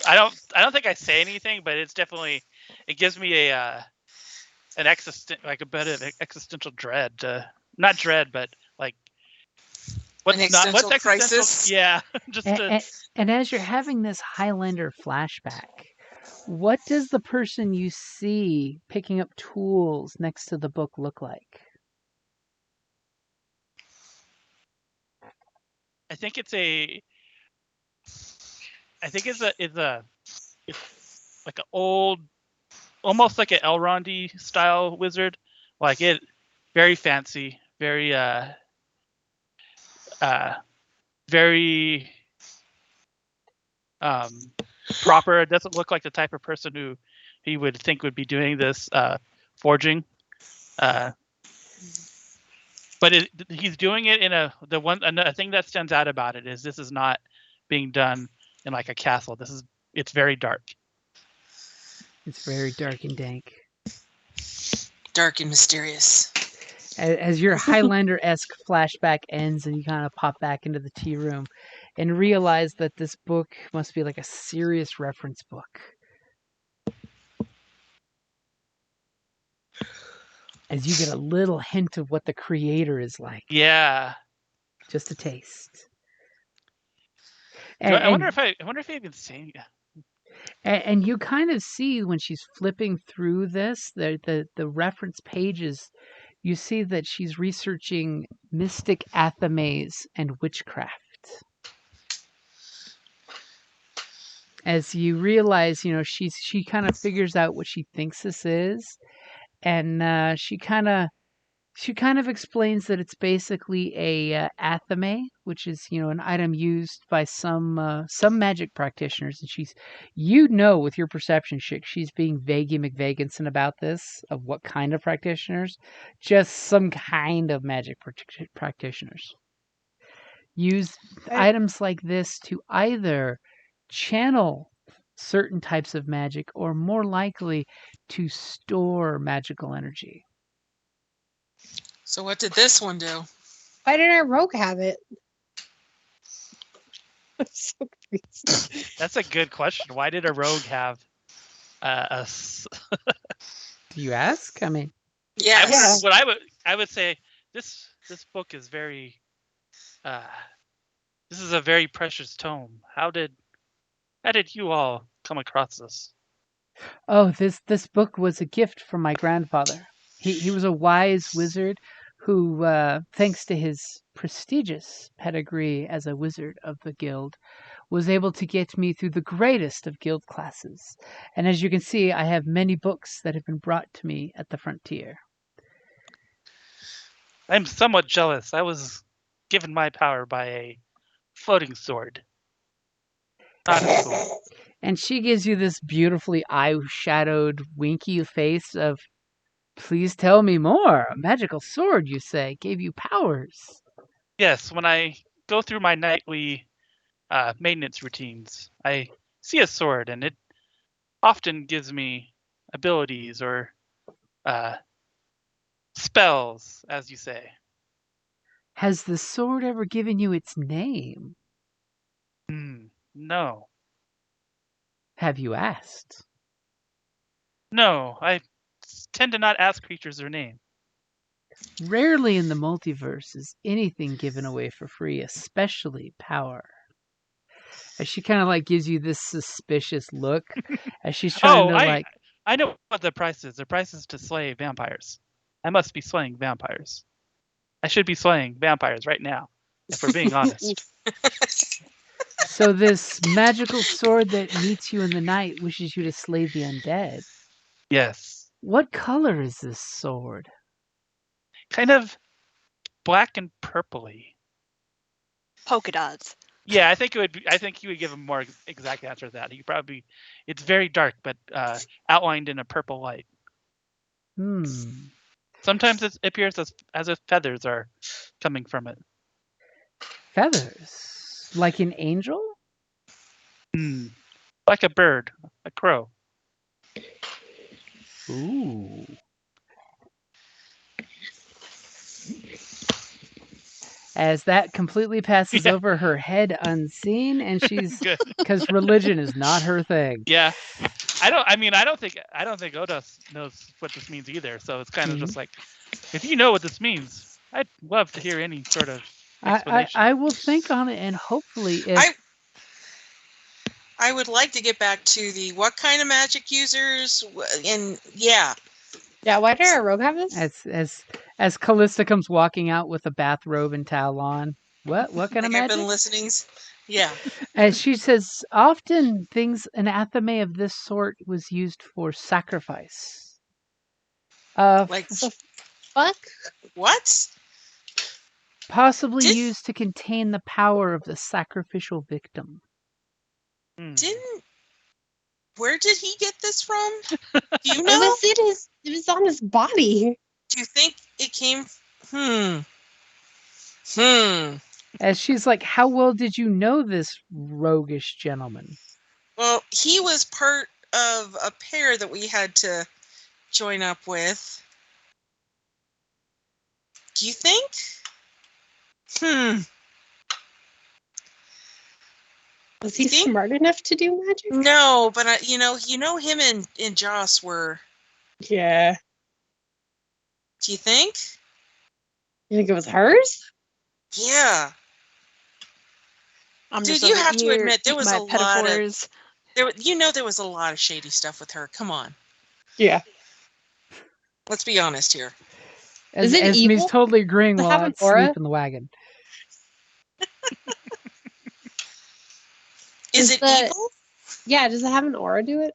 I don't think I say anything, but it's definitely, it gives me a a bit of existential dread. Not dread, but like what's existential existential? crisis? Yeah, just And as you're having this Highlander flashback, what does the person you see picking up tools next to the book look like? I think it's like an old, almost like an Elrondy style wizard, like it, very fancy, very very proper. It doesn't look like the type of person who he would think would be doing this forging. But he's doing it in a thing that stands out about it is this is not being done in like a castle. It's very dark. It's very dark and dank. Dark and mysterious. As your Highlander-esque flashback ends and you kind of pop back into the tea room and realize that this book must be like a serious reference book. As you get a little hint of what the creator is like. Yeah. Just a taste. I wonder if I even say. And you kind of see when she's flipping through this, the reference pages, you see that she's researching mystic athames and witchcraft. As you realize, you know, she kind of figures out what she thinks this is, and she kind of explains that it's basically a athame, which is, you know, an item used by some magic practitioners. And she's, you know, with your perception check, she's being vaguey McVaganson about this, of what kind of practitioners. Just some kind of magic practitioners use items like this to either channel certain types of magic or more likely to store magical energy. So what did this one do? Why didn't our rogue have it? That's so crazy. That's a good question. Why did a rogue have a? Do you ask? I mean, Yeah. What I would say this book is very. This is a very precious tome. How did you all come across this? Oh, this book was a gift from my grandfather. He was a wise wizard who, thanks to his prestigious pedigree as a wizard of the guild, was able to get me through the greatest of guild classes. And as you can see, I have many books that have been brought to me at the frontier. I'm somewhat jealous. I was given my power by a floating sword. Not as cool. And she gives you this beautifully eye-shadowed, winky face of, please tell me more. A magical sword, you say, gave you powers. Yes, when I go through my nightly maintenance routines, I see a sword, and it often gives me abilities or spells, as you say. Has the sword ever given you its name? No. Have you asked? No, I tend to not ask creatures their name. Rarely in the multiverse is anything given away for free, especially power. As she kind of like gives you this suspicious look as she's trying to like. I know what the price is. The price is to slay vampires. I must be slaying vampires. I should be slaying vampires right now, if we're being honest. So this magical sword that meets you in the night wishes you to slay the undead. Yes. What color is this sword? Kind of black and purpley. Polka dots. Yeah, I think it would be. I think you would give a more exact answer to that. You probably, it's very dark, but outlined in a purple light. Sometimes it appears as if feathers are coming from it. Feathers, like an angel? Like a bird, a crow. Ooh. As that completely passes over her head unseen, and she's because religion is not her thing. Yeah, I don't think Oda knows what this means either. So it's kind of just like, if you know what this means, I'd love to hear any sort of explanation. I will think on it, and hopefully, if I would like to get back to the what kind of magic users, and yeah. Why did our rogue have this? As Callista comes walking out with a bathrobe and towel on. What kind of magic? I've been listening. Yeah. As she says, often an athame of this sort was used for sacrifice. Like fuck? What? Possibly used to contain the power of the sacrificial victim. Where did he get this from? Do you know? It was on his body. Do you think it came? As she's like, how well did you know this roguish gentleman? Well, he was part of a pair that we had to join up with. Do you think? Was he smart enough to do magic? No, but you know him and Joss were. Yeah. Do you think? You think it was hers? Yeah. Dude, you have to admit there was a lot of there was a lot of shady stuff with her. Come on. Yeah. Let's be honest here. Is it evil? Esme's totally agreeing while I sleep in the wagon. Is it evil? Yeah, does it have an aura to it?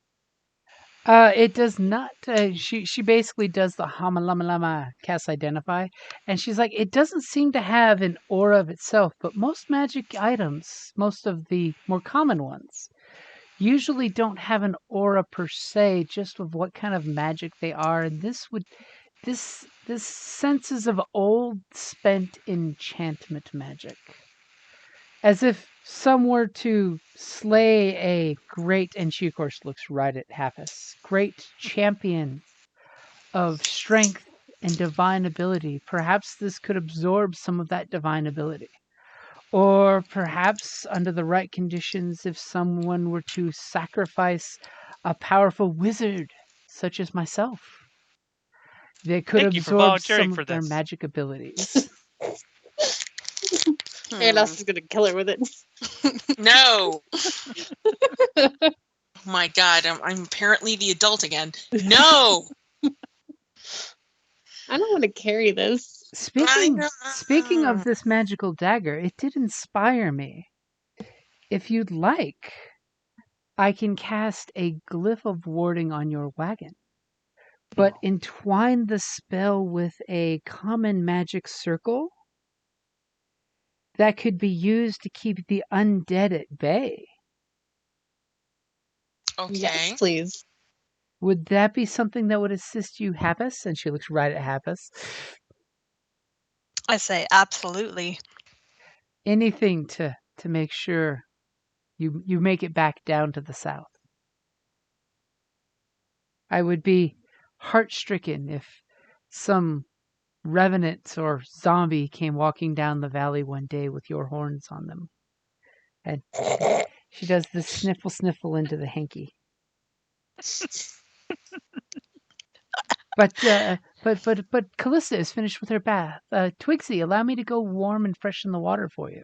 It does not. She basically does the Hama Lama Lama cast identify, and she's like, it doesn't seem to have an aura of itself, but most magic items, most of the more common ones, usually don't have an aura per se, just of what kind of magic they are. And this senses of old spent enchantment magic. As if some were to slay a great, and she of course looks right at Happus, great champion of strength and divine ability. Perhaps this could absorb some of that divine ability. Or perhaps under the right conditions, if someone were to sacrifice a powerful wizard such as myself, they could absorb some of their magic abilities. Anos is gonna kill her with it. No. My God, I'm apparently the adult again. No. I don't want to carry this. Speaking of this magical dagger, it did inspire me. If you'd like, I can cast a glyph of warding on your wagon, but entwine the spell with a common magic circle that could be used to keep the undead at bay. Okay. Yes, please. Would that be something that would assist you, Happus? And she looks right at Happus. I say absolutely. Anything to make sure you make it back down to the south. I would be heart-stricken if some revenant or zombie came walking down the valley one day with your horns on them. And she does this sniffle into the hanky. But Callista is finished with her bath. Twigsy, allow me to go warm and freshen the water for you.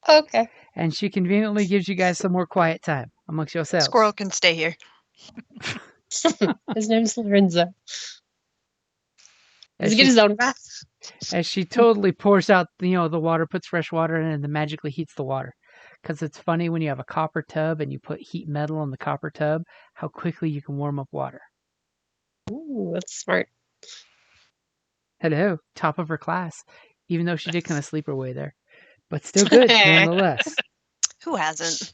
Okay. And she conveniently gives you guys some more quiet time amongst yourselves. Squirrel can stay here. His name's Lorenzo. Does As he get she, his own bath? as she totally pours out, the water, puts fresh water in, and then magically heats the water. Because it's funny when you have a copper tub and you put heat metal in the copper tub, how quickly you can warm up water. Ooh, that's smart. Hello, top of her class, even though she did kind of sleep her way there. But still good, nonetheless. Who hasn't?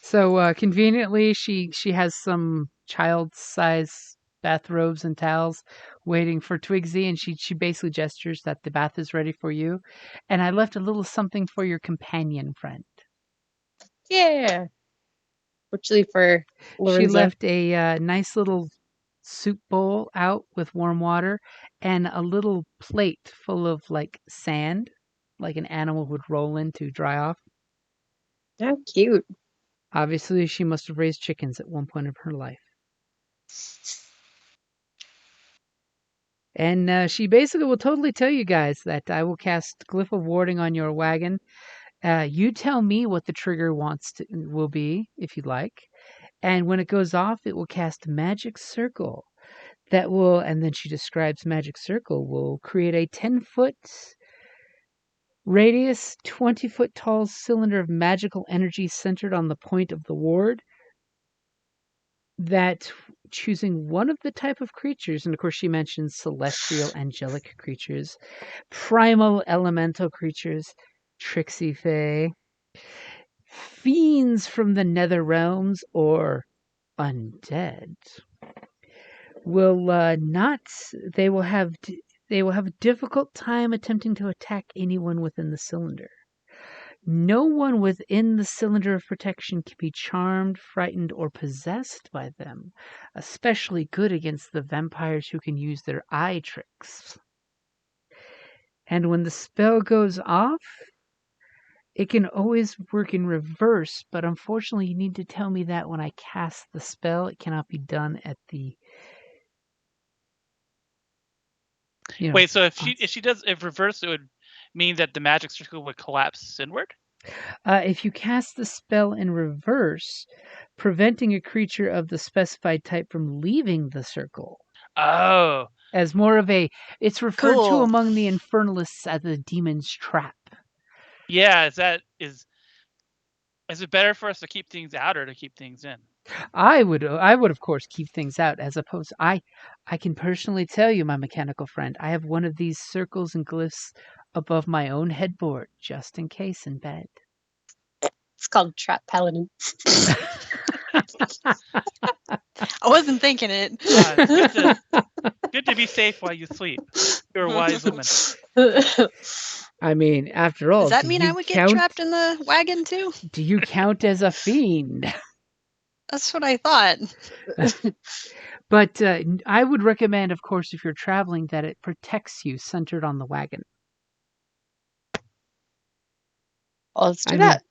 So conveniently, she has some child-size bathrobes and towels waiting for Twigsy, and she basically gestures that the bath is ready for you. And I left a little something for your companion friend. Yeah. Actually, for Lorenzo. She left a nice little soup bowl out with warm water and a little plate full of like sand, like an animal would roll in to dry off. How cute. Obviously, she must have raised chickens at one point of her life. And she basically will totally tell you guys that I will cast Glyph of Warding on your wagon. You tell me what the trigger will be, if you'd like. And when it goes off, it will cast Magic Circle. That will, and then she describes Magic Circle, will create a 10-foot radius, 20-foot tall cylinder of magical energy centered on the point of the ward. That choosing one of the type of creatures, and of course she mentions celestial angelic creatures, primal elemental creatures, tricksy fae, fiends from the nether realms, or undead, will they will have a difficult time attempting to attack anyone within the cylinder. No one within the cylinder of protection can be charmed, frightened, or possessed by them, especially good against the vampires who can use their eye tricks. And when the spell goes off, it can always work in reverse, but unfortunately you need to tell me that when I cast the spell. It cannot be done at the... Wait, so if reverse, it would mean that the magic circle would collapse inward? If you cast the spell in reverse, preventing a creature of the specified type from leaving the circle. Oh. As more of a... It's referred to Cool. among the infernalists as the demon's trap. Yeah, is it better for us to keep things out or to keep things in? I would of course keep things out, as opposed I can personally tell you, my mechanical friend, I have one of these circles and glyphs above my own headboard, just in case in bed. It's called Trap Paladin. I wasn't thinking it. Good to be safe while you sleep. You're a wise woman. I mean, after all, Does that mean I would get trapped in the wagon too? Do you count as a fiend? That's what I thought. But I would recommend, of course, if you're traveling, that it protects you centered on the wagon. Well, let's do that.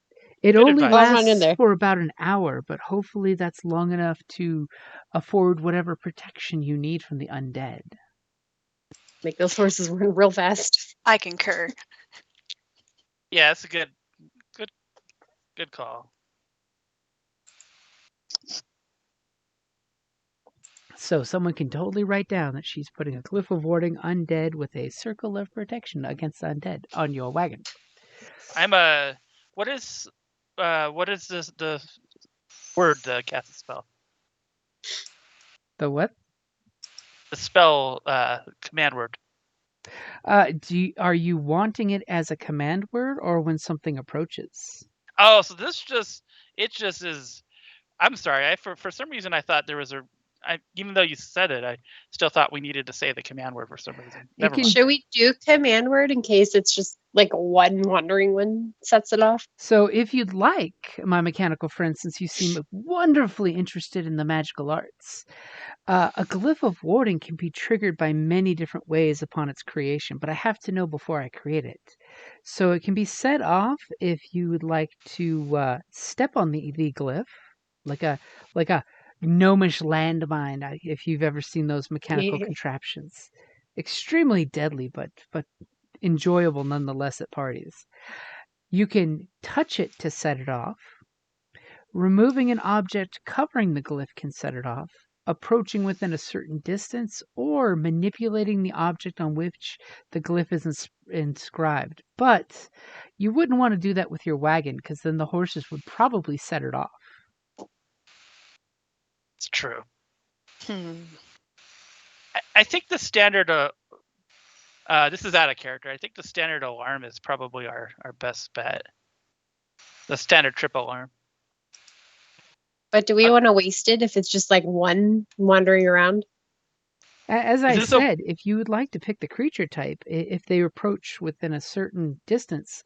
It Good only advice. lasts for about an hour, but hopefully that's long enough to afford whatever protection you need from the undead. Make those horses run real fast. I concur. Yeah, that's a good call. So someone can totally write down that she's putting a Glyph of Warding undead with a circle of protection against undead on your wagon. What is the word to cast the spell? The what? The spell command word. Are you wanting it as a command word or when something approaches? Oh, so it just is. I'm sorry. For some reason I thought there was even though you said it, I still thought we needed to say the command word for some reason. Never mind. Should we do command word in case it's just like one wandering one sets it off? So if you'd like, my mechanical friend, since you seem wonderfully interested in the magical arts, a Glyph of Warding can be triggered by many different ways upon its creation, but I have to know before I create it. So it can be set off if you would like to step on the glyph, like a gnomish landmine, if you've ever seen those mechanical contraptions. Extremely deadly, but enjoyable nonetheless at parties. You can touch it to set it off. Removing an object covering the glyph can set it off. Approaching within a certain distance, or manipulating the object on which the glyph is inscribed. But you wouldn't want to do that with your wagon, because then the horses would probably set it off. It's true. Hmm. I think the standard. This is out of character. I think the standard alarm is probably our best bet. The standard trip alarm. But do we want to waste it if it's just like one wandering around? As I Is this said, if you would like to pick the creature type, if they approach within a certain distance,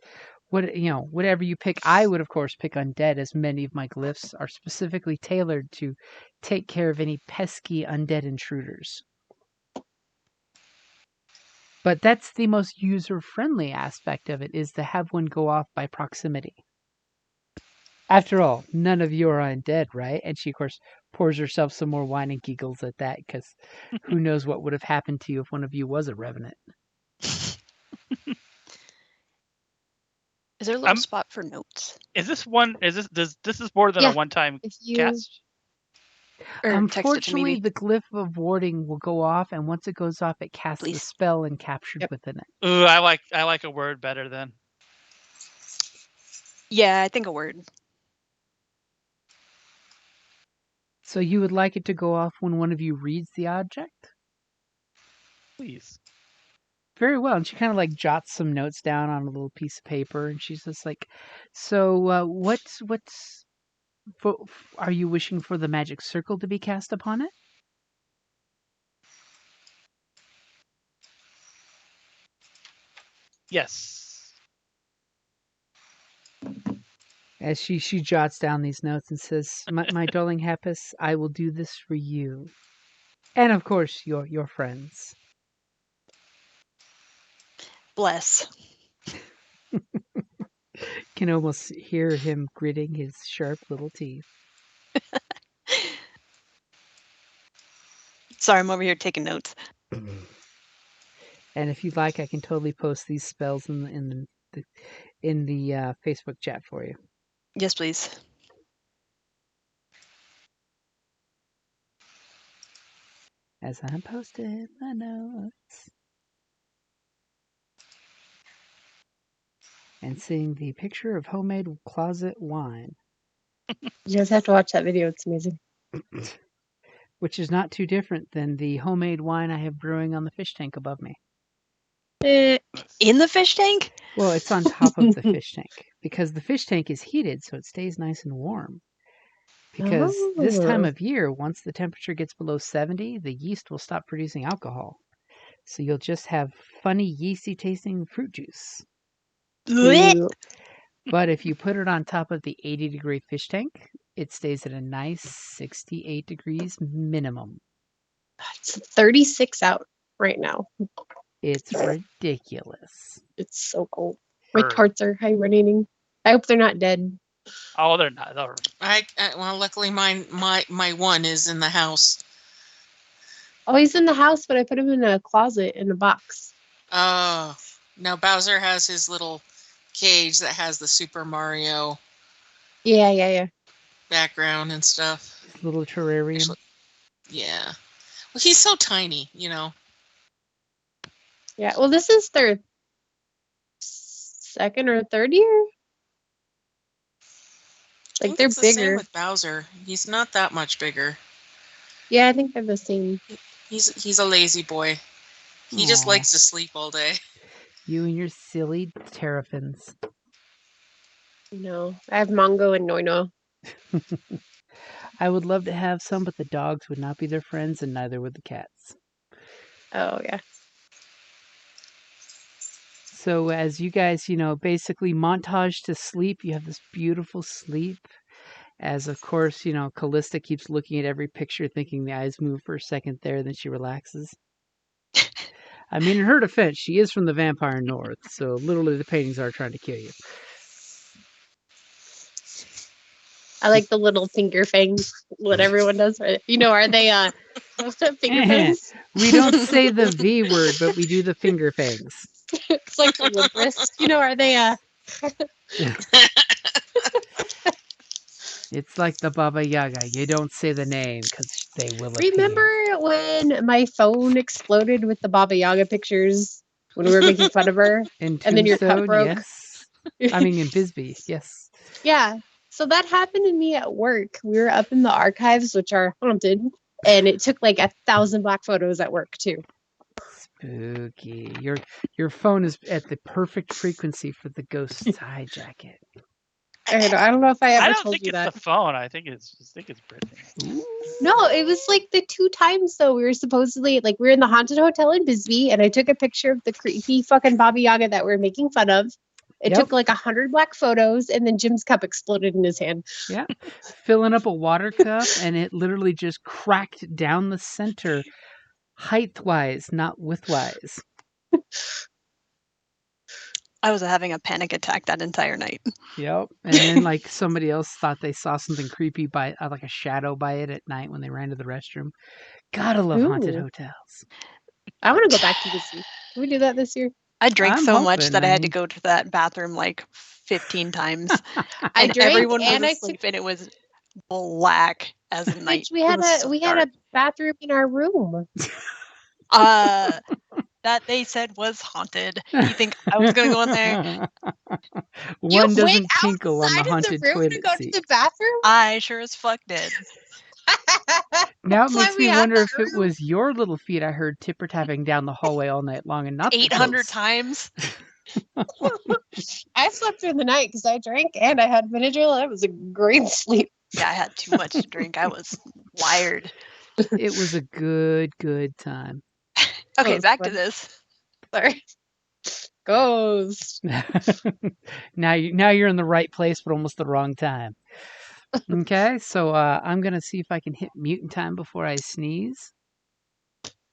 whatever you pick, I would of course pick undead, as many of my glyphs are specifically tailored to take care of any pesky undead intruders. But that's the most user-friendly aspect of it, is to have one go off by proximity. After all, none of you are undead, right? And she, of course, pours herself some more wine and giggles at that, because who knows what would have happened to you if one of you was a revenant. Is there a little spot for notes? Is this one? Is this is more than Yeah. a one-time If you cast? Or text it to me, Unfortunately, maybe? the glyph of warding will go off, and once it goes off, it casts the Please. spell and captured Yep. within it. Ooh, I like a word better than. Yeah, I think a word. So you would like it to go off when one of you reads the object? Please. Very well. And she kind of like jots some notes down on a little piece of paper, and she's just like, "So, are you wishing for the magic circle to be cast upon it?" Yes. As she jots down these notes and says, "My darling Hepis, I will do this for you, and of course your friends." Bless. Can almost hear him gritting his sharp little teeth. Sorry, I'm over here taking notes. And if you'd like, I can totally post these spells in the Facebook chat for you. Yes, please. As I posted my notes. And seeing the picture of homemade closet wine, You guys have to watch that video. It's amazing. which is not too different than the homemade wine I have brewing on the fish tank above me. In the fish tank? Well, it's on top of the fish tank, because the fish tank is heated, so it stays nice and warm. Because this time Oh. of year, once the temperature gets below 70, the yeast will stop producing alcohol. So you'll just have funny, yeasty tasting fruit juice. Ew. But if you put it on top of the 80-degree fish tank, it stays at a nice 68 degrees minimum. It's 36 out right now. It's ridiculous. It's so cold. My Heard. tarts are hibernating. I hope they're not dead. Oh, they're not. They're, Well, luckily my one is in the house. Oh, he's in the house, but I put him in a closet in a box. Oh, now Bowser has his little cage that has the Super Mario Yeah. background and stuff. Little terrarium. Actually, yeah. Well, he's so tiny, you know. Yeah. Well, this is their second or third year. I Like think they're it's the same bigger. with Bowser. He's not that much bigger. Yeah, I think they're the same. He's a lazy boy. He just Aw. likes to sleep all day. You and your silly terrapins. No, I have Mongo and Noino. I would love to have some, but the dogs would not be their friends, and neither would the cats. Oh yeah. So as you guys, basically montage to sleep, you have this beautiful sleep. As of course, Callista keeps looking at every picture, thinking the eyes move for a second there, then she relaxes. I mean, in her defense, she is from the Vampire North, so literally the paintings are trying to kill you. I like the little finger fangs. What everyone does. Right? Are they finger fangs? We don't say the V word, but we do the finger fangs. It's like the lip wrist. Are they It's like the Baba Yaga. You don't say the name because they will appear. Remember when my phone exploded with the Baba Yaga pictures when we were making fun of her? In And then your cup Tombstone, broke? yes. I mean, in Bisbee, yes. Yeah. So that happened to me at work. We were up in the archives, which are haunted, and it took like 1,000 black photos at work too. Spooky. Your phone is at the perfect frequency for the ghost's hijack it. I don't know if I ever I don't told think you it's that. the phone. I think it's Brittany. Ooh. No, it was like the 2 times though. We were supposedly like we were in the haunted hotel in Bisbee, and I took a picture of the creepy fucking Baba Yaga that we were making fun of. It Yep. took like 100 black photos, and then Jim's cup exploded in his hand. Yeah. Filling up a water cup, and it literally just cracked down the center, height-wise, not width-wise. I was having a panic attack that entire night. Yep. And then, like, somebody else thought they saw something creepy by, like a shadow by it at night when they ran to the restroom. Gotta love haunted Ooh. hotels. I want to go back to Bisbee. Can we do that this year? I drank I'm so much hoping, that I I had to mean- go to that bathroom like 15 times. I And drank everyone and was I asleep, and it was black as a night. Bitch, we It had was so a dark. bathroom in our room. That they said was haunted. You think I was gonna go in there? You One went doesn't tinkle on the outside of haunted room to toilet go seat. to the bathroom. I sure as fuck did. Now it That's why makes we me had wonder that if it room. was your little feet I heard tipper tapping down the hallway all night long and not the 800 ghost. times. I slept through the night because I drank and I had Benadryl. It was a great sleep. Yeah, I had too much to drink. I was wired. It was a good time. Okay, was back to fun. this. Sorry. Ghost. now you're in the right place, but almost the wrong time. Okay, so I'm gonna see if I can hit mute in time before I sneeze.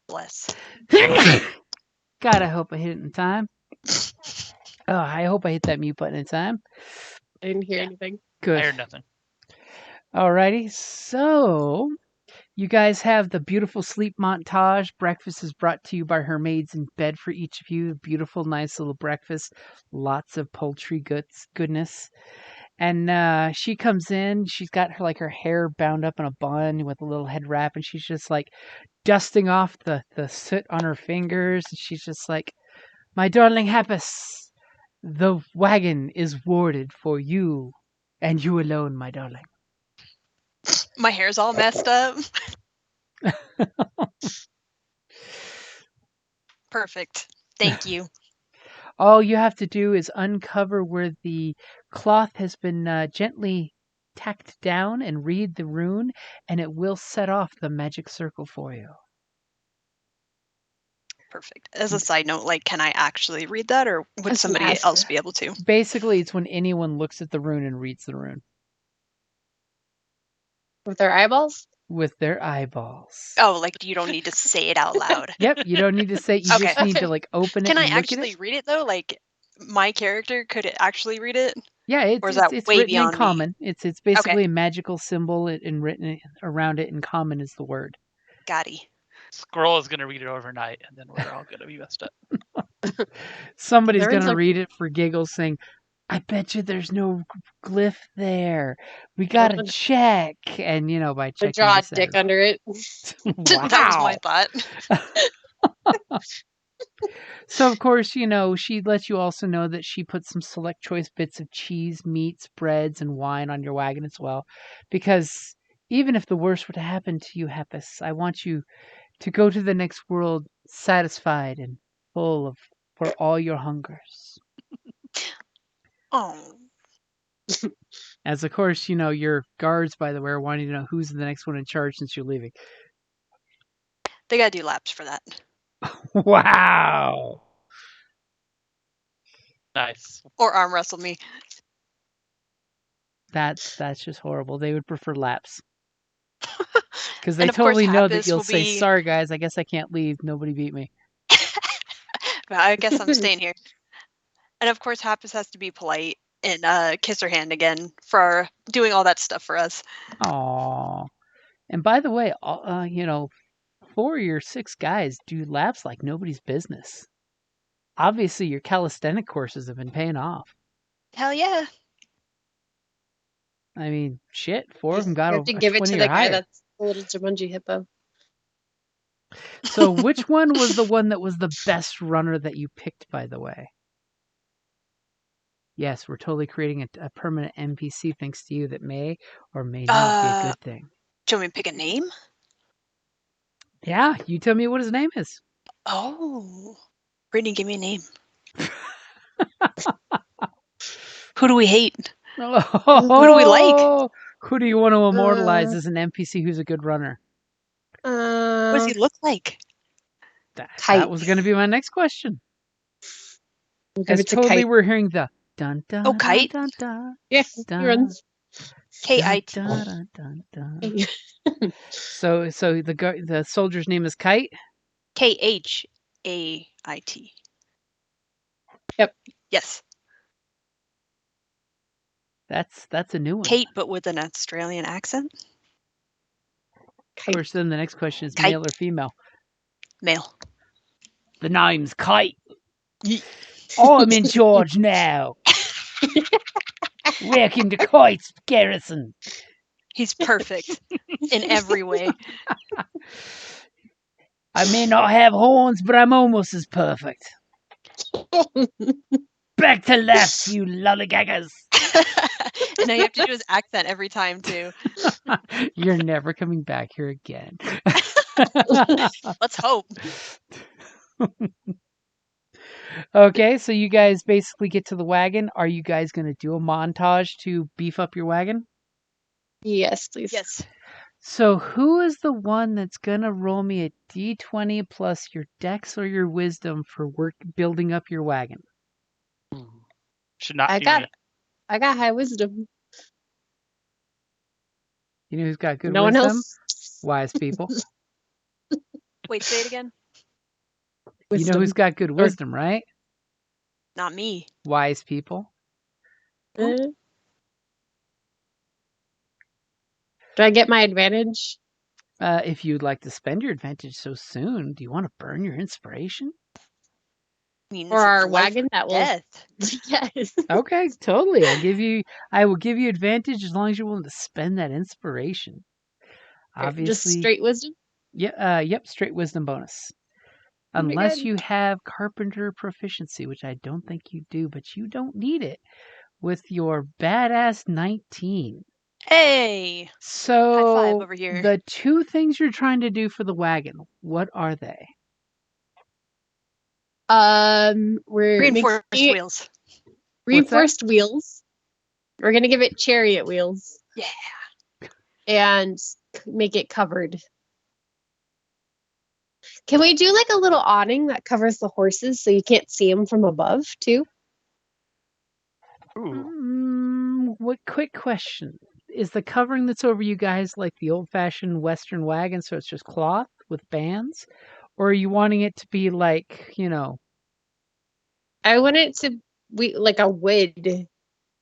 Bless. God, I hope I hit it in time. Oh, I hope I hit that mute button in time. I didn't hear Yeah. anything. Good. I heard nothing. Alrighty, so you guys have the beautiful sleep montage. Breakfast is brought to you by her maids in bed for each of you. Beautiful, nice little breakfast. Lots of poultry goodness. And she comes in. She's got her hair bound up in a bun with a little head wrap, and she's just like dusting off the soot on her fingers. And she's just like, "My darling Happus, the wagon is warded for you, and you alone, my darling." My hair's all messed up. Perfect. Thank you. All you have to do is uncover where the cloth has been gently tacked down and read the rune, and it will set off the magic circle for you. Perfect. As a side note, like, can I actually read that, or would As an somebody ask. else be able to? Basically, it's when anyone looks at the rune and reads the rune With their eyeballs? with their eyeballs. Oh, like you don't need to say it out loud. Yep, you don't need to say. You Okay. just need to open it Can I and look actually at it. read it though? Like, my character could it actually read it? Yeah, Or is it's that it's way written in beyond me? common. It's basically a magical symbol and written around it in common is the word. Gotti. Squirrel is gonna read it overnight, and then we're all gonna be messed up. Somebody's They're in gonna some- read it for giggles, saying, "I bet you there's no glyph there. We gotta Someone- check." And by To checking, draw the a dick center. under it. That was my thought. So of course, she lets you also know that she put some select choice bits of cheese, meats, breads, and wine on your wagon as well, because even if the worst were to happen to you, Happus, I want you to go to the next world satisfied and full for all your hungers. Oh. As of course, your guards, by the way, are wanting to know who's the next one in charge since you're leaving. They gotta do laps for that. Wow. Nice. Or arm wrestle me. That's just horrible. They would prefer laps. Because they And of course, totally know that Happus you'll will say, be- "Sorry guys, I guess I can't leave. Nobody beat me." But I guess I'm staying here. And of course, Happus has to be polite and kiss her hand again for doing all that stuff for us. Aww. And by the way, 4 of your 6 guys do laps like nobody's business. Obviously, your calisthenic courses have been paying off. Hell yeah. I mean, shit, 4 of them got You a have to give it 20 to or the guy higher. that's the little Jumanji hippo. So which one was the one that was the best runner that you picked, by the way? Yes, we're totally creating a permanent NPC thanks to you that may or may not be a good thing. Do you want me to pick a name? Yeah, you tell me what his name is. Oh. Brittany, give me a name. Who do we hate? Who do we like? Who do you want to immortalize as an NPC who's a good runner? What does he look like? That Kite. was going to be my next question. We'll give As it to totally Kite. we're hearing the dun dun Oh, Kite? dun dun Yeah, dun, he runs. K-I-T. dun, dun, dun, dun. So the soldier's name is Kite. K-H-A-I-T. Yep. Yes. That's a new one. Kate, but with an Australian accent. Of course, then the next question is Kite. male or female. Male. The name's Kite. I'm in charge now. Welcome to Kite's garrison. He's perfect in every way. I may not have horns, but I'm almost as perfect. Back to left, you lollygaggers. And now you have to do his accent every time, too. You're never coming back here again. Let's hope. Okay, so you guys basically get to the wagon. Are you guys going to do a montage to beef up your wagon? Yes, please. Yes. So who is the one that's going to roll me a d20 plus your dex or your wisdom for building up your wagon? Should not I be got me. I got high wisdom. You know who's got good No one wisdom? else. Wise people. Wait, say it again. You know who's got good wisdom, right? Not me. Wise people. Do I get my advantage? If you'd like to spend your advantage so soon, do you want to burn your inspiration? I mean, Or this is our life wagon or that will. death. Yes. Okay, totally. I will give you advantage as long as you're willing to spend that inspiration. Obviously, Just straight wisdom. Yep, straight wisdom bonus. Pretty Unless good. you have carpenter proficiency, which I don't think you do, but you don't need it with your badass 19. Hey! So High five over here. the two things you're trying to do for the wagon, what are they? We're Reinforced making it wheels. reinforced wheels. We're gonna give it chariot wheels. Yeah. And make it covered. Can we do like a little awning that covers the horses so you can't see them from above too? Ooh. What quick question. Is the covering that's over you guys like the old-fashioned Western wagon, so it's just cloth with bands? Or are you wanting it to be like, I want it to be like a wood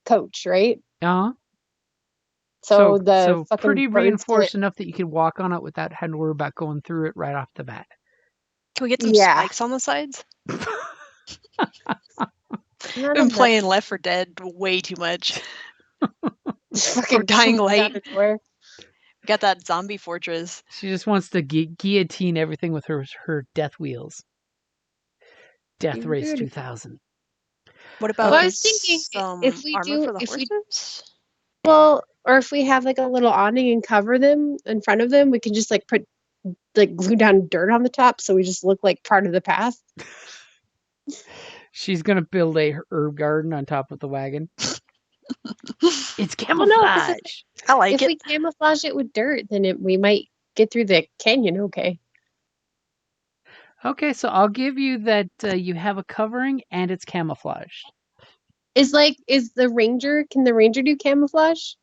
coach, right? So the fucking pretty birds reinforced get- enough that you could walk on it without having to worry about going through it right off the bat. Can we get some Yeah. spikes on the sides? None I've been of that- playing Left 4 Dead way too much. fucking Dying comes out Light. of nowhere. We got that zombie fortress. She just wants to guillotine everything with her death wheels. Death You Race did. 2000. What about Well, I was thinking some if we armor do- for the if we- horses? Well, or if we have like a little awning and cover them in front of them, we can just like put like glue down dirt on the top so we just look like part of the path. She's gonna build a herb garden on top of the wagon. It's Well, no, 'cause camouflage. I like if it. we camouflage it with dirt, then we might get through the canyon okay. Okay, so I'll give you that you have a covering and it's camouflaged. Can the ranger do camouflage?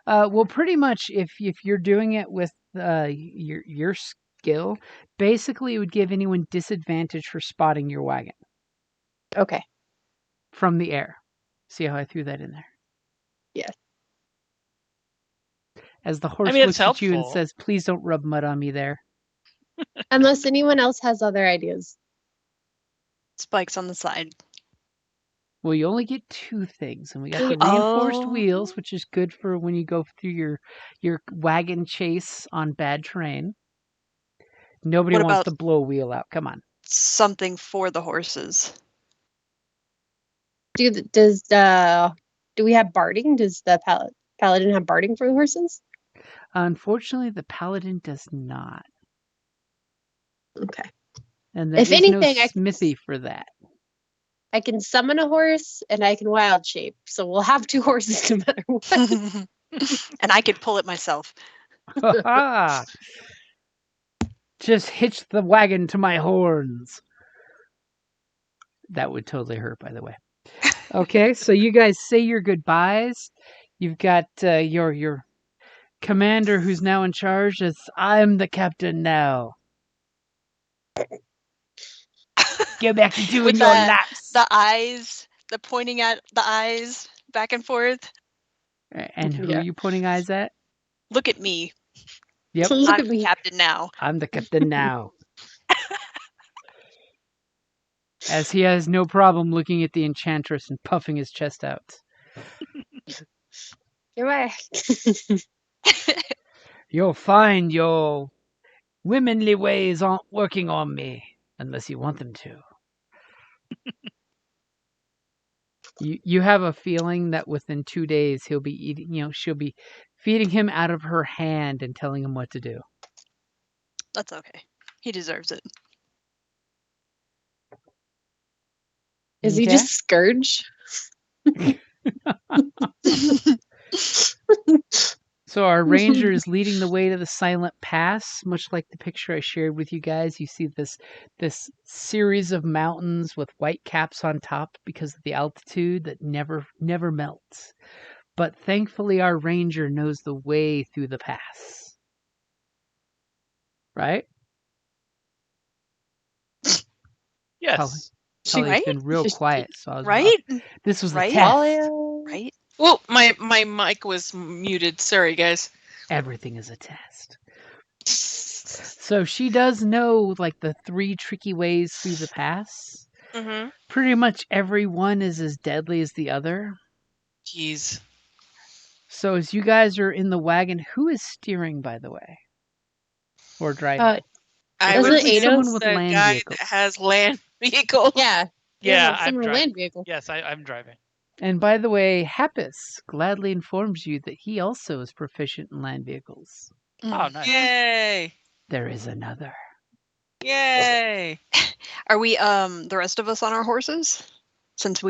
Well, pretty much if you're doing it with your skill, basically it would give anyone disadvantage for spotting your wagon Okay. from the air. See how I threw that in there? Yes. As the horse mean, looks it's at you and helpful. says, "Please don't rub mud on me there." Unless anyone else has other ideas. Spikes on the side. Well, you only get 2 things, and we got the reinforced Oh. wheels, which is good for when you go through your wagon chase on bad terrain. Nobody What wants about to blow a wheel out. Come on. something for the horses? Do we have barding? Does the paladin have barding for the horses? Unfortunately, the paladin does not, Okay. and there If is no anything, smithy for that. I can summon a horse and I can wild shape, so we'll have 2 horses no matter what. And I could pull it myself. Ha-ha! Just hitch the wagon to my horns. That would totally hurt, by the way. Okay, so you guys say your goodbyes. You've got your commander who's now in charge. It's I'm the captain now. Get back to doing With your laps. The eyes, the pointing at the eyes back and forth. And who Yeah. are you pointing eyes at? Look at me. Yep, Look I'm at the me. captain now. I'm the captain now. As he has no problem looking at the enchantress and puffing his chest out. Goodbye. You'll find your womanly ways aren't working on me unless you want them to. You have a feeling that within 2 days he'll be eating, she'll be feeding him out of her hand and telling him what to do. That's okay. He deserves it. Is he Okay? just Scourge? So our ranger is leading the way to the Silent Pass, much like the picture I shared with you guys. You see this series of mountains with white caps on top because of the altitude that never melts. But thankfully our ranger knows the way through the pass. Right? Yes. Tully's Right? been real quiet, so I was Right? this was the Right? test. Right? Oh, my mic was muted. Sorry, guys. Everything is a test. So she does know like the 3 tricky ways through the pass. Mm-hmm. Pretty much every one is as deadly as the other. Jeez. So as you guys are in the wagon, who is steering, by the way? Or driving? I Doesn't was Ados- someone with the land guy vehicles. that has land vehicles. Yeah. Yeah, some I'm driving. land vehicle. Yes, I'm driving. And by the way, Happus gladly informs you that he also is proficient in land vehicles. Oh, nice. Yay! There is another. Yay! Are we the rest of us on our horses? Since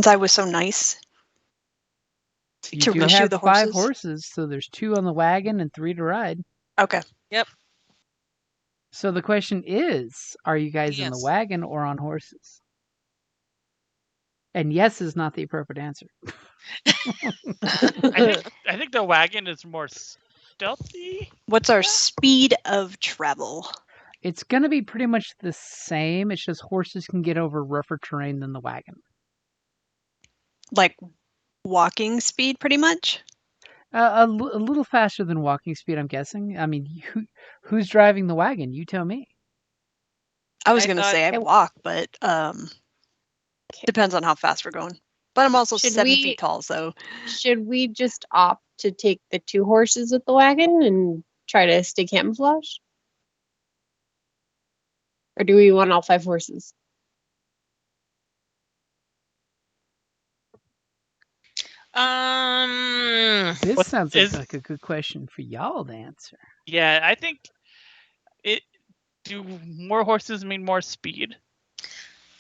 I was so nice You to do rescue have the 5 horses. horses, so there's 2 on the wagon and 3 to ride. Okay. So the question is, are you guys in the Yes. wagon or on horses? And yes is not the appropriate answer. I think the wagon is more stealthy. What's our speed of travel? It's going to be pretty much the same. It's just horses can get over rougher terrain than the wagon. Like walking speed, pretty much? A little faster than walking speed, I'm guessing. I mean, who's driving the wagon? You tell me. I was I going to thought- say I walk, but depends on how fast we're going. But I'm also Should 7 we- feet tall, so Should we just opt to take the 2 horses with the wagon and try to stay camouflage? Or do we want all 5 horses? This What sounds is- like a good question for y'all to answer. Yeah, I think it. Do more horses mean more speed?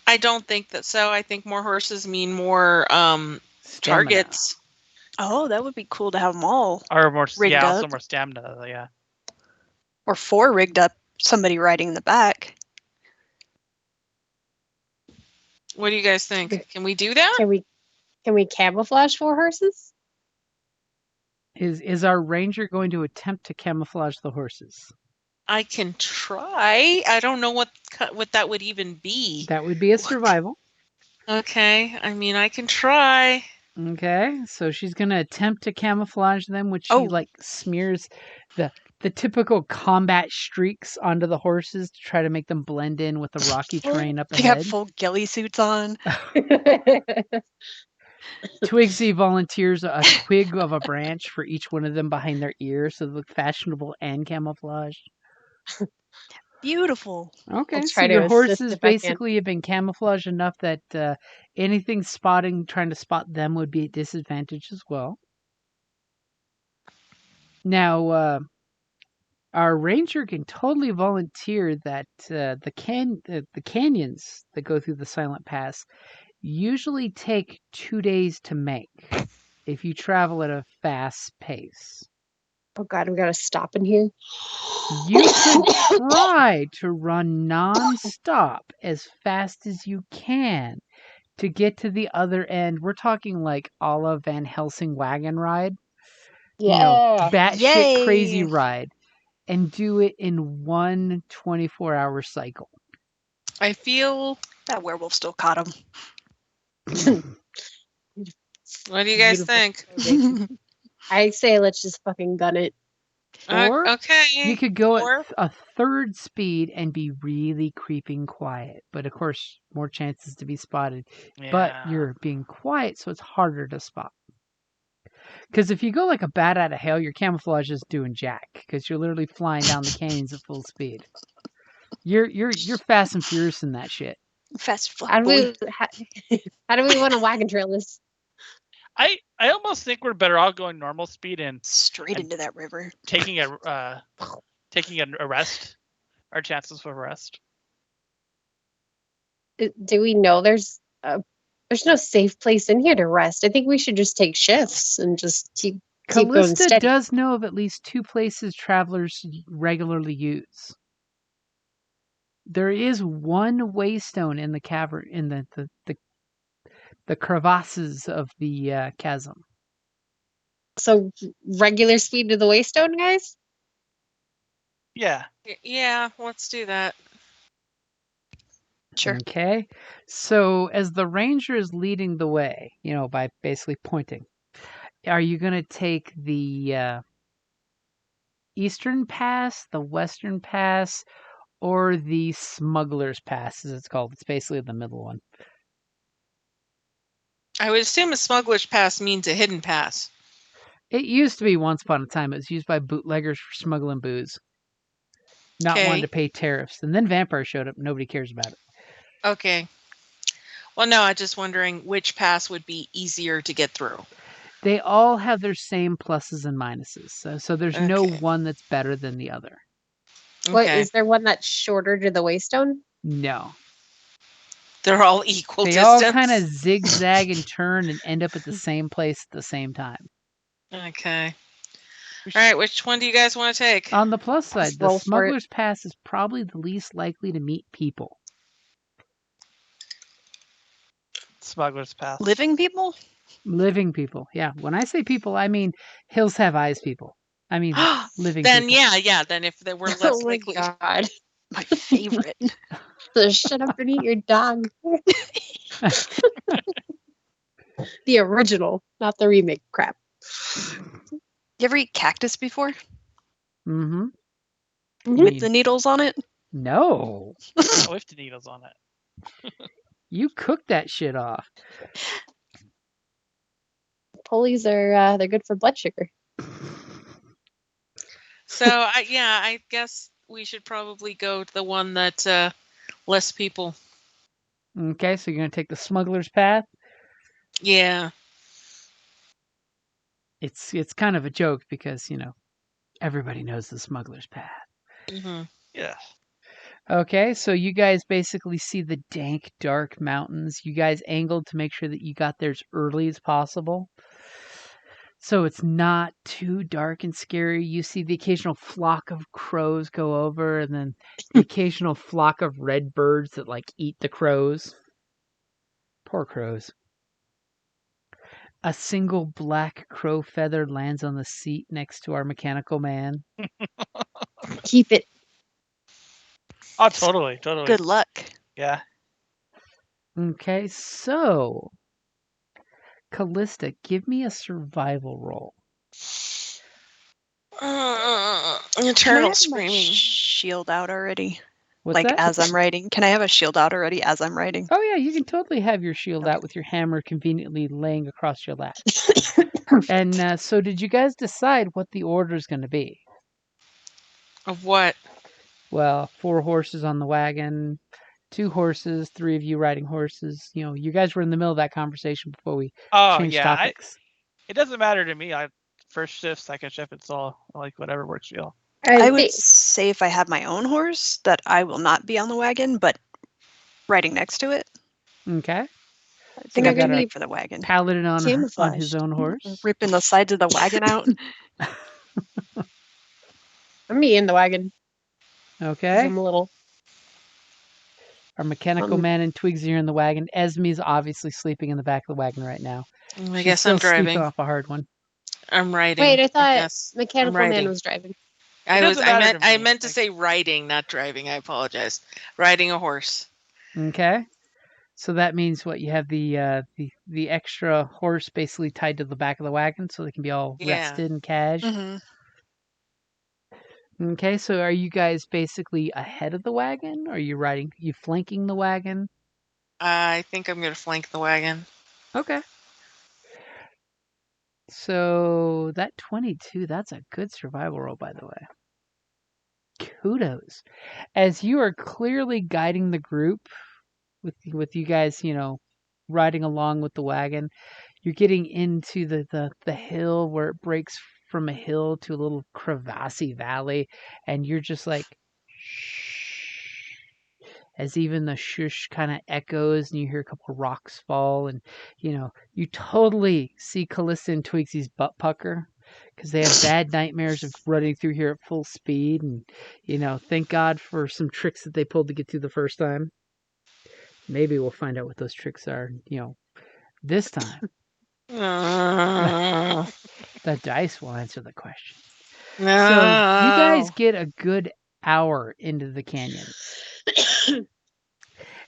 I don't think that so. I think more horses mean more Stamina. targets. oh, that would be cool to have them all. Or more? Rigged Yeah, also up. more stamina. Yeah. Or 4 rigged up, somebody riding in the back. What do you guys think? Can we do that? Can we camouflage 4 horses? Is our ranger going to attempt to camouflage the horses? I can try. I don't know what that would even be. That would be a survival. Okay. I mean, I can try. Okay, so she's gonna attempt to camouflage them, which she Oh. like smears the typical combat streaks onto the horses to try to make them blend in with the rocky terrain up They got ahead. full ghillie suits on. Twigsy volunteers a twig of a branch for each one of them behind their ear, so they look fashionable and camouflaged. Beautiful. Okay, I'll so try to your assist horses if I can. basically have been camouflaged enough that anything trying to spot them would be at disadvantage as well. Now, our ranger can totally volunteer that the canyons that go through the Silent Pass usually take 2 days to make if you travel at a fast pace. Oh God, we gotta stop in here. You could try to run non-stop as fast as you can to get to the other end. We're talking like a la Van Helsing wagon ride. Yeah. Batshit crazy Yay. ride. And do it in one 24-hour cycle. I feel. That werewolf still caught him. What do you guys Beautiful think? motivation. I say let's just fucking gun it. Or Okay. you could go Or- at a third speed and be really creeping quiet. But of course, more chances to be spotted. But Yeah. you're being quiet, so it's harder to spot. Because if you go like a bat out of hell, your camouflage is doing jack. Because you're literally flying down the canyons at full speed. You're fast and furious in that shit. Fast How flat do boy. how do we want to wagon trail this? I almost think we're better off going normal speed and Straight into that river. taking a rest. Our chances for rest. Do we know there's no safe place in here to rest? I think we should just take shifts and just keep going Callista steady. does know of at least 2 places travelers regularly use. There is one waystone in the cavern, in the crevasses of the chasm. So regular speed to the waystone, guys. Yeah. Yeah, let's do that. Sure. Okay. So as the ranger is leading the way, by basically pointing, are you going to take the Eastern Pass, the Western Pass, or the Smuggler's Pass, as it's called? It's basically the middle one. I would assume a smuggler's pass means a hidden pass. It used to be once upon a time. It was used by bootleggers for smuggling booze. Not wanting Okay. to pay tariffs. And then vampires showed up. Nobody cares about it. Okay. Well, no, I'm just wondering which pass would be easier to get through. They all have their same pluses and minuses. So there's no Okay. one that's better than the other. What Okay. is there one that's shorter to the waystone? No. They're all equal They distance. all kind of zigzag and turn and end up at the same place at the same time. Okay. All right, which one do you guys want to take? On the plus side, Just the roll for it. Smuggler's Pass is probably the least likely to meet people. Smuggler's Pass. Living people? Living people. Yeah. When I say people, I mean Hills Have Eyes people. I mean living Then people. yeah. Then if they were less Oh my likely. God! My favorite. So shut up and eat your dog. The original, not the remake crap. You ever eat cactus before? Mm-hmm. With the needles on it? No. With the needles on it. You cooked that shit off. Pulleys are they're good for blood sugar. So I guess we should probably go to the one that less people. Okay, so you're gonna take the Smuggler's Path. Yeah. It's kind of a joke because everybody knows the Smuggler's Path. hmm Yeah. Okay, so you guys basically see the dank, dark mountains. You guys angled to make sure that you got there as early as possible. So it's not too dark and scary. You see the occasional flock of crows go over, and then the occasional flock of red birds that eat the crows. Poor crows. A single black crow feather lands on the seat next to our mechanical man. Keep it. Oh, totally. Good luck. Yeah. Okay, so Callista, give me a survival roll. Can I Eternal have my screaming. shield out already? What's Like that? as I'm writing? Can I have a shield out already as I'm writing? Oh yeah, you can totally have your shield Okay. out with your hammer conveniently laying across your lap. And so, did you guys decide what the order is going to be? Of what? Well, 4 horses on the wagon, 2 horses, 3 of you riding horses. You know, you guys were in the middle of that conversation before we Oh changed yeah, topics. it doesn't matter to me. I first shift, second shift, it's all like whatever works for you. I would say if I have my own horse, that I will not be on the wagon, but riding next to it. Okay. I So think we I'm got gonna our be for the wagon. paladin on his Camouflaged. own horse. Ripping the sides of the wagon out. I'm me in the wagon. 'Cause Okay. I'm a little. Our mechanical man and Twigsy are in the wagon. Esme's obviously sleeping in the back of the wagon right now. I She's guess still I'm driving. sleeping off a hard one. I'm riding. Wait, I thought guess. Mechanical I'm Man riding. was driving. I doesn't matter to I me, meant to like- say riding, not driving. I apologize. Riding a horse. Okay. So that means what? You have the extra horse basically tied to the back of the wagon so they can be all Yeah. rested and caged. hmm Okay, so are you guys basically ahead of the wagon? Or are you flanking the wagon? I think I'm gonna flank the wagon. Okay. So that 22, that's a good survival roll, by the way. Kudos. As you are clearly guiding the group with you guys, riding along with the wagon, you're getting into the hill where it breaks from a hill to a little crevassy valley, and you're just like shh, as even the shush kind of echoes, and you hear a couple of rocks fall, and you totally see Callista and Twigsy's butt pucker because they have bad nightmares of running through here at full speed, and thank God for some tricks that they pulled to get through the first time. Maybe we'll find out what those tricks are, this time. No. The dice will answer the question. So you guys get a good hour into the canyon.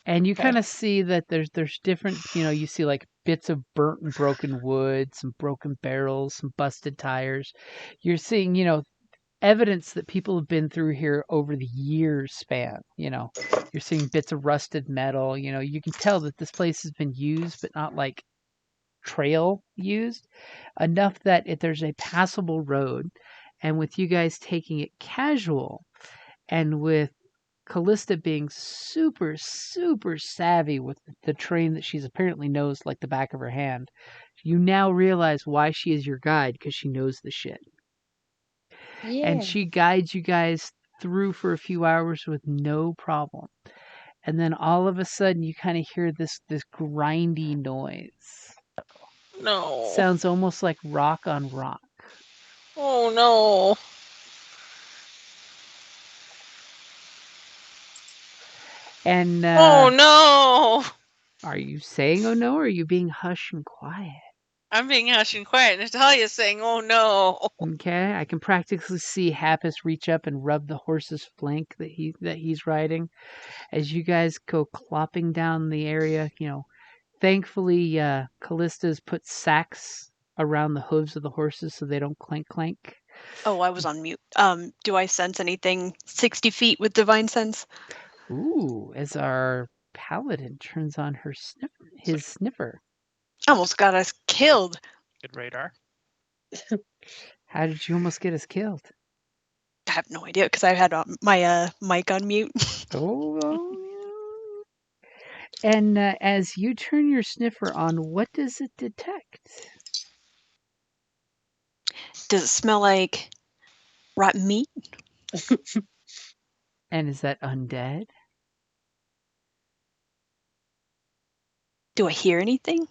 And you kind of see that there's different, you see like bits of burnt and broken wood, some broken barrels, some busted tires. You're seeing, evidence that people have been through here over the years span. You're seeing bits of rusted metal. You can tell that this place has been used, but not like trail used, enough that there's a passable road. And with you guys taking it casual, and with Callista being super, super savvy with the terrain that she's apparently knows like the back of her hand, you now realize why she is your guide, because she knows the shit. Yeah. And she guides you guys through for a few hours with no problem. And then all of a sudden you kind of hear this grindy noise. No. Sounds almost like rock on rock. Oh no. And Oh no. are you saying oh no, or are you being hush and quiet? I'm being hush and quiet. Natalia's saying, "Oh no." Okay, I can practically see Happus reach up and rub the horse's flank that he's riding. As you guys go clopping down the area, thankfully Callista's put sacks around the hooves of the horses so they don't clank clank. Oh, I was on mute. Do I sense anything 60 feet with divine sense? Ooh, as our paladin turns on his sniffer. Almost got us killed. Good radar. How did you almost get us killed? I have no idea because I had my mic on mute. Oh, yeah. And as you turn your sniffer on, what does it detect? Does it smell like rotten meat? And is that undead? Do I hear anything?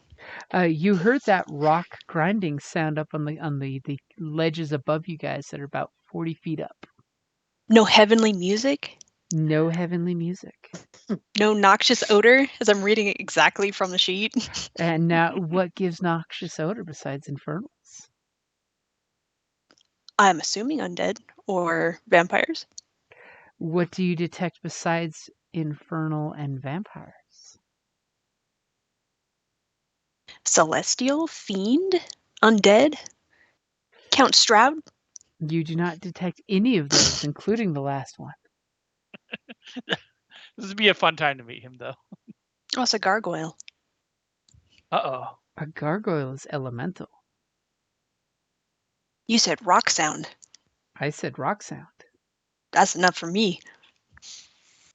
You heard that rock grinding sound up on the ledges above you guys that are about 40 feet up. No heavenly music? No heavenly music. No noxious odor, as I'm reading it exactly from the sheet. And now, what gives noxious odor besides infernals? I'm assuming undead or vampires. What do you detect besides infernal and vampires? Celestial? Fiend? Undead? Count Stroud? You do not detect any of those, including the last one. This would be a fun time to meet him, though. Oh, it's a gargoyle. Uh-oh. A gargoyle is elemental. You said rock sound. I said rock sound. That's enough for me.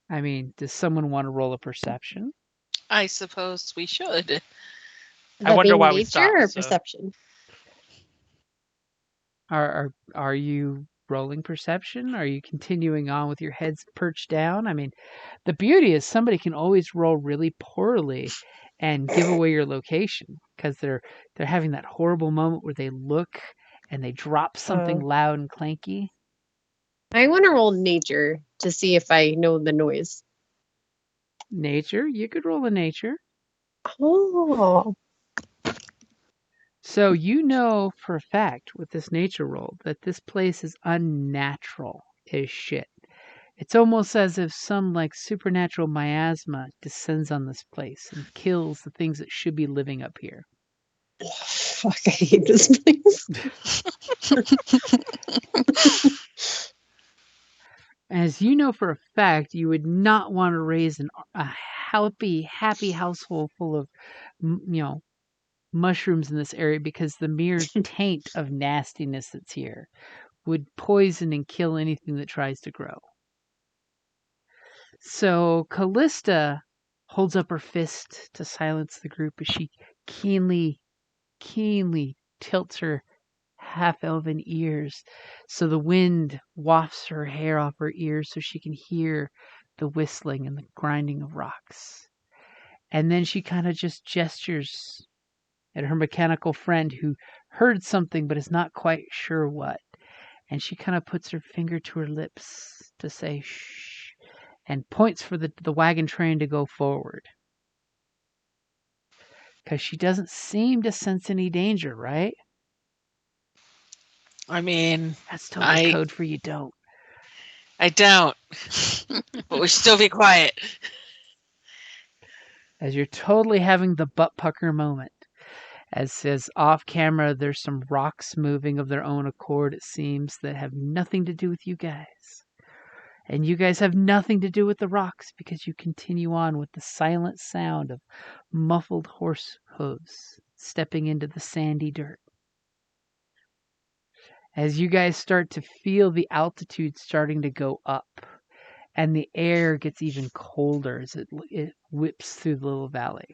I mean, does someone want to roll a perception? I suppose we should. Would I that wonder be why we nature stopped, or so- perception? Are you rolling perception? Are you continuing on with your heads perched down? I mean, the beauty is somebody can always roll really poorly and give away your location because they're having that horrible moment where they look and they drop something loud and clanky. I want to roll nature to see if I know the noise. Nature, you could roll a nature. Oh, So you know for a fact with this nature roll that this place is unnatural as shit. It's almost as if some like supernatural miasma descends on this place and kills the things that should be living up here. fuck! I hate this place. As you know for a fact, you would not want to raise a happy household full of, mushrooms in this area because the mere taint of nastiness that's here would poison and kill anything that tries to grow. So Callista holds up her fist to silence the group as she keenly tilts her half-elven ears so the wind wafts her hair off her ears so she can hear the whistling and the grinding of rocks. And then she kind of just gestures at her mechanical friend who heard something but is not quite sure what. And she kind of puts her finger to her lips to say shh and points for the wagon train to go forward. Because she doesn't seem to sense any danger, right? I mean, That's totally code for you don't. I don't. But we should still be quiet. As you're totally having the butt pucker moment. As off camera, there's some rocks moving of their own accord, it seems, that have nothing to do with you guys. And you guys have nothing to do with the rocks because you continue on with the silent sound of muffled horse hooves stepping into the sandy dirt. As you guys start to feel the altitude starting to go up and the air gets even colder as it whips through the little valley.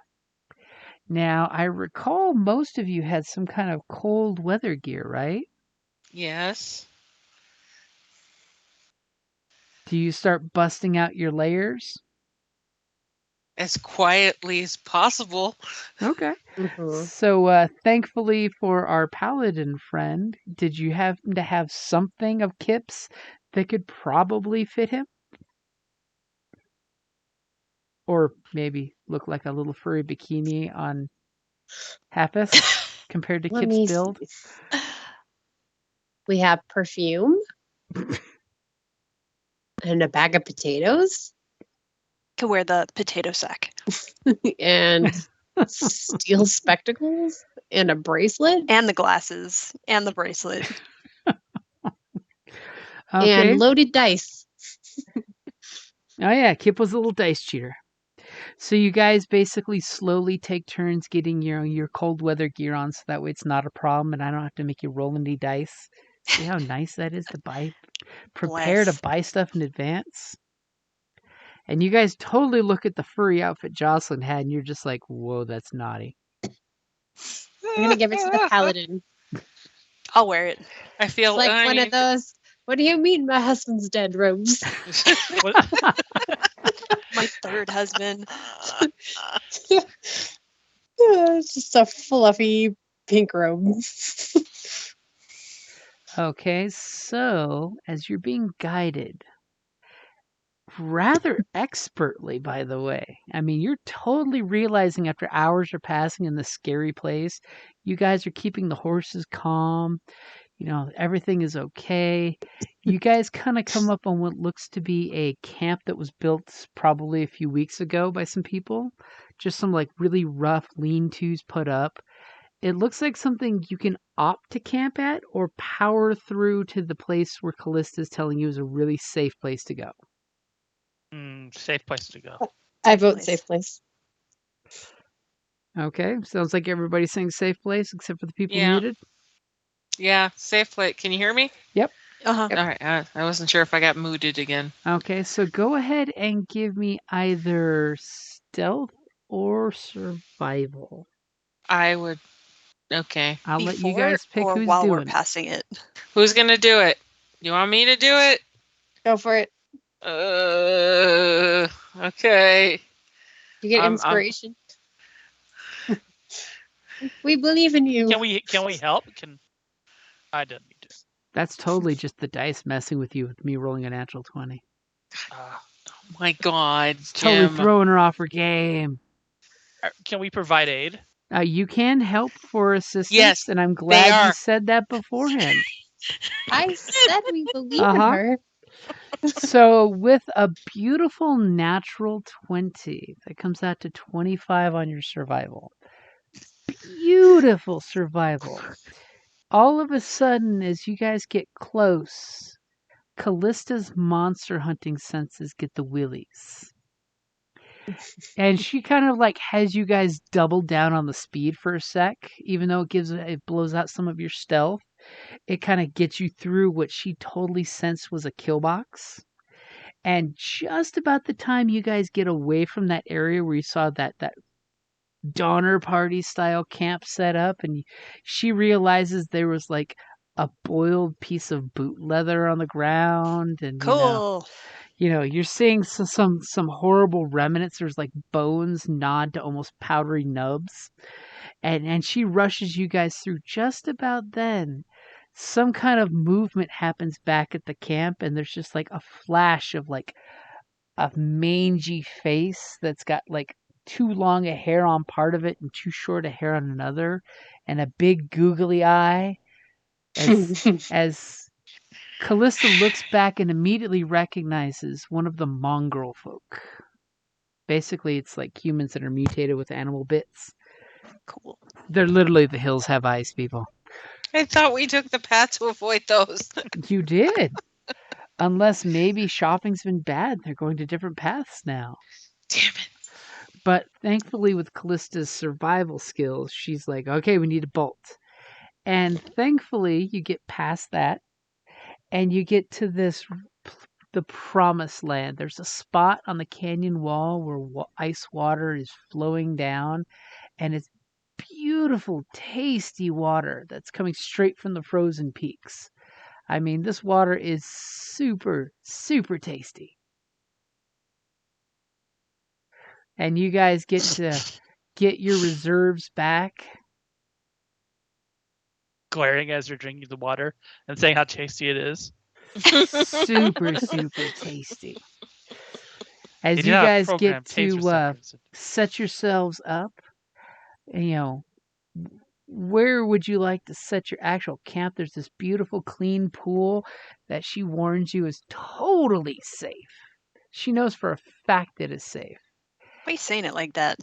Now, I recall most of you had some kind of cold weather gear, right? Yes. Do you start busting out your layers? As quietly as possible. Okay. Mhm. So, thankfully for our paladin friend, did you happen to have something of Kip's that could probably fit him? Or maybe look like a little furry bikini on Happus compared to Let Kip's me build? see. We have perfume and a bag of potatoes Could wear the potato sack. and steel spectacles and a bracelet And the glasses. And the bracelet. Okay. and loaded dice. Oh yeah, Kip was a little dice cheater. So you guys basically slowly take turns getting your cold weather gear on so that way it's not a problem and I don't have to make you roll any dice. See how nice that is to prepare to Bless. buy stuff in advance? And you guys totally look at the furry outfit Jocelyn had and you're just like, whoa, that's naughty. I'm gonna give it to the paladin. I'll wear it. I feel It's like one of those. What do you mean, my husband's dead robes? My third husband. It's just a fluffy pink robe. Okay, so as you're being guided, rather expertly, by the way. I mean, you're totally realizing after hours are passing in this scary place, you guys are keeping the horses calm. Everything is okay. You guys kind of come up on what looks to be a camp that was built probably a few weeks ago by some people. Just some like really rough lean-tos put up. It looks like something you can opt to camp at or power through to the place where Callista's telling you is a really safe place to go. Safe place to go. I vote Nice. safe place. Okay, sounds like everybody's saying safe place except for the people Yeah. muted. Yeah, safe place. Can you hear me? Uh-huh. All right. I wasn't sure if I got muted again. Okay, so go ahead and give me either stealth or survival. I would. Okay. I'll let you Before guys pick or who's while we're doing it. passing it. Who's gonna do it? You want me to do it? Go for it. Okay. You get I'm- inspiration. We believe in you. Can we help? I don't need to. That's totally just the dice messing with you with me rolling a natural 20. Uh, My God, Totally Jim. throwing her off her game. can we provide aid? You can help for assistance, Yes, and I'm glad you are. said that beforehand. I said we believe in Uh-huh. her. So with a beautiful natural 20, that comes out to 25 on your survival. Beautiful survival. All of a sudden, as you guys get close, Callista's monster hunting senses get the willies. And she kind of like has you guys double down on the speed for a sec, even though it blows out some of your stealth. It kind of gets you through what she totally sensed was a kill box. And just about the time you guys get away from that area where you saw that Donner Party style camp set up, and she realizes there was like a boiled piece of boot leather on the ground, and Cool. you're seeing some horrible remnants. There's like bones nod to almost powdery nubs, and she rushes you guys through. Just about then, some kind of movement happens back at the camp, and there's just like a flash of like a mangy face that's got like too long a hair on part of it and too short a hair on another, and a big googly eye. As Callista looks back and immediately recognizes one of the mongrel folk. Basically, it's like humans that are mutated with animal bits. Cool. They're literally the hills have eyes, people. I thought we took the path to avoid those. You did. Unless maybe shopping's been bad. They're going to different paths now. Damn it. But thankfully, with Callista's survival skills, she's like, okay, we need a bolt. And thankfully, you get past that, and you get to the promised land. There's a spot on the canyon wall where ice water is flowing down, and it's beautiful, tasty water that's coming straight from the frozen peaks. I mean, this water is super, super tasty. And you guys get to get your reserves back. Glaring as you're drinking the water and saying how tasty it is. Super, super tasty. As They you do have a guys program, get Taste to Receptors. set yourselves up, where would you like to set your actual camp? There's this beautiful, clean pool that she warns you is totally safe. She knows for a fact it is safe. Why are you saying it like that?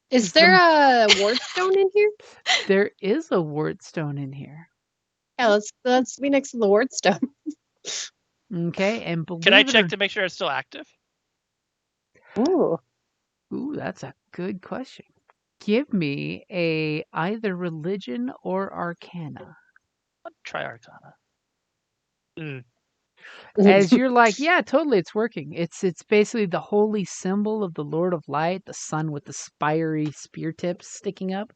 Is there a ward stone in here? There is a ward stone in here. Yeah, let's be next to the ward stone. Okay, and Can I believe it check or- to make sure it's still active? Ooh. Ooh, that's a good question. Give me either religion or arcana. Let's try Arcana. As you're like, yeah, totally, it's working. It's basically the holy symbol of the Lord of Light, the sun with the spiry spear tips sticking up,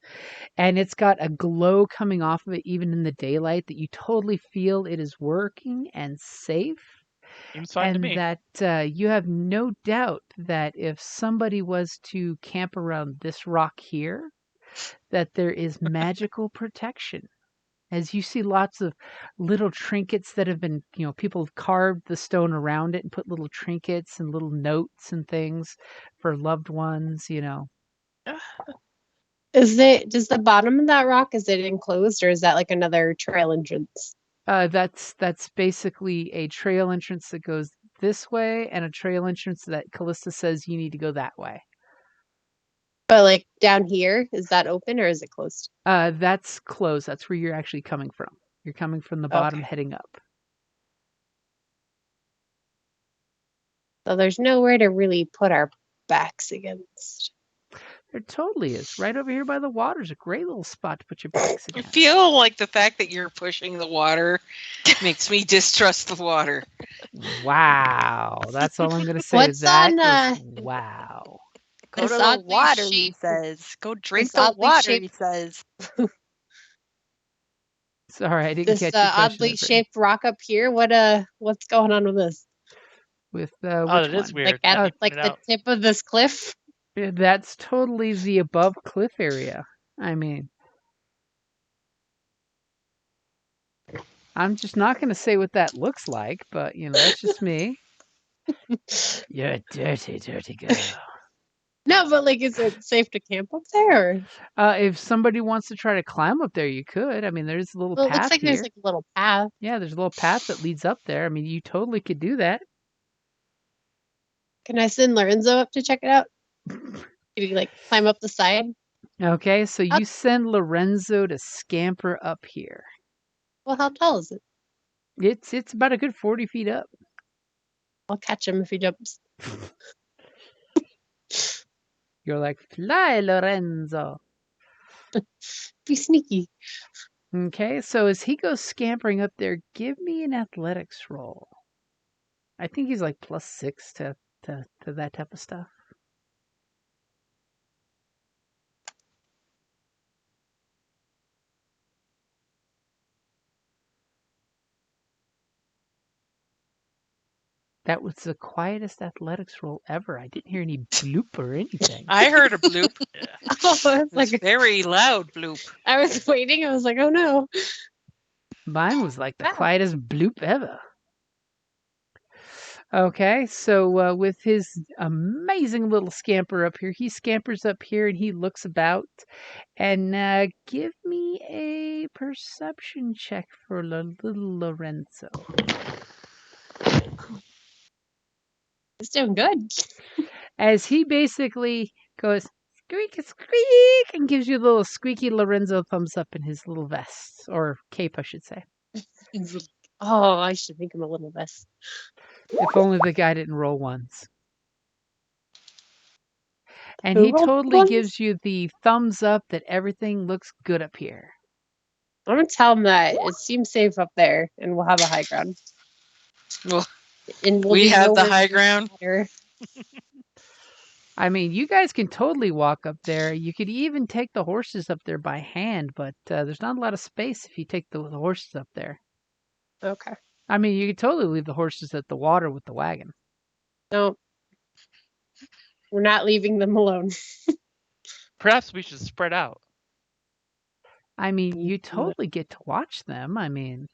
and it's got a glow coming off of it even in the daylight that you totally feel it is working and safe. Seems fine to And me. that you have no doubt that if somebody was to camp around this rock here, that there is magical protection. As you see lots of little trinkets that have been, people have carved the stone around it and put little trinkets and little notes and things for loved ones, Does the bottom of that rock, is it enclosed or is that like another trail entrance? That's basically a trail entrance that goes this way and a trail entrance that Callista says you need to go that way. But like down here, is that open or is it closed? That's closed. That's where you're actually coming from. You're coming from the bottom, Okay. heading up. So there's nowhere to really put our backs against. There totally is. Right over here by the water is a great little spot to put your backs I against. feel like the fact that you're pushing the water makes me distrust the water. Wow. That's all I'm going to say. What's That on, is wow. Go This to the oddly water, he shaped- says. Go drink this the oddly water, he shaped- says. Sorry, I didn't this catch your question. oddly there, Brittany. shaped rock up here? What's going on with this? With Oh, which that is one? weird. Like now at you like point it the out. tip of this cliff? That's totally the above cliff area. I mean, I'm just not going to say what that looks like, but that's just me. You're a dirty, dirty girl. No, but like, is it safe to camp up there? Or? If somebody wants to try to climb up there, you could. I mean, there's a little Well, it path looks like here. there's like a little path. Yeah, there's a little path that leads up there. I mean, you totally could do that. Can I send Lorenzo up to check it out? Can he like climb up the side? Okay, so Up. you send Lorenzo to scamper up here. Well, how tall is it? It's about a good 40 feet up. I'll catch him if he jumps. You're like, fly, Lorenzo. Be sneaky. Okay, so as he goes scampering up there, give me an athletics roll. I think he's like +6 to that type of stuff. That was the quietest athletics roll ever. I didn't hear any bloop or anything. I heard a bloop. Yeah. Oh, it's It's like very loud bloop. I was waiting. I was like, oh no. Mine was like the Wow. quietest bloop ever. Okay, so with his amazing little scamper up here, he scampers up here and he looks about. And give me a perception check for little Lorenzo. It's doing good. As he basically goes squeak, squeak, and gives you a little squeaky Lorenzo thumbs up in his little vest, or cape, I should say. Oh, I should make him a little vest. If only the guy didn't roll ones. And Who he rolled totally ones? gives you the thumbs up that everything looks good up here. I'm gonna tell him that it seems safe up there, and we'll have a high ground. Well, And we'll we be have the nowhere high near ground. water. I mean, you guys can totally walk up there. You could even take the horses up there by hand, but there's not a lot of space if you take the horses up there. Okay. I mean, you could totally leave the horses at the water with the wagon. No. We're not leaving them alone. Perhaps we should spread out. I mean, you totally get to watch them. I mean,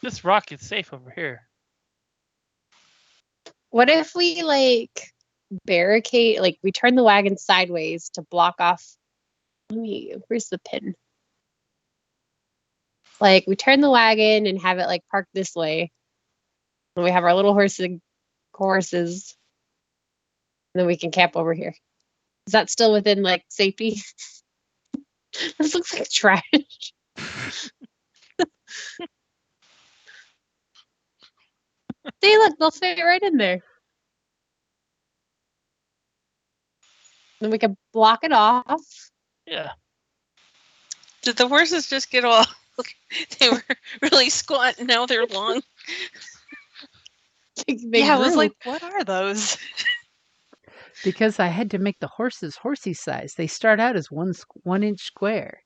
This rock is safe over here. What if we like barricade, like we turn the wagon sideways to block off? Where's the pin? Like we turn the wagon and have it like parked this way. And we have our little horses, and then we can camp over here. Is that still within like safety? This looks like trash. See, look, they'll fit right in there. Then we can block it off. Yeah. Did the horses just get all? They were really squat, and now they're long. They I was grew. like, what are those? because I had to make the horses horsey size. They start out as 1 inch square.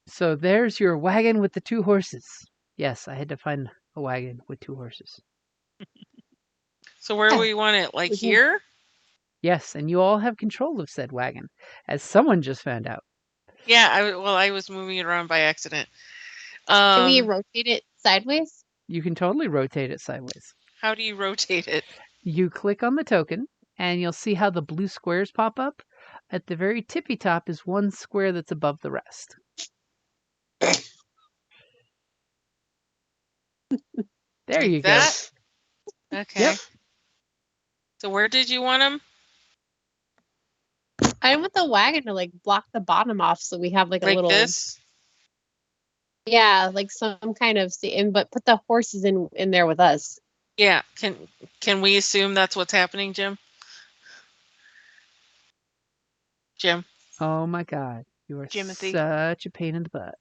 So there's your wagon with the 2 horses. Yes, I had to find a wagon with 2 horses. So where do we want it? Like Mhm. here? Yes, and you all have control of said wagon, as someone just found out. Yeah. I was moving it around by accident. Can we rotate it sideways? You can totally rotate it sideways. How do you rotate it? You click on the token, and you'll see how the blue squares pop up. At the very tippy top is 1 square that's above the rest. There you go. That? Okay. Yep. So where did you want them? I want the wagon to like block the bottom off so we have like a Like little this? yeah, like some kind of but put the horses in there with us. Yeah. Can we assume that's what's happening, Jim? Jim. Oh my God. You are Jimothy. such a pain in the butt.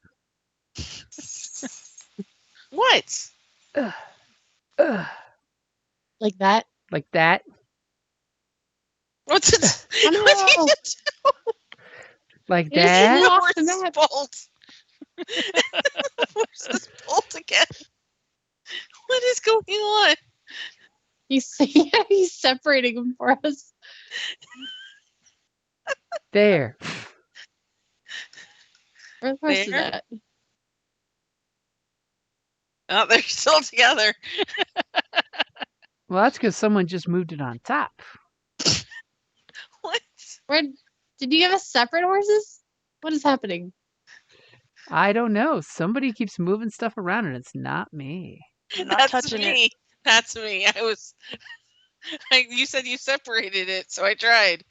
What? Ugh. Ugh. Like that. Like that. What's it? Oh, no. What did you do? Like You just that. blew off Where's the this map. bolt? Where's this bolt again? What is going on? He's separating them for us. There. Where the horses There? at? Oh, they're still together. Well, that's because someone just moved it on top. What? Where did you give us separate horses? What is happening? I don't know. Somebody keeps moving stuff around and it's not me. I'm not That's touching it. me. That's me. You said you separated it, so I tried.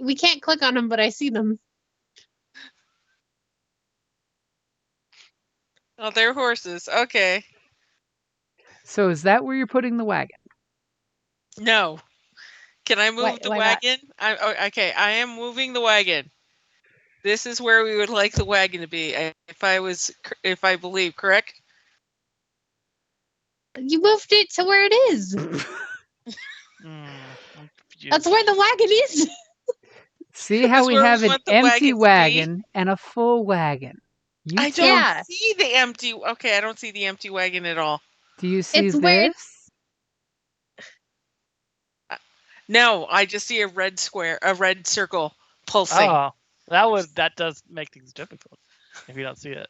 We can't click on them, but I see them. Oh, they're horses. Okay. So is that where you're putting the wagon? No. Can I move the why not? wagon? Okay, I am moving the wagon. This is where we would like the wagon to be, if I believe, correct? You moved it to where it is. I'm confused. That's where the wagon is. See how That's we where we have an want the empty wagon to be. wagon and a full wagon. You I tell- don't Yeah. see the empty. Okay, I don't see the empty wagon at all. Do you see It's where this? No, I just see a red square, a red circle pulsing. Oh, that does make things difficult if you don't see it.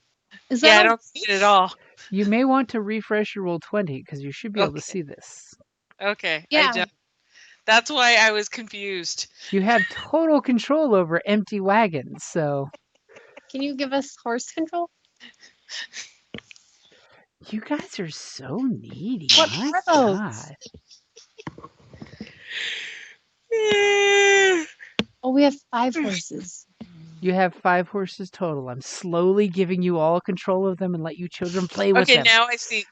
Is Yeah, I that don't see it at all. You may want to refresh your Roll20 because you should be able to Okay. see this. Okay, Yeah. I don't. That's why I was confused. You have total control over empty wagons, so Can you give us horse control? you guys are so needy. What My are those? God. Oh, we have 5 horses. You have 5 horses total. I'm slowly giving you all control of them and let you children play with Okay, them. now I see.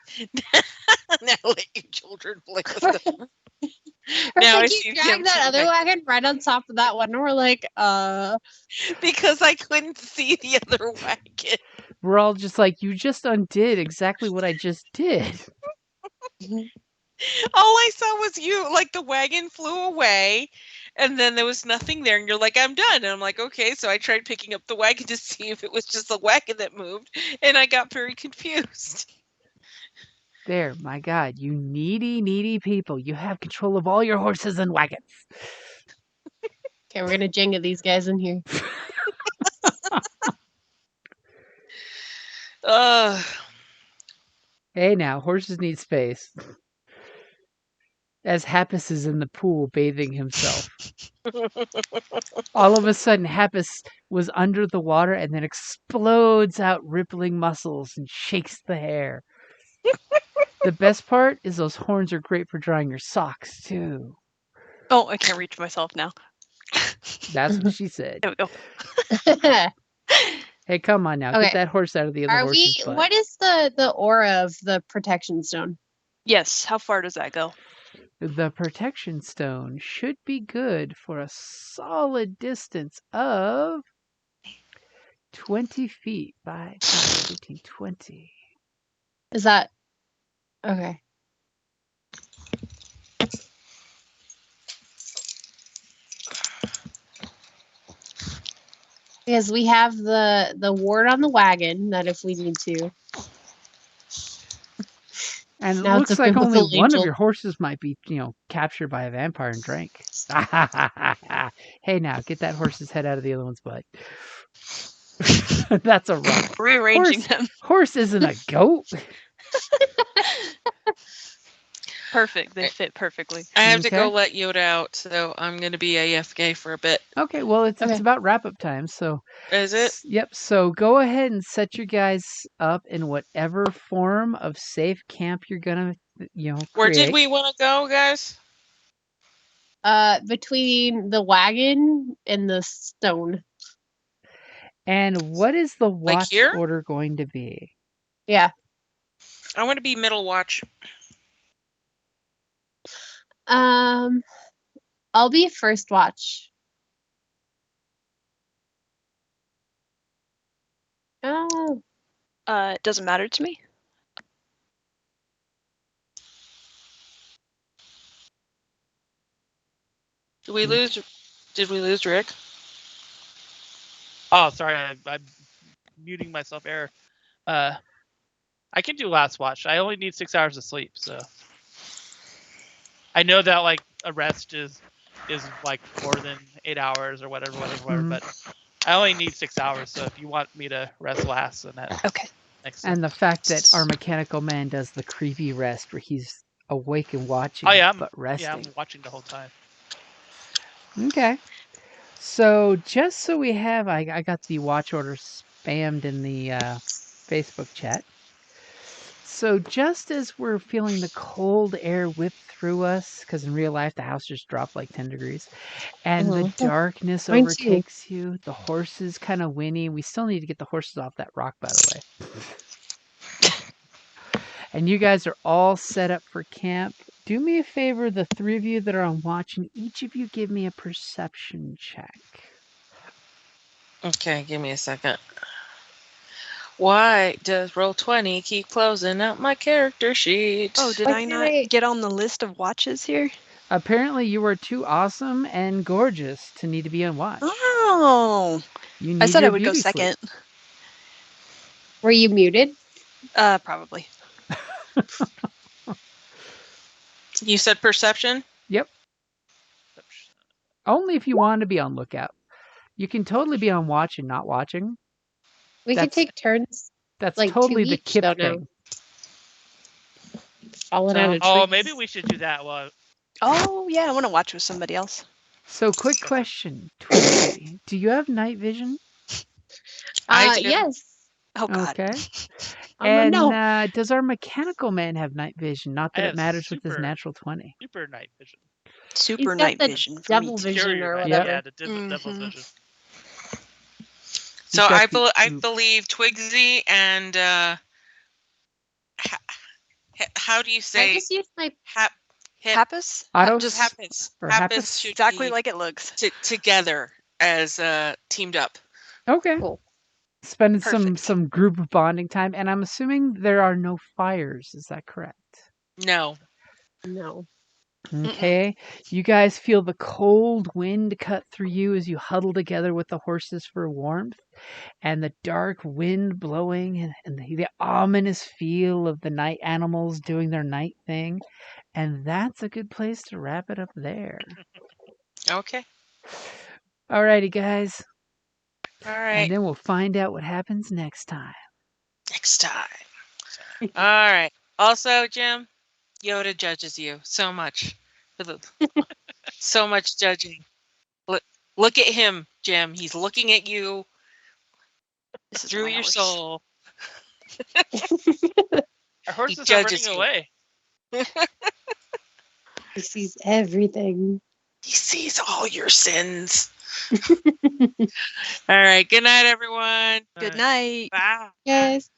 Now let you children play with them. Or Now I like see you the drag empty that other wagon. wagon right on top of that one, and we're like, Because I couldn't see the other wagon. We're all just like, you just undid exactly what I just did. All I saw was you. Like the wagon flew away, and then there was nothing there. And you're like, I'm done. And I'm like, okay. So I tried picking up the wagon to see if it was just the wagon that moved, and I got very confused. There, my God, you needy people. You have control of all your horses and wagons. okay, we're gonna Jenga these guys in here. Hey now, horses need space. As Happus is in the pool bathing himself. All of a sudden, Happus was under the water and then explodes out rippling muscles and shakes the hair. The best part is those horns are great for drying your socks, too. Oh, I can't reach myself now. That's what she said. There we go. Hey, come on now. Okay. Get that horse out of the other Are horse's we? butt. What is the aura of the protection stone? Yes. How far does that go? The protection stone should be good for a solid distance of 20 feet by 15, 20. Is that okay? Because we have the ward on the wagon that if we need to. And it Now it's looks a like only biblical one of angel. your horses might be, captured by a vampire and drank. Hey now, get that horse's head out of the other one's butt. That's a rock. Rearranging Horse- them. Horse isn't a goat. Perfect. They fit perfectly. I have to go Okay. let Yoda out, so I'm going to be AFK for a bit. Okay, well, it's Okay. about wrap up time, so Is it? Yep. So go ahead and set your guys up in whatever form of safe camp you're gonna, Where did create. we want to go, guys? Between the wagon and the stone. And what is the watch here? order going to be? Yeah. I want to be middle watch. I'll be first watch. Oh, It doesn't matter to me. Did we lose? Did we lose Rick? Oh, sorry, I'm muting myself. Error. I can do last watch. I only need 6 hours of sleep, so I know that like a rest is like more than 8 hours or whatever. Mhm. But I only need 6 hours. So if you want me to rest last, then that Okay. makes sense. And the fact that our mechanical man does the creepy rest where he's awake and watching, Oh yeah, but resting. I'm watching the whole time. Okay. So just so we have, I got the watch order spammed in the Facebook chat. So just as we're feeling the cold air whip through us, because in real life the house just dropped like 10 degrees, and the darkness Mine too. overtakes you, the horses kind of whinny. We still need to get the horses off that rock, by the way. And you guys are all set up for camp. Do me a favor, the three of you that are on watch, and each of you give me a perception check. Okay, give me a second. Why does Roll20 keep closing out my character sheet? Oh, did Why I can't not I- get on the list of watches here? Apparently, you are too awesome and gorgeous to need to be on watch. Oh, You need I said I your would go beauty sleep. second. Were you muted? Probably. You said perception? Yep. Only if you want to be on lookout. You can totally be on watch and not watching. We could That's- take turns That's Like totally 2 the each, Kip though, now. thing. falling out of Oh, trees. maybe we should do that. Well, Oh, yeah, I want to watch with somebody else. So, quick question, Twixie. Do you have night vision? I do. Yes. Oh, God. Okay. I'm a no. And does our mechanical man have night vision? Not that I it have matters with his super- natural 20. super night vision. Super He's got night the vision for me, devil too. vision Superior or night- whatever. Yeah, the devil's Mhm. vision. So He's got I the- believe Twigsy and how do you I say just used my Happus? Autos? just happens Or happens Happus? should Exactly be like it looks. together as teamed up. Okay. Cool. Spending Perfect. some group bonding time, and I'm assuming there are no fires. Is that correct? No. no. Okay. You guys feel the cold wind cut through you as you huddle together with the horses for warmth, and the dark wind blowing, and the ominous feel of the night animals doing their night thing. And that's a good place to wrap it up there. Okay. Alrighty, guys. All right. And then we'll find out what happens next time. Next time. All right. Also, Jim, Yoda judges you so much. So much judging. Look at him, Jim. He's looking at you This is through my your horse. soul. Our horses are running judges you. away. He sees everything. He sees all your sins. All right. Good night, everyone. Good night. Bye. Yes.